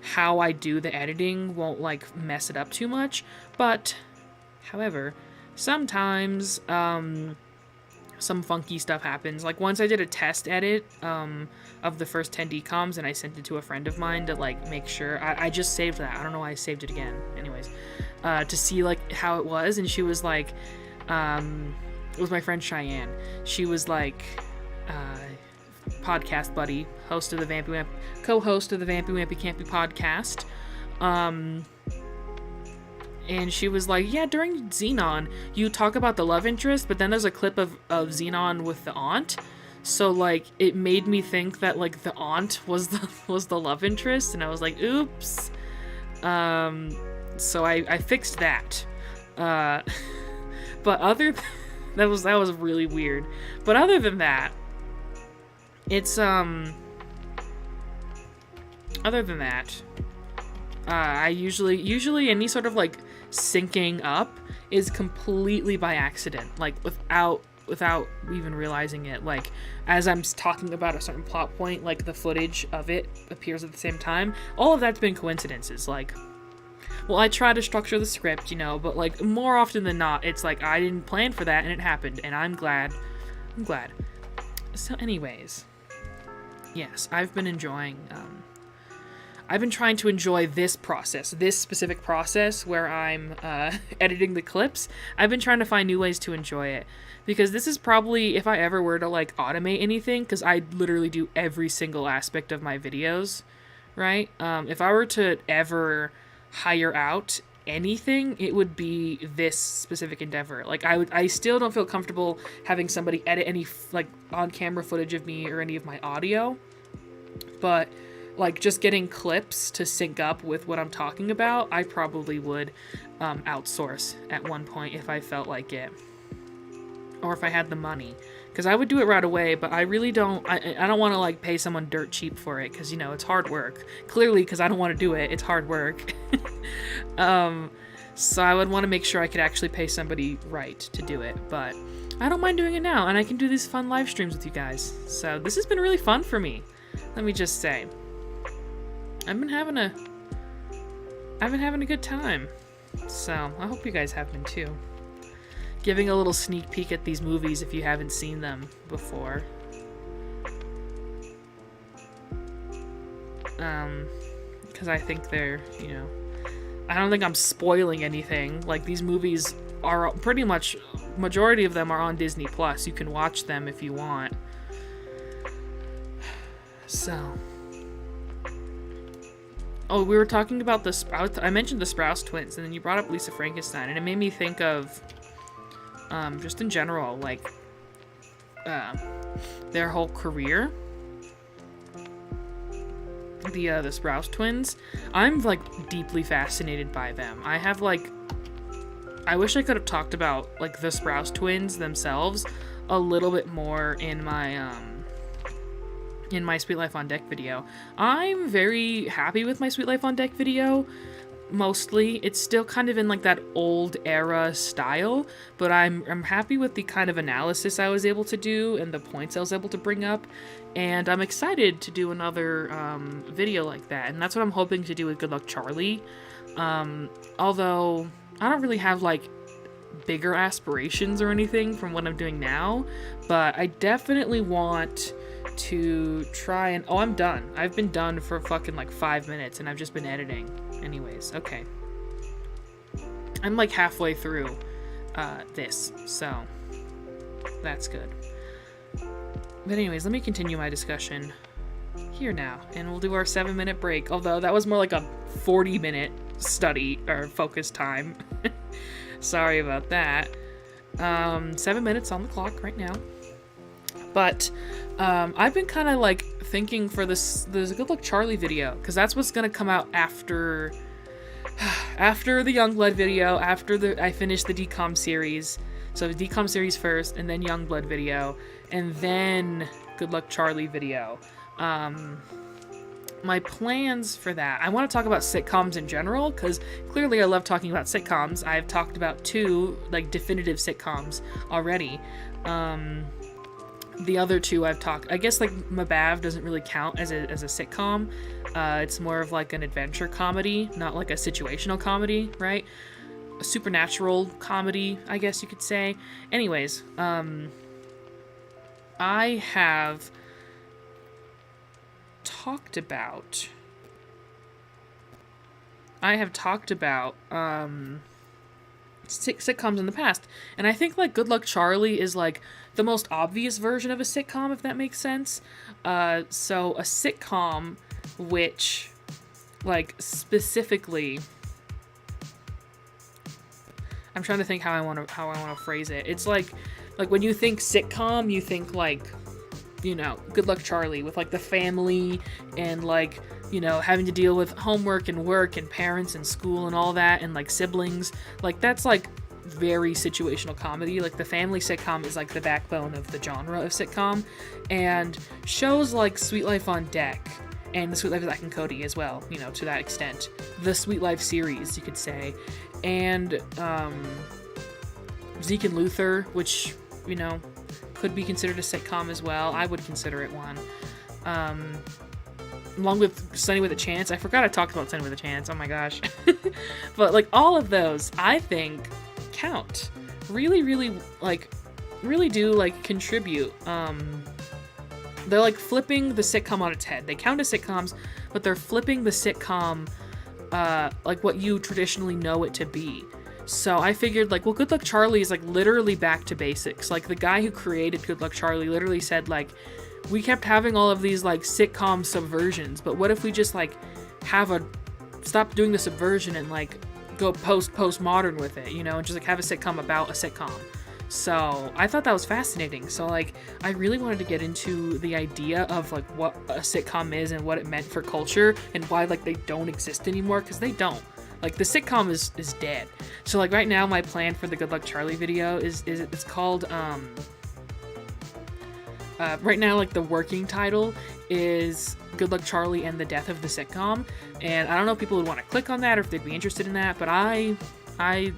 how I do the editing won't, like, mess it up too much. But however, sometimes some funky stuff happens. Like, once I did a test edit of the first 10 DCOMs, and I sent it to a friend of mine to, like, make sure. I just saved that. I don't know why I saved it again. Anyways, to see, like, how it was, and she was like, it was my friend Cheyenne. She was like, podcast buddy, co-host of the Vampy Wampy Campy podcast. And she was like, yeah, during Xenon, you talk about the love interest, but then there's a clip of Xenon with the aunt. So, like, it made me think that, like, the aunt was the love interest, and I was like, oops. So I fixed that. But that was really weird. But other than that, it's other than that, I usually any sort of, like, syncing up is completely by accident, like, without without even realizing it. Like, as I'm talking about a certain plot point, like the footage of it appears at the same time. All of that's been coincidences. Like, well, I try to structure the script, you know, but like more often than not, it's like I didn't plan for that and it happened, and I'm glad. So anyways, yes, I've been enjoying, I've been trying to enjoy this specific process where I'm editing the clips. I've been trying to find new ways to enjoy it, because this is probably, if I ever were to like automate anything, because I literally do every single aspect of my videos, right? If I were to ever hire out anything, it would be this specific endeavor. Like, I still don't feel comfortable having somebody edit any like on-camera footage of me or any of my audio, but like just getting clips to sync up with what I'm talking about, I probably would outsource at one point if I felt like it, or if I had the money, because I would do it right away. But I really don't. I don't want to like pay someone dirt cheap for it, because, you know, it's hard work. Clearly, because I don't want to do it, it's hard work. So I would want to make sure I could actually pay somebody right to do it. But I don't mind doing it now, and I can do these fun live streams with you guys. So this has been really fun for me. Let me just say, I've been having a good time. So I hope you guys have been too. Giving a little sneak peek at these movies if you haven't seen them before. Because I think they're, you know, I don't think I'm spoiling anything. Like, these movies are pretty much, majority of them are on Disney Plus. You can watch them if you want. So, oh, we were talking about the Sprouse. I mentioned the Sprouse twins, and then you brought up Lisa Frankenstein, and it made me think of, just in general, like, their whole career. The Sprouse twins. I'm, like, deeply fascinated by them. I have, like, I wish I could have talked about, like, the Sprouse twins themselves a little bit more in my Sweet Life on Deck video. I'm very happy with my Sweet Life on Deck video. Mostly, it's still kind of in like that old era style, but I'm happy with the kind of analysis I was able to do and the points I was able to bring up, and I'm excited to do another video like that, and that's what I'm hoping to do with Good Luck Charlie. Although I don't really have like bigger aspirations or anything from what I'm doing now, but I definitely want to try and... Oh, I'm done. I've been done for fucking like 5 minutes, and I've just been editing. Anyways, okay. I'm like halfway through this, so that's good. But anyways, let me continue my discussion here now, and we'll do our 7-minute break, although that was more like a 40-minute study or focus time. Sorry about that. 7 minutes on the clock right now. But I've been kind of like thinking for this Good Luck Charlie video, because that's what's gonna come out after the Youngblood video, after I finish the DCOM series. So the DCOM series first, and then Youngblood video, and then Good Luck Charlie video. My plans for that, I want to talk about sitcoms in general, because clearly I love talking about sitcoms. I've talked about 2 like definitive sitcoms already. The other 2 I've talked... I guess, like, Mabav doesn't really count as a sitcom. It's more of, like, an adventure comedy, not, like, a situational comedy, right? A supernatural comedy, I guess you could say. Anyways, I have talked about... sitcoms in the past, and I think like Good Luck Charlie is like the most obvious version of a sitcom, if that makes sense. So a sitcom which like specifically, I'm trying to think how I want to phrase it. It's like when you think sitcom, you think like, you know, Good Luck Charlie with like the family and like, you know, having to deal with homework and work and parents and school and all that, and like siblings. Like that's like very situational comedy. Like the family sitcom is like the backbone of the genre of sitcom, and shows like Sweet Life on Deck and the Sweet Life of Zack and Cody as well, you know, to that extent. The Sweet Life series, you could say, and Zeke and Luther, which, you know, could be considered a sitcom as well. I would consider it one. Along with Sunny with a Chance. I forgot I talked about Sunny with a Chance. Oh my gosh. But like all of those, I think count. Really do like contribute. They're like flipping the sitcom on its head. They count as sitcoms, but they're flipping the sitcom like what you traditionally know it to be. So I figured like, well, Good Luck Charlie is like literally back to basics. Like the guy who created Good Luck Charlie literally said like, we kept having all of these like sitcom subversions, but what if we just like stop doing the subversion and like go postmodern with it, you know, and just like have a sitcom about a sitcom. So I thought that was fascinating. So like I really wanted to get into the idea of like what a sitcom is and what it meant for culture and why like they don't exist anymore, because they don't. Like the sitcom is dead. So like right now my plan for the Good Luck Charlie video is it's called right now, like the working title is Good Luck Charlie and the Death of the Sitcom, and I don't know if people would want to click on that or if they'd be interested in that, but I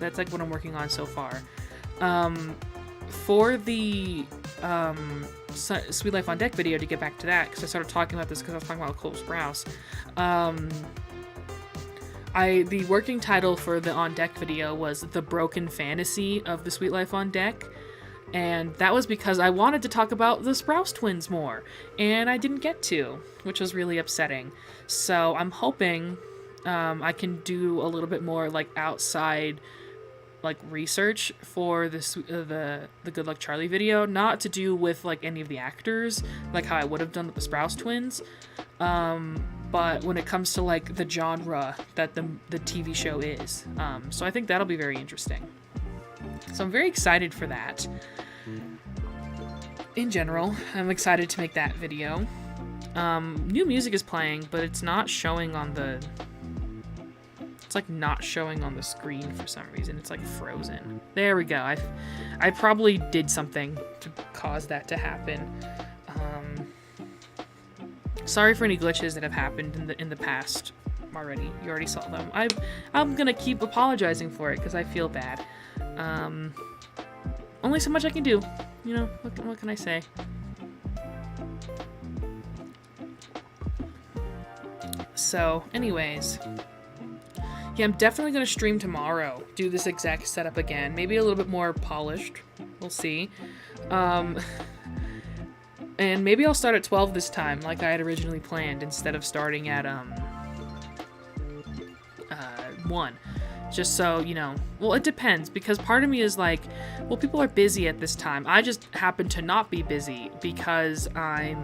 that's like what I'm working on so far. For the Sweet Life on Deck video, to get back to that, because I started talking about this because I was talking about Cole Sprouse. The working title for the On Deck video was The Broken Fantasy of the Sweet Life on Deck. And that was because I wanted to talk about the Sprouse twins more, and I didn't get to, which was really upsetting. So I'm hoping I can do a little bit more like outside like research for the Good Luck Charlie video, not to do with like any of the actors, like how I would have done with the Sprouse twins, but when it comes to like the genre that the TV show is. So I think that'll be very interesting. So I'm very excited for that. In general, I'm excited to make that video. New music is playing, but it's not showing on the... It's like not showing on the screen for some reason. It's like frozen. There we go. I probably did something to cause that to happen. Sorry for any glitches that have happened in the past already. You already saw them. I'm gonna keep apologizing for it because I feel bad. Only so much I can do. You know, what can I say? So, anyways. Yeah, I'm definitely going to stream tomorrow. Do this exact setup again. Maybe a little bit more polished. We'll see. And maybe I'll start at 12 this time, like I had originally planned, instead of starting at 1. Just so, you know, well, it depends, because part of me is like, well, people are busy at this time. I just happen to not be busy because I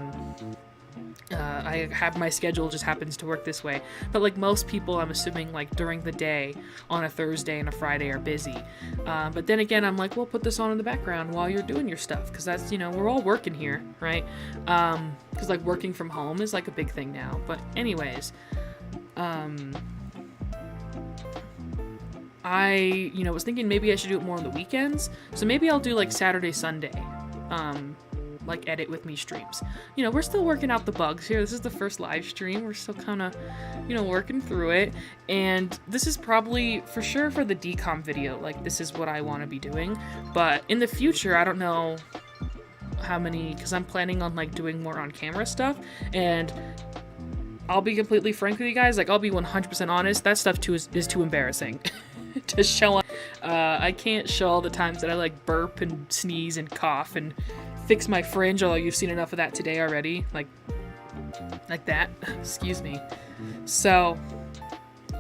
have my schedule just happens to work this way. But like most people, I'm assuming like during the day on a Thursday and a Friday are busy. But then again, I'm like, well, put this on in the background while you're doing your stuff, because that's, you know, we're all working here, right? Because like working from home is like a big thing now. But anyways, I, you know, was thinking maybe I should do it more on the weekends. So maybe I'll do like Saturday, Sunday, like edit with me streams. You know, we're still working out the bugs here. This is the first live stream. We're still kind of, you know, working through it. And this is probably for sure for the DCOM video. Like, this is what I want to be doing. But in the future, I don't know how many, because I'm planning on like doing more on camera stuff. And I'll be completely frank with you guys. Like, I'll be 100% honest. That stuff too is too embarrassing to show on. I can't show all the times that I like burp and sneeze and cough and fix my fringe, although you've seen enough of that today already, like that. Excuse me. So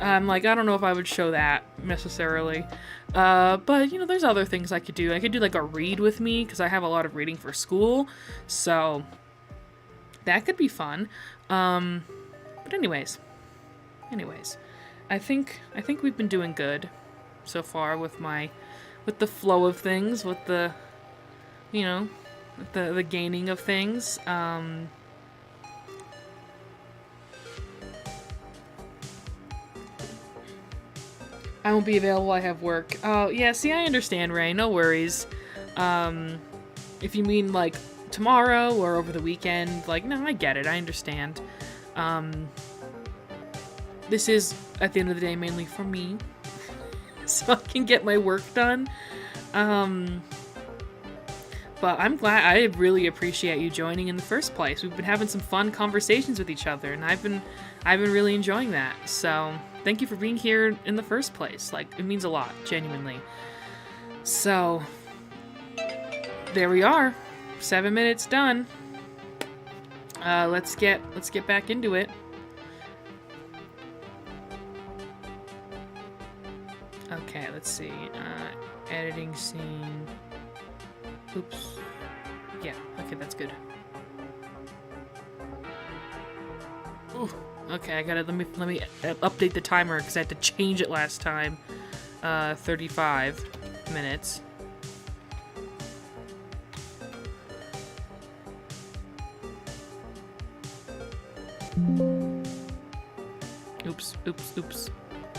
I'm like, I don't know if I would show that necessarily, but you know, there's other things I could do. I could do like a read with me, because I have a lot of reading for school, so that could be fun. But anyways, I think we've been doing good so far with the flow of things, with the, you know, the gaining of things. I won't be available, I have work. Oh, yeah, see, I understand, Ray, no worries. If you mean, like, tomorrow or over the weekend, like, no, I get it, I understand. This is, at the end of the day, mainly for me, so I can get my work done. But I'm glad. I really appreciate you joining in the first place. We've been having some fun conversations with each other, and I've been really enjoying that. So thank you for being here in the first place. Like, it means a lot, genuinely. So there we are. 7 minutes done. Let's get back into it. Okay, let's see. Editing scene. Oops. Yeah, okay, that's good. Ooh, okay, I gotta, let me update the timer, because I had to change it last time. 35 minutes. Oops.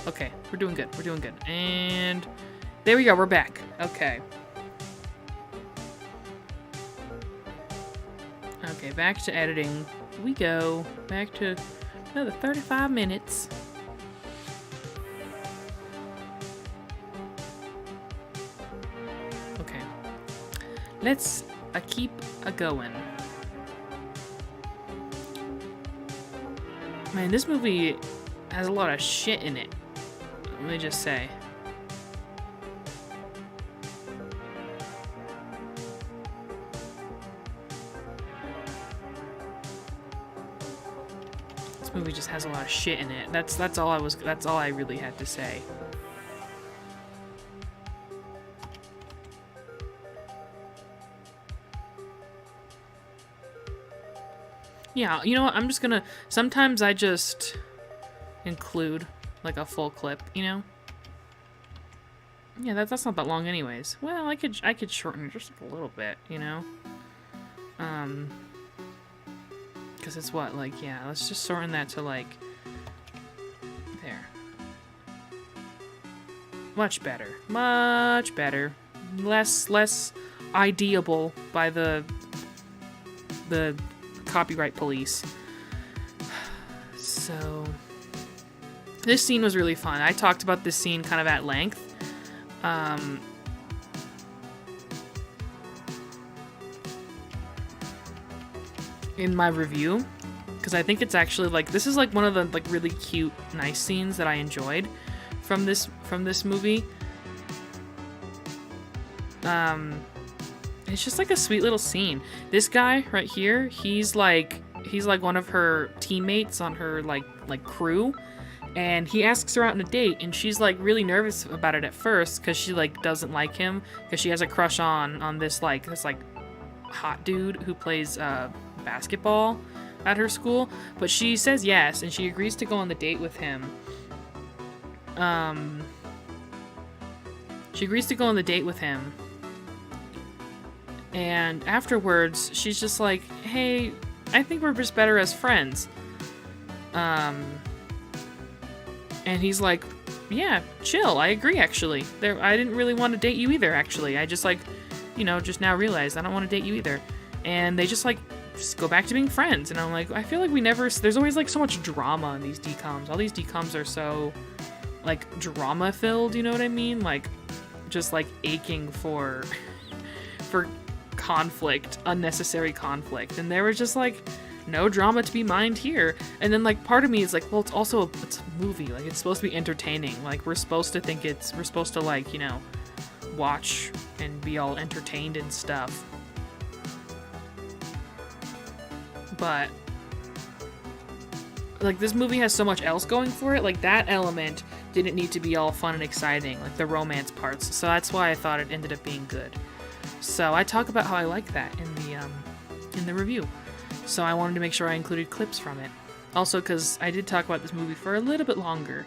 Okay, we're doing good. And there we go, we're back. Okay. Okay, back to editing. We go. Back to another 35 minutes. Okay. Let's keep going. Man, this movie has a lot of shit in it. Let me just say. This movie just has a lot of shit in it. That's all I really had to say. Yeah, you know what? I'm just gonna... Sometimes I just include, like, a full clip, you know? Yeah, that's not that long anyways. Well, I could shorten it just a little bit, you know? Because it's what? Like, yeah, let's just shorten that to, like... There. Much better. Much better. Less ideable by the copyright police. So this scene was really fun. I talked about this scene kind of at length. In my review, because I think it's actually like, this is like one of the like really cute, nice scenes that I enjoyed from this movie. It's just like a sweet little scene. This guy right here, he's like one of her teammates on her like crew, and he asks her out on a date, and she's like really nervous about it at first because she like doesn't like him because she has a crush on this hot dude who plays basketball at her school. But she says yes, and she agrees to go on the date with him. She agrees to go on the date with him. And afterwards, she's just like, hey, I think we're just better as friends. And he's like, yeah, chill, I agree, actually. I didn't really want to date you either, actually. I just, like, you know, just now realized I don't want to date you either. And they just go back to being friends. And I'm like, I feel like there's always, like, so much drama in these DCOMs. All these DCOMs are so, like, drama-filled, you know what I mean? Like, just, like, aching for conflict, unnecessary conflict, and there was just like no drama to be mined here. And then like part of me is like, well, it's a movie, like it's supposed to be entertaining, like we're supposed to like, you know, watch and be all entertained and stuff. But like this movie has so much else going for it, like that element didn't need to be all fun and exciting, like the romance parts, so that's why I thought it ended up being good. So I talk about how I like that in the review. So I wanted to make sure I included clips from it. Also, because I did talk about this movie for a little bit longer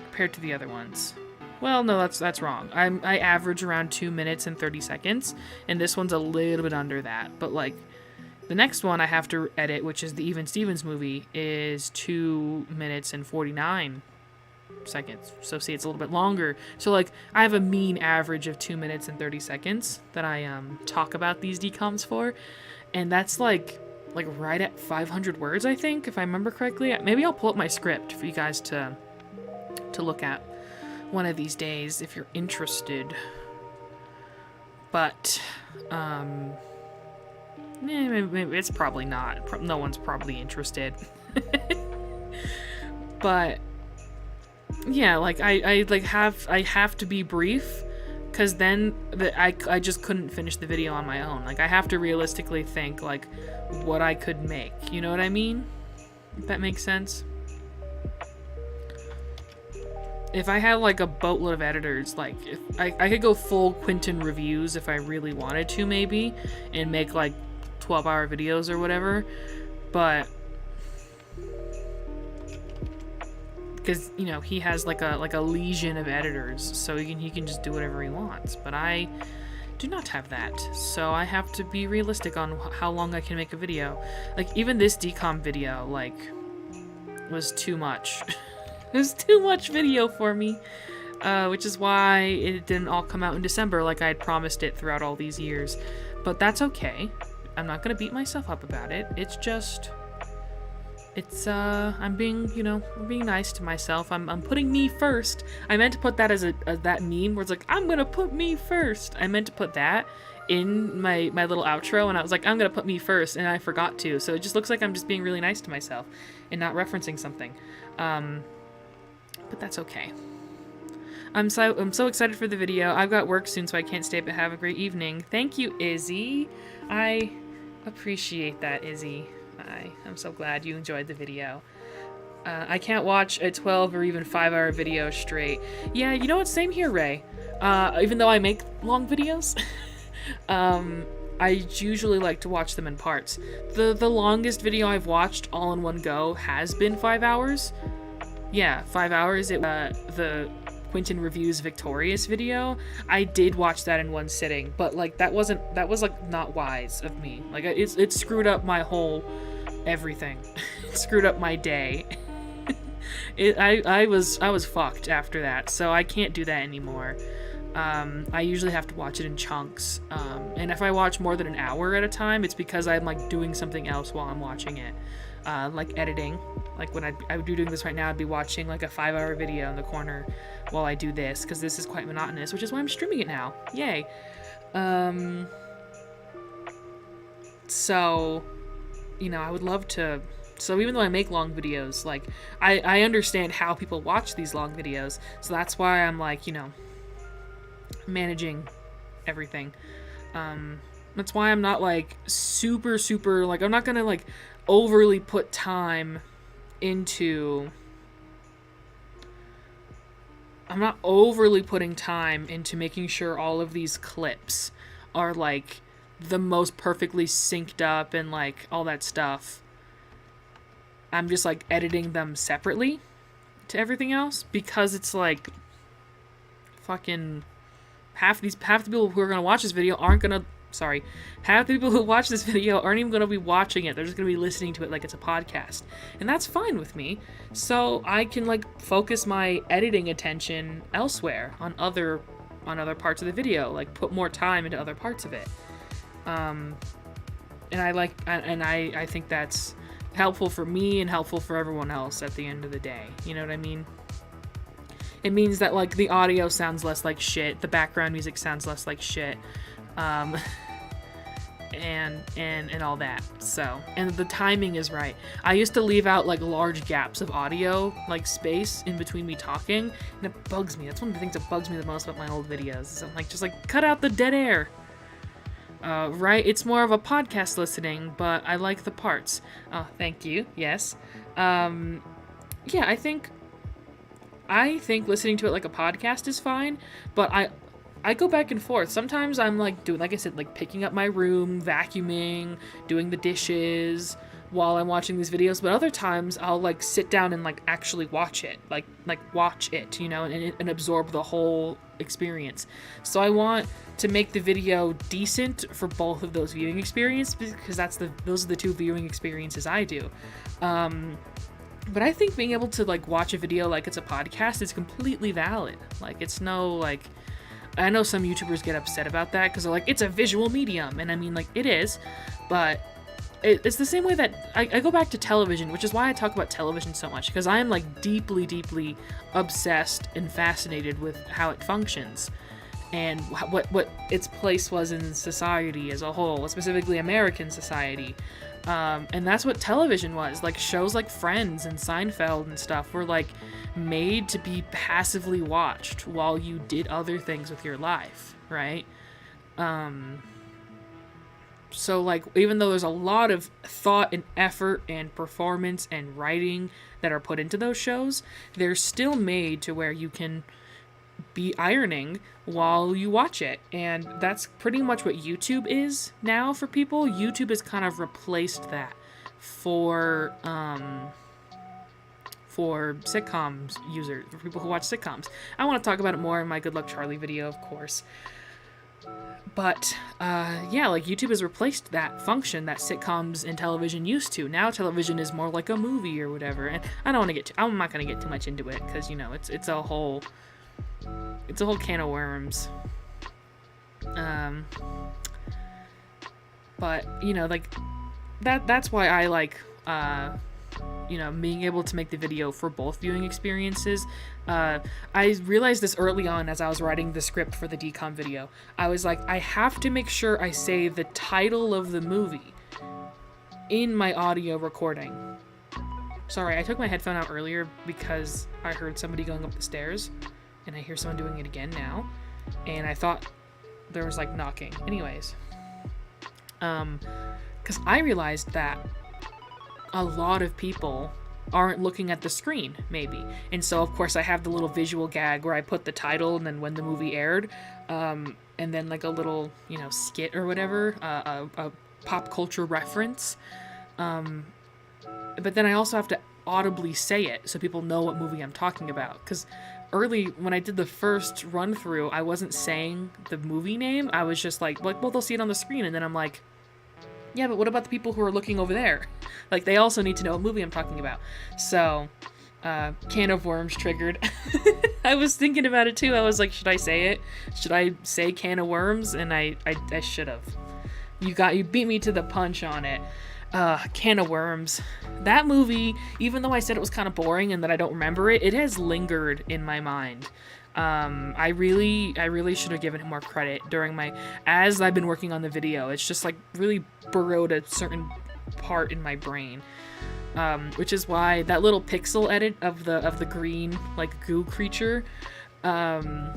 compared to the other ones. Well, no, that's wrong. I average around 2 minutes and 30 seconds, and this one's a little bit under that. But like the next one I have to edit, which is the Even Stevens movie, is 2 minutes and 49 seconds. So see, it's a little bit longer. So like I have a mean average of 2 minutes and 30 seconds that I talk about these DCOMs for, and that's like right at 500 words, I think, if I remember correctly. Maybe I'll pull up my script for you guys to look at one of these days if you're interested. But, maybe it's probably not. No one's probably interested. But, yeah, like, I have to be brief, because then I just couldn't finish the video on my own. Like, I have to realistically think, like, what I could make. You know what I mean? If that makes sense. If I had, like, a boatload of editors, like, if I could go full Quentin reviews if I really wanted to, maybe, and make, like, 12-hour videos or whatever, but, because, you know, he has, like a legion of editors, so he can just do whatever he wants, but I do not have that, so I have to be realistic on how long I can make a video. Like, even this DCOM video, like, was too much. It was too much video for me, which is why it didn't all come out in December like I had promised it throughout all these years. But that's okay. I'm not gonna beat myself up about it. It's just, I'm being, you know, being nice to myself. I'm putting me first. I meant to put that as that meme where it's like, I'm gonna put me first. I meant to put that in my little outro, and I was like, I'm gonna put me first, and I forgot to. So it just looks like I'm just being really nice to myself and not referencing something. But that's okay. I'm so excited for the video. I've got work soon, so I can't stay, but have a great evening. Thank you, Izzy. I appreciate that, Izzy. I'm so glad you enjoyed the video. I can't watch a 12 or even 5-hour video straight. Yeah, you know what? Same here, Ray. Even though I make long videos, I usually like to watch them in parts. The longest video I've watched all in one go has been 5 hours. Yeah, 5 hours. The Quentin Reviews Victorious video, I did watch that in one sitting, but like that was like not wise of me. Like it screwed up my whole everything. It screwed up my day. I was fucked after that, so I can't do that anymore. I usually have to watch it in chunks, and if I watch more than an hour at a time, it's because I'm like doing something else while I'm watching it, like editing. Like when I would be doing this right now, I'd be watching like a 5-hour video in the corner while I do this, because this is quite monotonous, which is why I'm streaming it now. Yay. So, you know, I would love to. So even though I make long videos, like I understand how people watch these long videos, so that's why I'm like, you know, managing everything. That's why I'm not like super like, I'm not gonna like overly put time into, I'm not overly putting time into making sure all of these clips are like the most perfectly synced up and like all that stuff. I'm just like editing them separately to everything else, because it's like fucking half the people who are gonna watch this video aren't gonna, half the people who watch this video aren't even gonna be watching it. They're just gonna be listening to it like it's a podcast, and that's fine with me. So I can like focus my editing attention elsewhere on other parts of the video, like put more time into other parts of it. And I think that's helpful for me and helpful for everyone else at the end of the day. You know what I mean? It means that like the audio sounds less like shit, the background music sounds less like shit, and all that. So, and the timing is right. I used to leave out like large gaps of audio, like space in between me talking, and it bugs me. That's one of the things that bugs me the most about my old videos. So I'm like, just like cut out the dead air. Right? It's more of a podcast listening, but I like the parts. Oh, thank you. Yes. Yeah, I think listening to it like a podcast is fine, but I go back and forth. Sometimes I'm like doing, like I said, like picking up my room, vacuuming, doing the dishes while I'm watching these videos, but other times I'll like sit down and like actually watch it, like watch it, you know, and absorb the whole experience. So I want to make the video decent for both of those viewing experiences, because those are the two viewing experiences I do. But I think being able to like watch a video like it's a podcast is completely valid. Like it's no like, I know some YouTubers get upset about that because they're like, it's a visual medium, and I mean like it is, but it's the same way that I go back to television, which is why I talk about television so much, because I am like deeply obsessed and fascinated with how it functions. and what its place was in society as a whole, specifically American society. And that's what television was. Like, shows like Friends and Seinfeld and stuff were, like, made to be passively watched while you did other things with your life, right? So, like, even though there's a lot of thought and effort and performance and writing that are put into those shows, they're still made to where you can be ironing while you watch it. And that's pretty much what YouTube is now for people. YouTube has kind of replaced that for sitcoms users, for people who watch sitcoms. I want to talk about it more in my Good Luck Charlie video, of course. But, yeah, like, YouTube has replaced that function that sitcoms and television used to. Now television is more like a movie or whatever. And I'm not going to get too much into it, because, you know, it's a whole can of worms. But, you know, like, that's why I like, you know, being able to make the video for both viewing experiences. I realized this early on as I was writing the script for the DCOM video. I was like, I have to make sure I say the title of the movie in my audio recording. Sorry, I took my headphone out earlier because I heard somebody going up the stairs, and I hear someone doing it again now, and I thought there was, like, knocking. Anyways, because I realized that a lot of people aren't looking at the screen, maybe. And so, of course, I have the little visual gag where I put the title and then when the movie aired, and then, like, a little, you know, skit or whatever, a pop culture reference. But then I also have to audibly say it so people know what movie I'm talking about. Because early, when I did the first run-through, I wasn't saying the movie name. I was just like, well, they'll see it on the screen. And then I'm like, yeah, but what about the people who are looking over there? Like, they also need to know what movie I'm talking about. So, can of worms triggered. I was thinking about it too. I was like, should I say it? Should I say can of worms? And I should have. You beat me to the punch on it. Can of Worms. That movie, even though I said it was kind of boring and that I don't remember it, it has lingered in my mind. I really should have given him more credit as I've been working on the video. It's just, like, really burrowed a certain part in my brain. Which is why that little pixel edit of the green, like, goo creature, a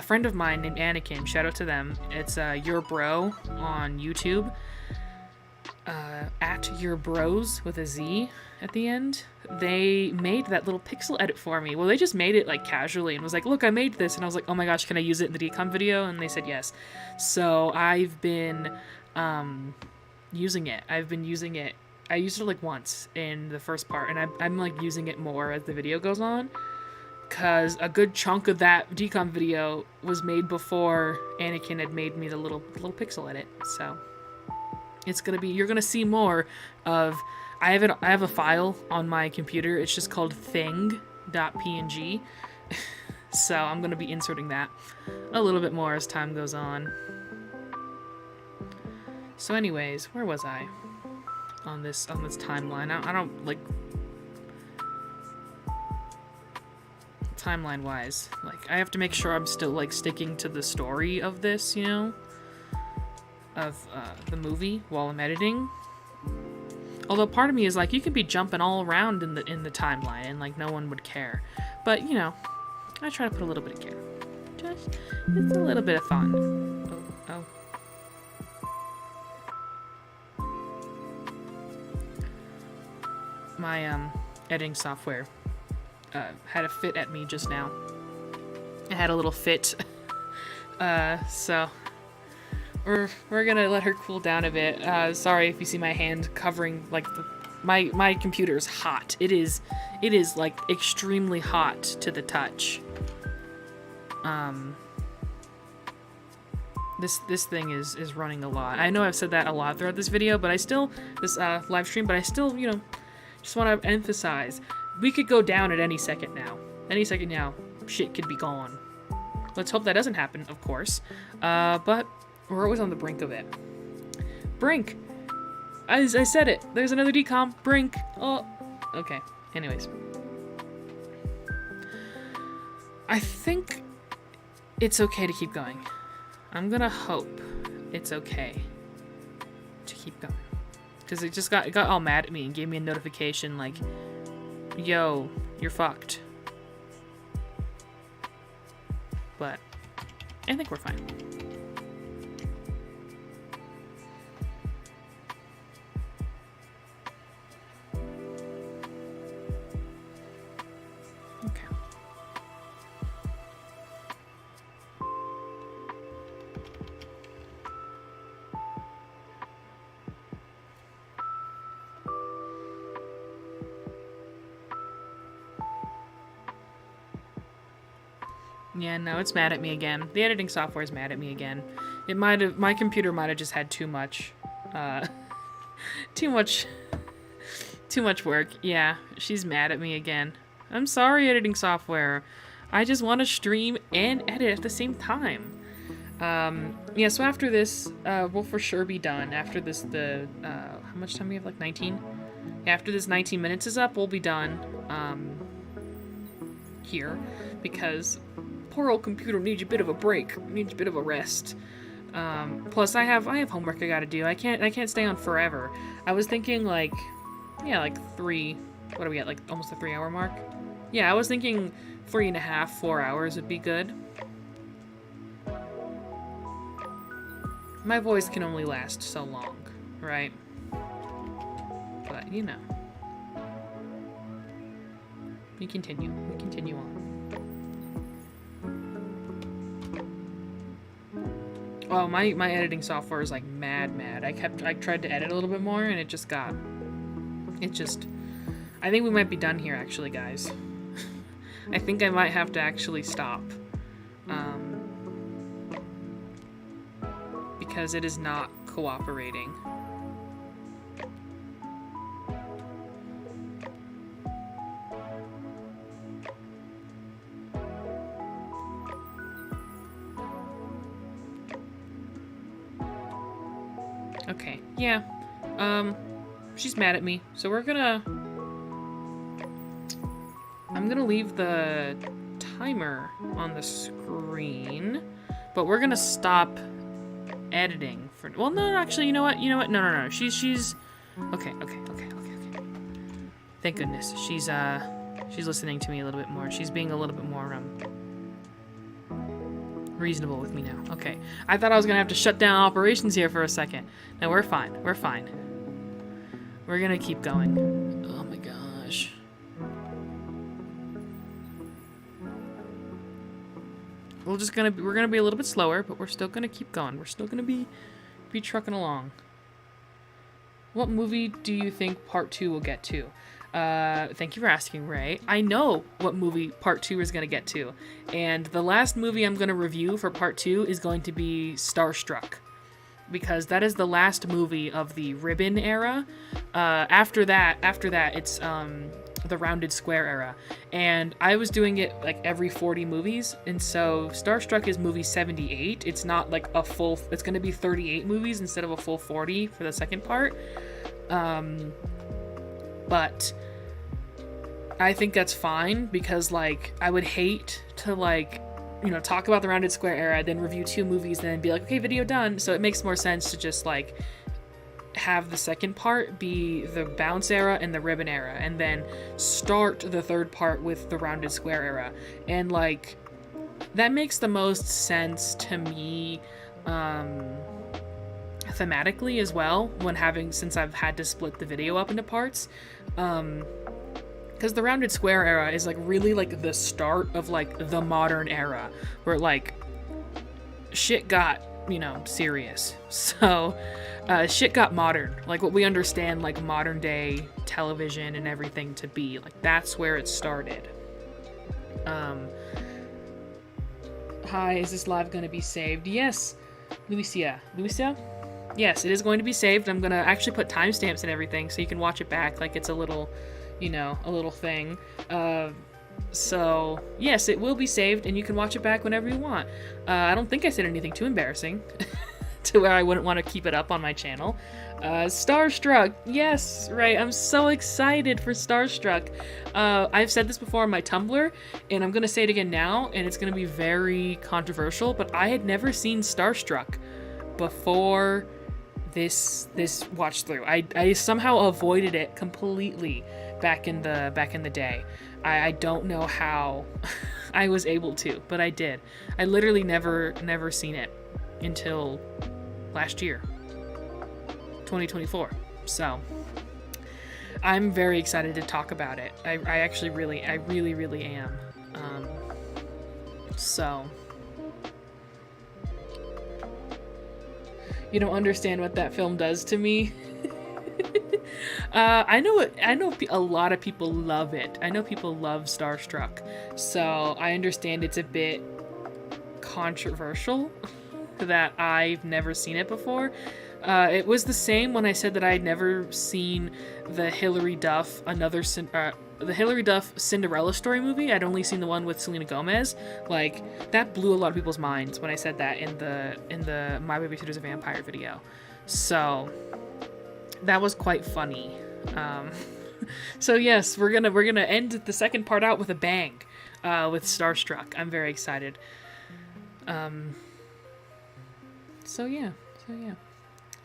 friend of mine named Anakin, shout out to them, it's Your Bro on YouTube, at Your Bros with a Z at the end. They made that little pixel edit for me. Well, they just made it, like, casually and was like, look, I made this. And I was like, oh my gosh, can I use it in the DCOM video? And they said yes. So I've been using it. I used it, like, once in the first part, and I'm like using it more as the video goes on, because a good chunk of that DCOM video was made before Anakin had made me the little pixel edit. So you're gonna see more of. I have a file on my computer. It's just called thing.png. So I'm gonna be inserting that a little bit more as time goes on. So anyways, where was I on this timeline? I don't, like, timeline wise, like, I have to make sure I'm still, like, sticking to the story of this, you know, of the movie while I'm editing. Although part of me is like, you could be jumping all around in the timeline and, like, no one would care. But, you know, I try to put a little bit of care. It's a little bit of fun. Oh. My editing software had a fit at me just now. It had a little fit. So we're gonna let her cool down a bit. Sorry if you see my hand covering, like, my computer's hot. It is like extremely hot to the touch. This thing is running a lot. I know I've said that a lot throughout this video, but this live stream, but I still, you know, just want to emphasize, we could go down at any second now. Any second now, shit could be gone. Let's hope that doesn't happen, of course. But we're always on the brink of it. Brink! I said it! There's another DCOM! Brink! Oh! Okay. Anyways. I think it's okay to keep going. I'm gonna hope it's okay to keep going. Because it just got all mad at me and gave me a notification like, yo, you're fucked. But I think we're fine. Okay. Yeah, no, it's mad at me again. The editing software is mad at me again. My computer might have just had too much work. Yeah, she's mad at me again. I'm sorry, editing software. I just want to stream and edit at the same time. Yeah, so after this, we'll for sure be done. After this, how much time do we have? Like 19? Yeah, after this 19 minutes is up, we'll be done, here. Because poor old computer needs a bit of a break, needs a bit of a rest. Plus I have homework I gotta do. I can't stay on forever. I was thinking like 3, what are we at, like almost the 3-hour mark? Yeah, I was thinking 3.5, 4 hours would be good. My voice can only last so long, right? But, you know. We continue on. Oh, my editing software is like mad. I tried to edit a little bit more and I think we might be done here actually, guys. I think I might have to actually stop. Because it is not cooperating. Okay, yeah. She's mad at me, so I'm gonna leave the timer on the screen, but we're gonna stop editing for, well, no, actually, you know what, no, she's, okay. Thank goodness, she's listening to me a little bit more, she's being a little bit more, reasonable with me now. Okay. I thought I was gonna have to shut down operations here for a second. No, we're fine. We're gonna keep going. Oh my gosh. We're gonna be a little bit slower, but we're still gonna keep going. We're still gonna be trucking along. What movie do you think part 2 will get to? Thank you for asking, Ray. I know what movie part 2 is going to get to. And the last movie I'm going to review for part 2 is going to be Starstruck. Because that is the last movie of the Ribbon era. After that, it's, the Rounded Square era. And I was doing it, like, every 40 movies. And so Starstruck is movie 78. It's not, like, it's going to be 38 movies instead of a full 40 for the second part. But I think that's fine because, like, I would hate to, like, talk about the Rounded Square era, then review 2 movies, and then be like, okay, video done. So it makes more sense to just, like, have the second part be the Bounce era and the Ribbon era, and then start the third part with the Rounded Square era. And, like, that makes the most sense to me, thematically as well, since I've had to split the video up into parts, because the Rounded Square era is, like, really, like, the start of, like, the modern era, where, like, shit got, serious. So, shit got modern, like, what we understand, like, modern day television and everything to be, like, that's where it started. Hi, is this live gonna be saved? Yes, Lucia? Yes, it is going to be saved. I'm going to actually put timestamps and everything so you can watch it back like it's a little, a little thing. So, yes, it will be saved and you can watch it back whenever you want. I don't think I said anything too embarrassing. to where I wouldn't want to keep it up on my channel. Starstruck, yes, right, I'm so excited for Starstruck. I've said this before on my Tumblr, and I'm gonna say it again now, and it's gonna be very controversial, but I had never seen Starstruck before this watch through. I somehow avoided it completely back in the day. I don't know how I was able to, but I did. I literally never seen it until last year, 2024. So I'm very excited to talk about it. I really am. So you don't understand what that film does to me. I know a lot of people love it. I know people love Starstruck, so I understand it's a bit controversial that I've never seen it before. It was the same when I said that I had never seen the Hilary Duff Cinderella story movie. I'd only seen the one with Selena Gomez. Like, that blew a lot of people's minds when I said that in the My Babysitter's a Vampire video. So that was quite funny. So yes, we're gonna end the second part out with a bang, with Starstruck. I'm very excited. So yeah.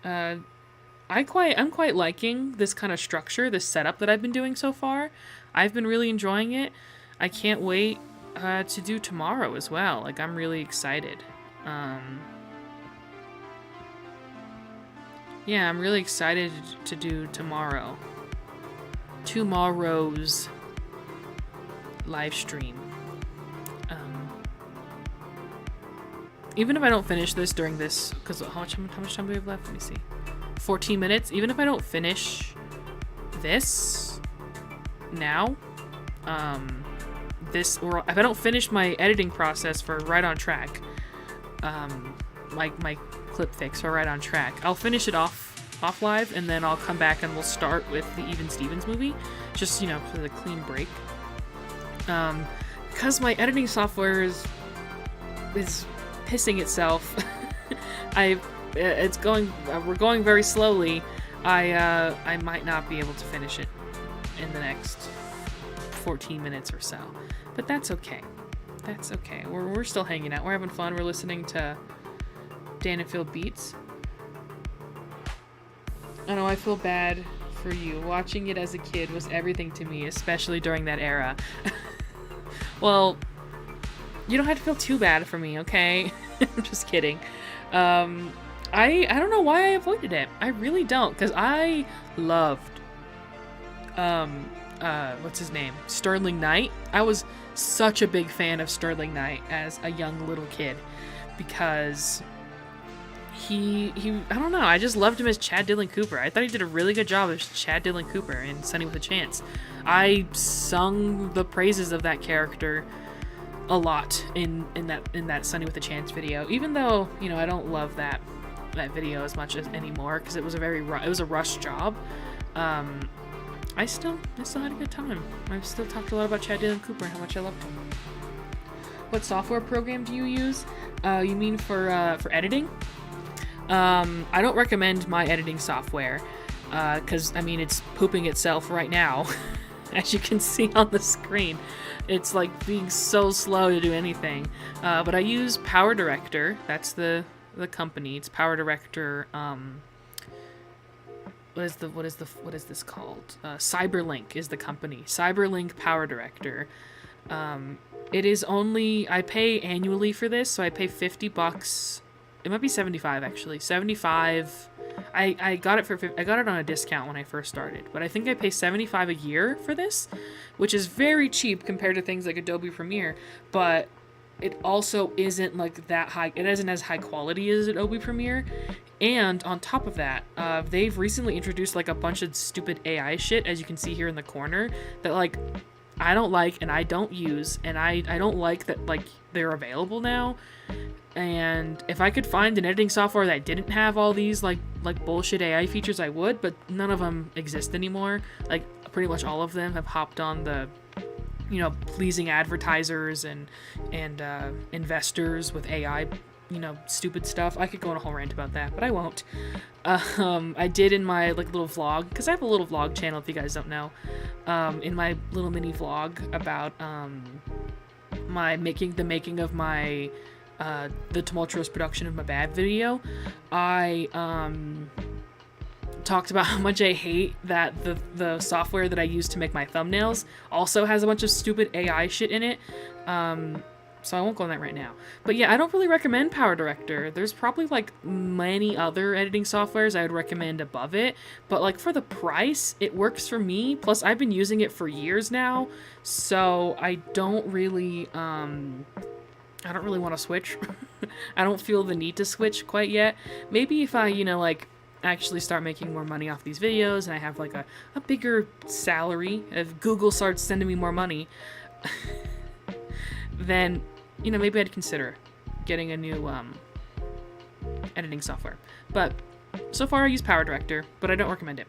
I'm quite liking this kind of structure, this setup that I've been doing so far. I've been really enjoying it. I can't wait to do tomorrow as well. Like, I'm really excited. Yeah, I'm really excited to do tomorrow's live stream. Even if I don't finish this during this, because how much time do we have left? Let me see. 14 minutes. Even if I don't finish this now, or if I don't finish my editing process for Right on Track, my clip fix for Right on Track, I'll finish it off live, and then I'll come back and we'll start with the Even Stevens movie, just, for the clean break. Because my editing software is pissing itself. We're going very slowly. I might not be able to finish it in the next 14 minutes or so, but that's okay. We're still hanging out. We're having fun. We're listening to Dan and Phil Beats. I know, I feel bad for you. Watching it as a kid was everything to me, especially during that era. Well, you don't have to feel too bad for me, okay? I'm just kidding. I don't know why I avoided it. I really don't, because I loved what's his name? Sterling Knight. I was such a big fan of Sterling Knight as a young little kid, because he I don't know, I just loved him as Chad Dillon Cooper. I thought he did a really good job as Chad Dillon Cooper in Sunny with a Chance. I sung the praises of that character a lot in that Sunny with a Chance video, even though, I don't love that video as much as anymore, because it was a rush job. I still had a good time. I still talked a lot about Chad Dillon Cooper and how much I loved him. What software program do you use? You mean for editing? I don't recommend my editing software, because it's pooping itself right now. As you can see on the screen, it's like being so slow to do anything. But I use Power Director. That's the company. It's Power Director. What is this called? Cyberlink is the company. Cyberlink Power Director. It is only, I pay annually for this, so I pay $50. It might be 75 actually. 75. I got it on a discount when I first started, but I think I pay 75 a year for this, which is very cheap compared to things like Adobe Premiere, but it also isn't like that high. It isn't as high quality as Adobe Premiere. And on top of that, they've recently introduced like a bunch of stupid AI shit, as you can see here in the corner, that like I don't like and I don't use, and I don't like that like they're available now. And if I could find an editing software that didn't have all these like bullshit AI features, I would, but none of them exist anymore. Like pretty much all of them have hopped on the, pleasing advertisers and investors with AI stupid stuff. I could go on a whole rant about that, but I won't. I did in my like little vlog, because I have a little vlog channel if you guys don't know. In my little mini vlog about the making of my the tumultuous production of my bad video, I talked about how much I hate that the software that I use to make my thumbnails also has a bunch of stupid AI shit in it. So I won't go on that right now. But yeah, I don't really recommend Power Director. There's probably like many other editing softwares I would recommend above it, but like for the price, it works for me. Plus I've been using it for years now, so I don't really want to switch. I don't feel the need to switch quite yet. Maybe if I, like actually start making more money off these videos and I have like a bigger salary, if Google starts sending me more money, then maybe I'd consider getting a new editing software. But so far I use Power Director, but I don't recommend it.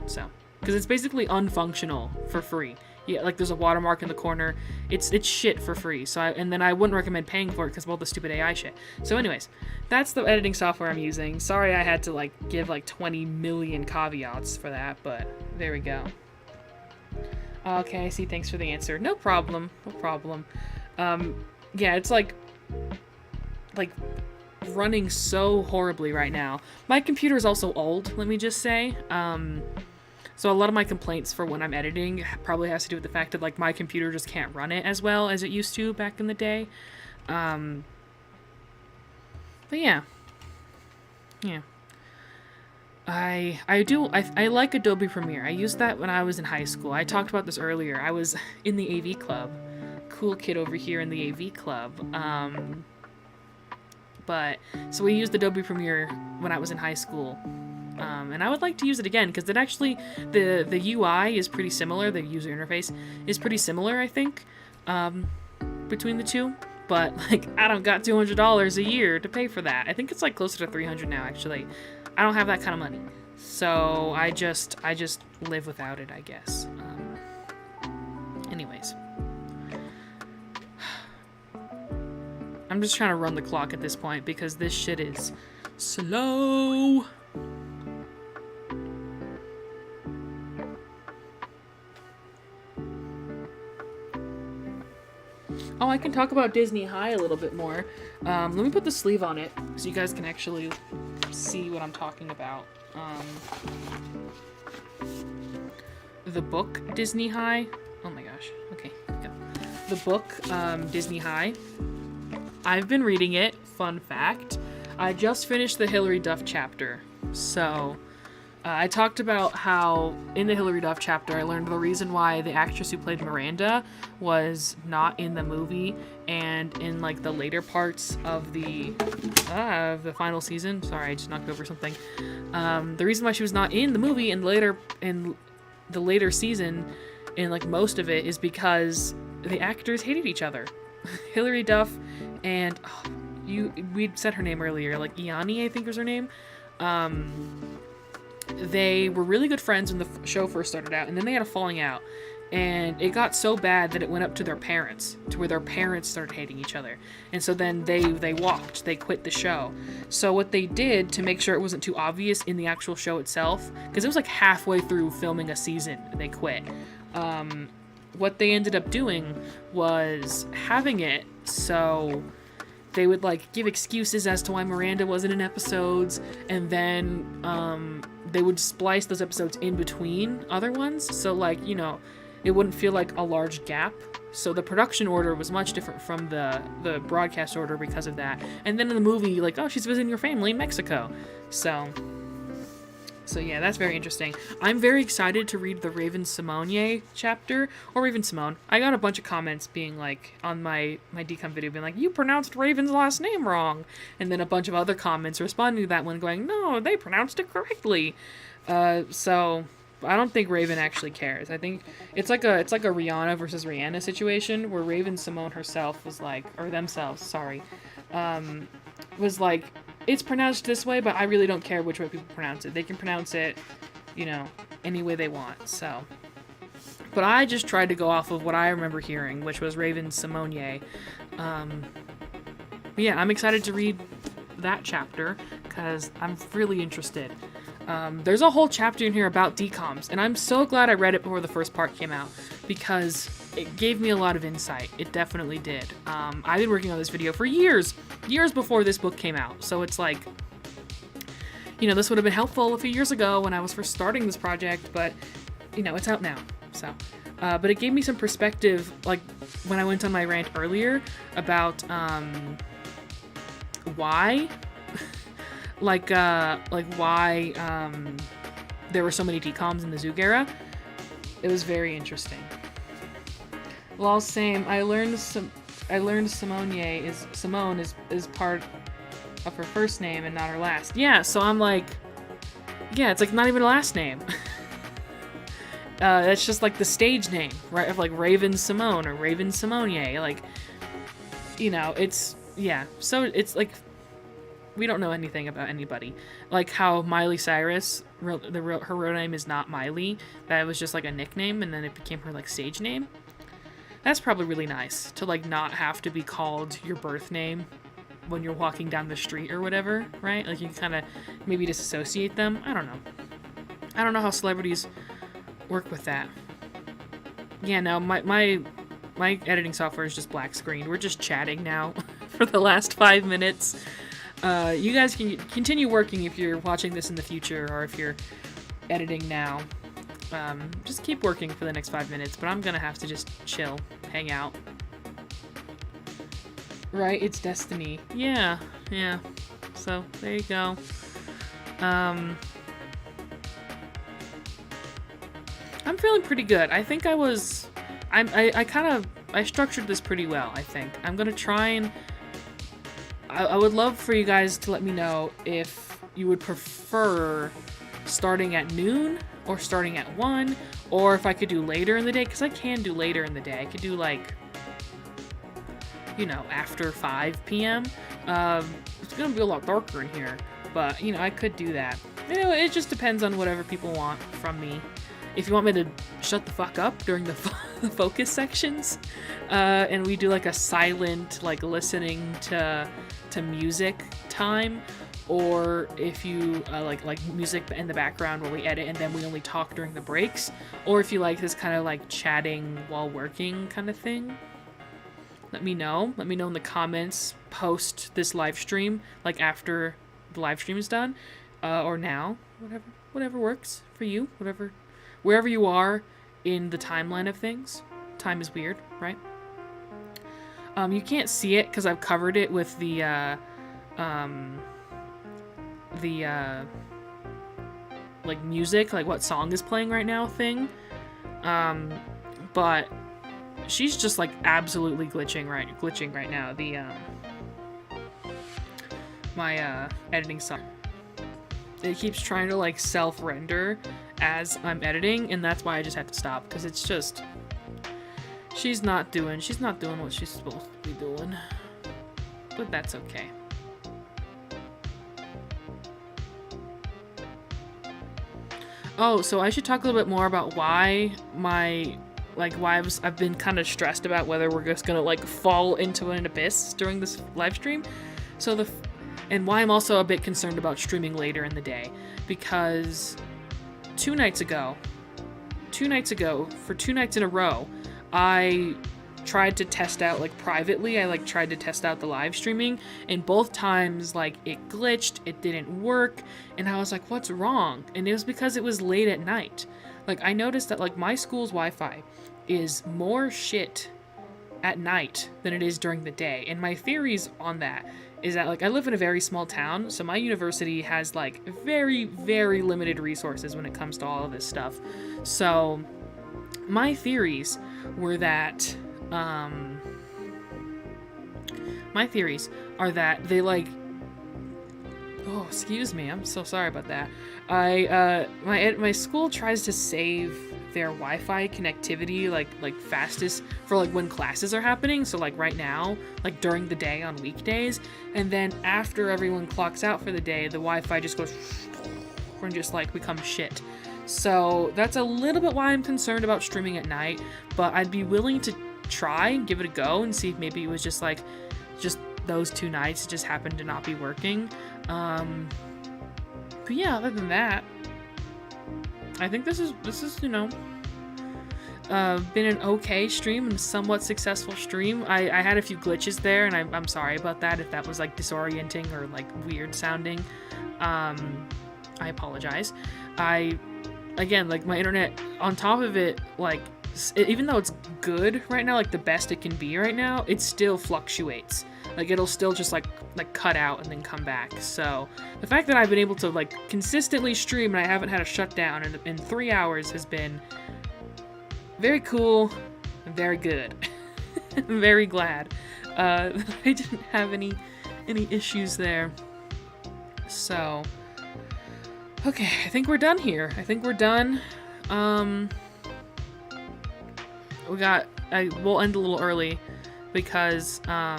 So, because it's basically unfunctional for free. Yeah, like there's a watermark in the corner. It's shit for free. So and then I wouldn't recommend paying for it because of all the stupid AI shit. So anyways, that's the editing software I'm using. Sorry I had to like give like 20 million caveats for that, but there we go. Okay, I see. Thanks for the answer. No problem. No problem. Yeah, it's like running so horribly right now. My computer is also old, let me just say. So a lot of my complaints for when I'm editing probably has to do with the fact that like my computer just can't run it as well as it used to back in the day. But yeah. Yeah. I like Adobe Premiere. I used that when I was in high school. I talked about this earlier. I was in the AV club. Cool kid over here in the AV club. But so we used Adobe Premiere when I was in high school. And I would like to use it again because it actually the UI is pretty similar. The user interface is pretty similar, I think, between the two. But like I don't got $200 a year to pay for that. I think it's like closer to $300 now actually. I don't have that kind of money. So I just live without it, I guess. Anyways. I'm just trying to run the clock at this point because this shit is slow. Oh, I can talk about Disney High a little bit more. Let me put the sleeve on it so you guys can actually see what I'm talking about. The book Disney High. Oh my gosh. Okay, go. The book Disney High. I've been reading it. Fun fact. I just finished the Hilary Duff chapter. So, I talked about how in the Hilary Duff chapter I learned the reason why the actress who played Miranda was not in the movie and in like the later parts of the final season. Sorry, I just knocked over something. The reason why she was not in the movie in the later season, in like most of it, is because the actors hated each other. Hilary Duff and we said her name earlier, like Iani, I think was her name. They were really good friends when the show first started out, and then they had a falling out, and it got so bad that it went up to their parents, to where their parents started hating each other, and so then they quit the show. So what they did to make sure it wasn't too obvious in the actual show itself, because it was like halfway through filming a season, they quit. What they ended up doing was having it so they would like give excuses as to why Miranda wasn't in episodes, and then they would splice those episodes in between other ones, so like, it wouldn't feel like a large gap. So the production order was much different from the broadcast order because of that. And then in the movie, like, oh, she's visiting your family in Mexico. So yeah, that's very interesting. I'm very excited to read the Raven Simone chapter, or Raven Simone. I got a bunch of comments being like, on my DCOM video, being like, you pronounced Raven's last name wrong. And then a bunch of other comments responding to that one going, no, they pronounced it correctly. So I don't think Raven actually cares. I think it's like a Rihanna versus Rihanna situation where Raven Simone herself was like, or themselves, sorry, was like, it's pronounced this way, but I really don't care which way people pronounce it. They can pronounce it, any way they want, so. But I just tried to go off of what I remember hearing, which was Raven Simone. yeah, I'm excited to read that chapter because I'm really interested. There's a whole chapter in here about DCOMs, and I'm so glad I read it before the first part came out because it gave me a lot of insight. It definitely did. I've been working on this video for years before this book came out, so it's like, you know, this would have been helpful a few years ago when I was first starting this project, but, you know, it's out now, so. But it gave me some perspective, like, when I went on my rant earlier about, why why there were so many DCOMs in the Zug era. It was very interesting. Lol, same. I learned Simone is part of her first name and not her last. Yeah, so I'm like, yeah, it's like not even a last name. That's just like the stage name, right? Of like Raven Simone or Raven Simone. Like, you know, it's, yeah. So it's like, we don't know anything about anybody. Like how Miley Cyrus, her real name is not Miley. That was just like a nickname, and then it became her like stage name. That's probably really nice to like not have to be called your birth name when you're walking down the street or whatever, right? Like you can kind of maybe disassociate them. I don't know. I don't know how celebrities work with that. Yeah, no, my editing software is just black screen. We're just chatting now for the last 5 minutes. You guys can continue working if you're watching this in the future or if you're editing now. Just keep working for the next 5 minutes, but I'm gonna have to just chill, hang out. Right, it's destiny. Yeah. So, there you go. I'm feeling pretty good. I think I structured this pretty well, I think. I'm gonna try and... I would love for you guys to let me know if you would prefer starting at noon or starting at 1, or if I could do later in the day, because I can do later in the day. I could do like, you know, after 5 p.m. It's gonna be a lot darker in here, but you know, I could do that. You know, it just depends on whatever people want from me. If you want me to shut the fuck up during the focus sections, and we do like a silent, like listening to music time, or if you like music in the background while we edit and then we only talk during the breaks, or if you like this kind of like chatting while working kind of thing, let me know. Let me know in the comments post this live stream, like after the live stream is done, or now, whatever works for you, wherever you are in the timeline of things. Time is weird, right? You can't see it because I've covered it with the like music, like what song is playing right now thing. But she's just like absolutely glitching right now. The my editing software. It keeps trying to like self-render as I'm editing, and that's why I just have to stop, because it's just she's not doing what she's supposed to be doing. But that's okay. Oh, so I should talk a little bit more about why I've been kind of stressed about whether we're just gonna like fall into an abyss during this live stream. And why I'm also a bit concerned about streaming later in the day, because two nights ago, for 2 nights in a row, I tried to test out, like privately, tried to test out the live streaming, and both times, like, it glitched, it didn't work, and I was like, what's wrong? And it was because it was late at night. Like, I noticed that, like, my school's Wi-Fi is more shit at night than it is during the day, and my theories on that is that, like, I live in a very small town, so my university has, like, very, very limited resources when it comes to all of this stuff. So, my theories were that, they, like, oh, excuse me, I'm so sorry about that. My school tries to save their Wi-Fi connectivity, like fastest for like when classes are happening. So like right now, like during the day on weekdays, and then after everyone clocks out for the day, the Wi-Fi just goes and just like becomes shit. So that's a little bit why I'm concerned about streaming at night, but I'd be willing to try and give it a go and see if maybe it was just those 2 nights just happened to not be working. But yeah, other than that, I think this is been an okay stream and a somewhat successful stream. I had a few glitches there, and I'm sorry about that if that was like disorienting or like weird sounding. I apologize. Again, like my internet on top of it, like even though it's good right now, like the best it can be right now, it still fluctuates. Like it'll still just like cut out and then come back. So the fact that I've been able to like consistently stream and I haven't had a shutdown in 3 hours has been very cool and very good. I'm very glad that I didn't have any issues there. So okay, I think we're done here. I think we're done. We'll end a little early because I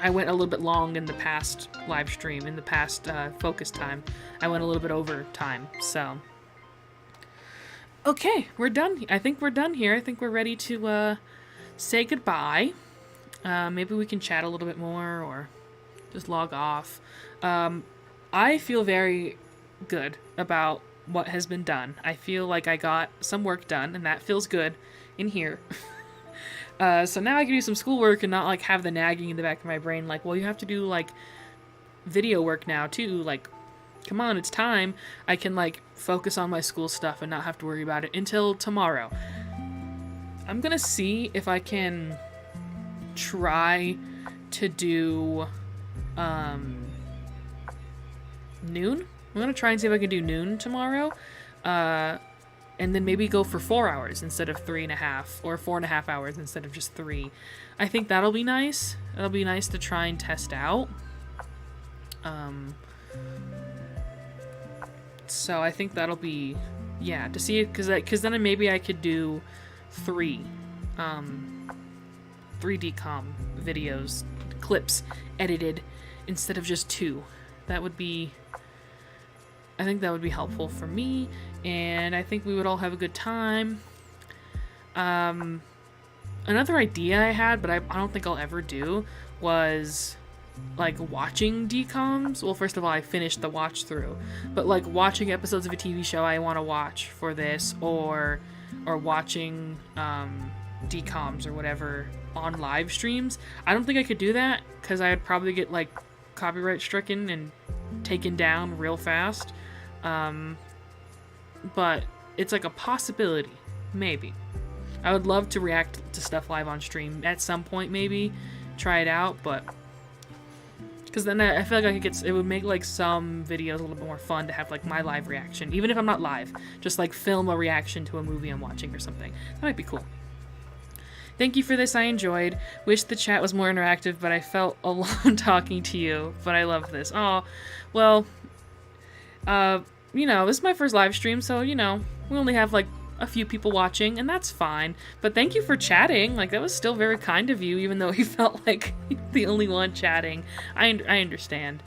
went a little bit long in the past live stream, in the past focus time. I went a little bit over time, so. Okay, we're done. I think we're done here. I think we're ready to say goodbye. Maybe we can chat a little bit more or just log off. I feel very good about what has been done. I feel like I got some work done, and that feels good in here. So now I can do some schoolwork and not like have the nagging in the back of my brain like, well, you have to do like video work now too. Like, come on, it's time. I can like focus on my school stuff and not have to worry about it until tomorrow. I'm gonna see if I can try to do noon. I'm gonna try and see if I can do noon tomorrow, and then maybe go for 4 hours instead of 3.5, or 4.5 hours instead of just 3. I think that'll be nice. It'll be nice to try and test out. So I think that'll be, yeah, to see it, because then maybe I could do 3 DCOM videos, clips edited instead of just 2. That would be, I think that would be helpful for me, and I think we would all have a good time. Another idea I had, but I don't think I'll ever do, was like watching DCOMs. Well, first of all, I finished the watch through, but like watching episodes of a TV show I want to watch for this, or watching DCOMs or whatever on live streams. I don't think I could do that because I'd probably get like copyright stricken and taken down real fast. But it's like a possibility, maybe. I would love to react to stuff live on stream at some point, maybe try it out, but because then I feel like it would make like some videos a little bit more fun to have like my live reaction, even if I'm not live, just like film a reaction to a movie I'm watching or something. That might be cool. Thank you for this, I enjoyed. Wish the chat was more interactive, but I felt alone talking to you, but I love this. Oh, well, you know, this is my first live stream, so, you know, we only have like a few people watching, and that's fine. But thank you for chatting. Like, that was still very kind of you, even though you felt like the only one chatting. I understand.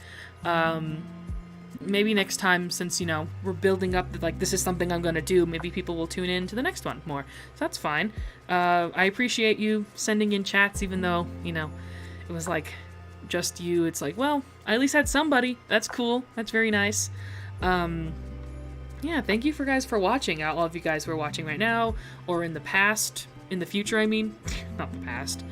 Maybe next time, since, you know, we're building up that, like, this is something I'm gonna do, maybe people will tune in to the next one more. So that's fine. I appreciate you sending in chats, even though, you know, it was like just you. It's like, well, I at least had somebody. That's cool. That's very nice. Yeah, thank you guys for watching. All of you guys who are watching right now, or in the past, in the future, I mean, not the past.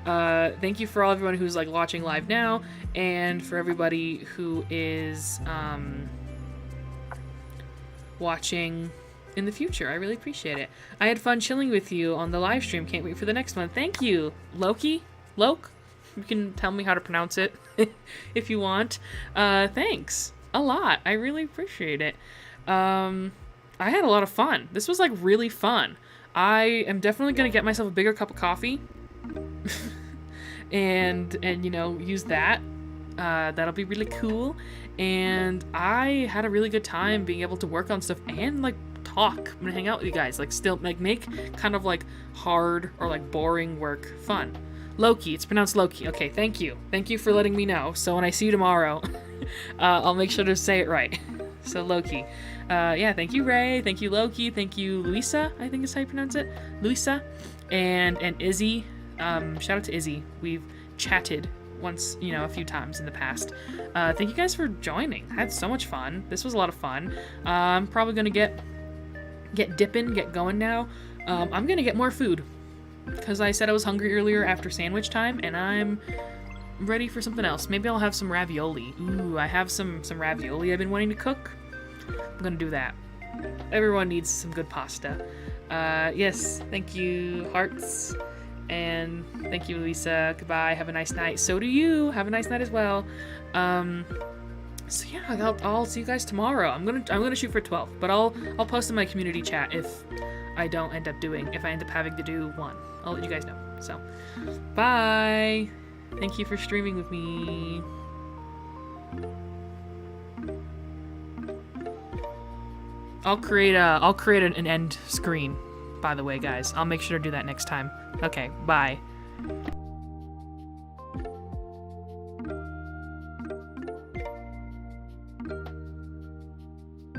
Thank you for everyone who's like watching live now, and for everybody who is watching in the future. I really appreciate it. I had fun chilling with you on the live stream. Can't wait for the next one. Thank you, Loki. Loke? You can tell me how to pronounce it if you want. Thanks a lot. I really appreciate it. I had a lot of fun. This was like really fun. I am definitely gonna get myself a bigger cup of coffee and you know, use that. That'll be really cool. And I had a really good time being able to work on stuff and like talk. I'm gonna hang out with you guys, like still like make kind of like hard or like boring work fun. Loki, it's pronounced Loki. Okay, thank you for letting me know, so when I see you tomorrow I'll make sure to say it right. So Loki. Yeah, thank you, Ray. Thank you, Loki. Thank you, Luisa, I think is how you pronounce it. Luisa. And Izzy. Shout out to Izzy. We've chatted once, a few times in the past. Thank you guys for joining. I had so much fun. This was a lot of fun. I'm probably gonna get dipping, get going now. I'm gonna get more food because I said I was hungry earlier after sandwich time, and I'm ready for something else. Maybe I'll have some ravioli. Ooh, I have some ravioli I've been wanting to cook. I'm gonna do that. Everyone needs some good pasta. Yes, thank you, hearts. And thank you, Lisa. Goodbye. Have a nice night. So do you. Have a nice night as well. So yeah, I'll see you guys tomorrow. I'm gonna shoot for 12, but I'll post in my community chat if I don't end up if I end up having to do one. I'll let you guys know. So, bye. Thank you for streaming with me. I'll create an end screen, by the way, guys. I'll make sure to do that next time. Okay, bye.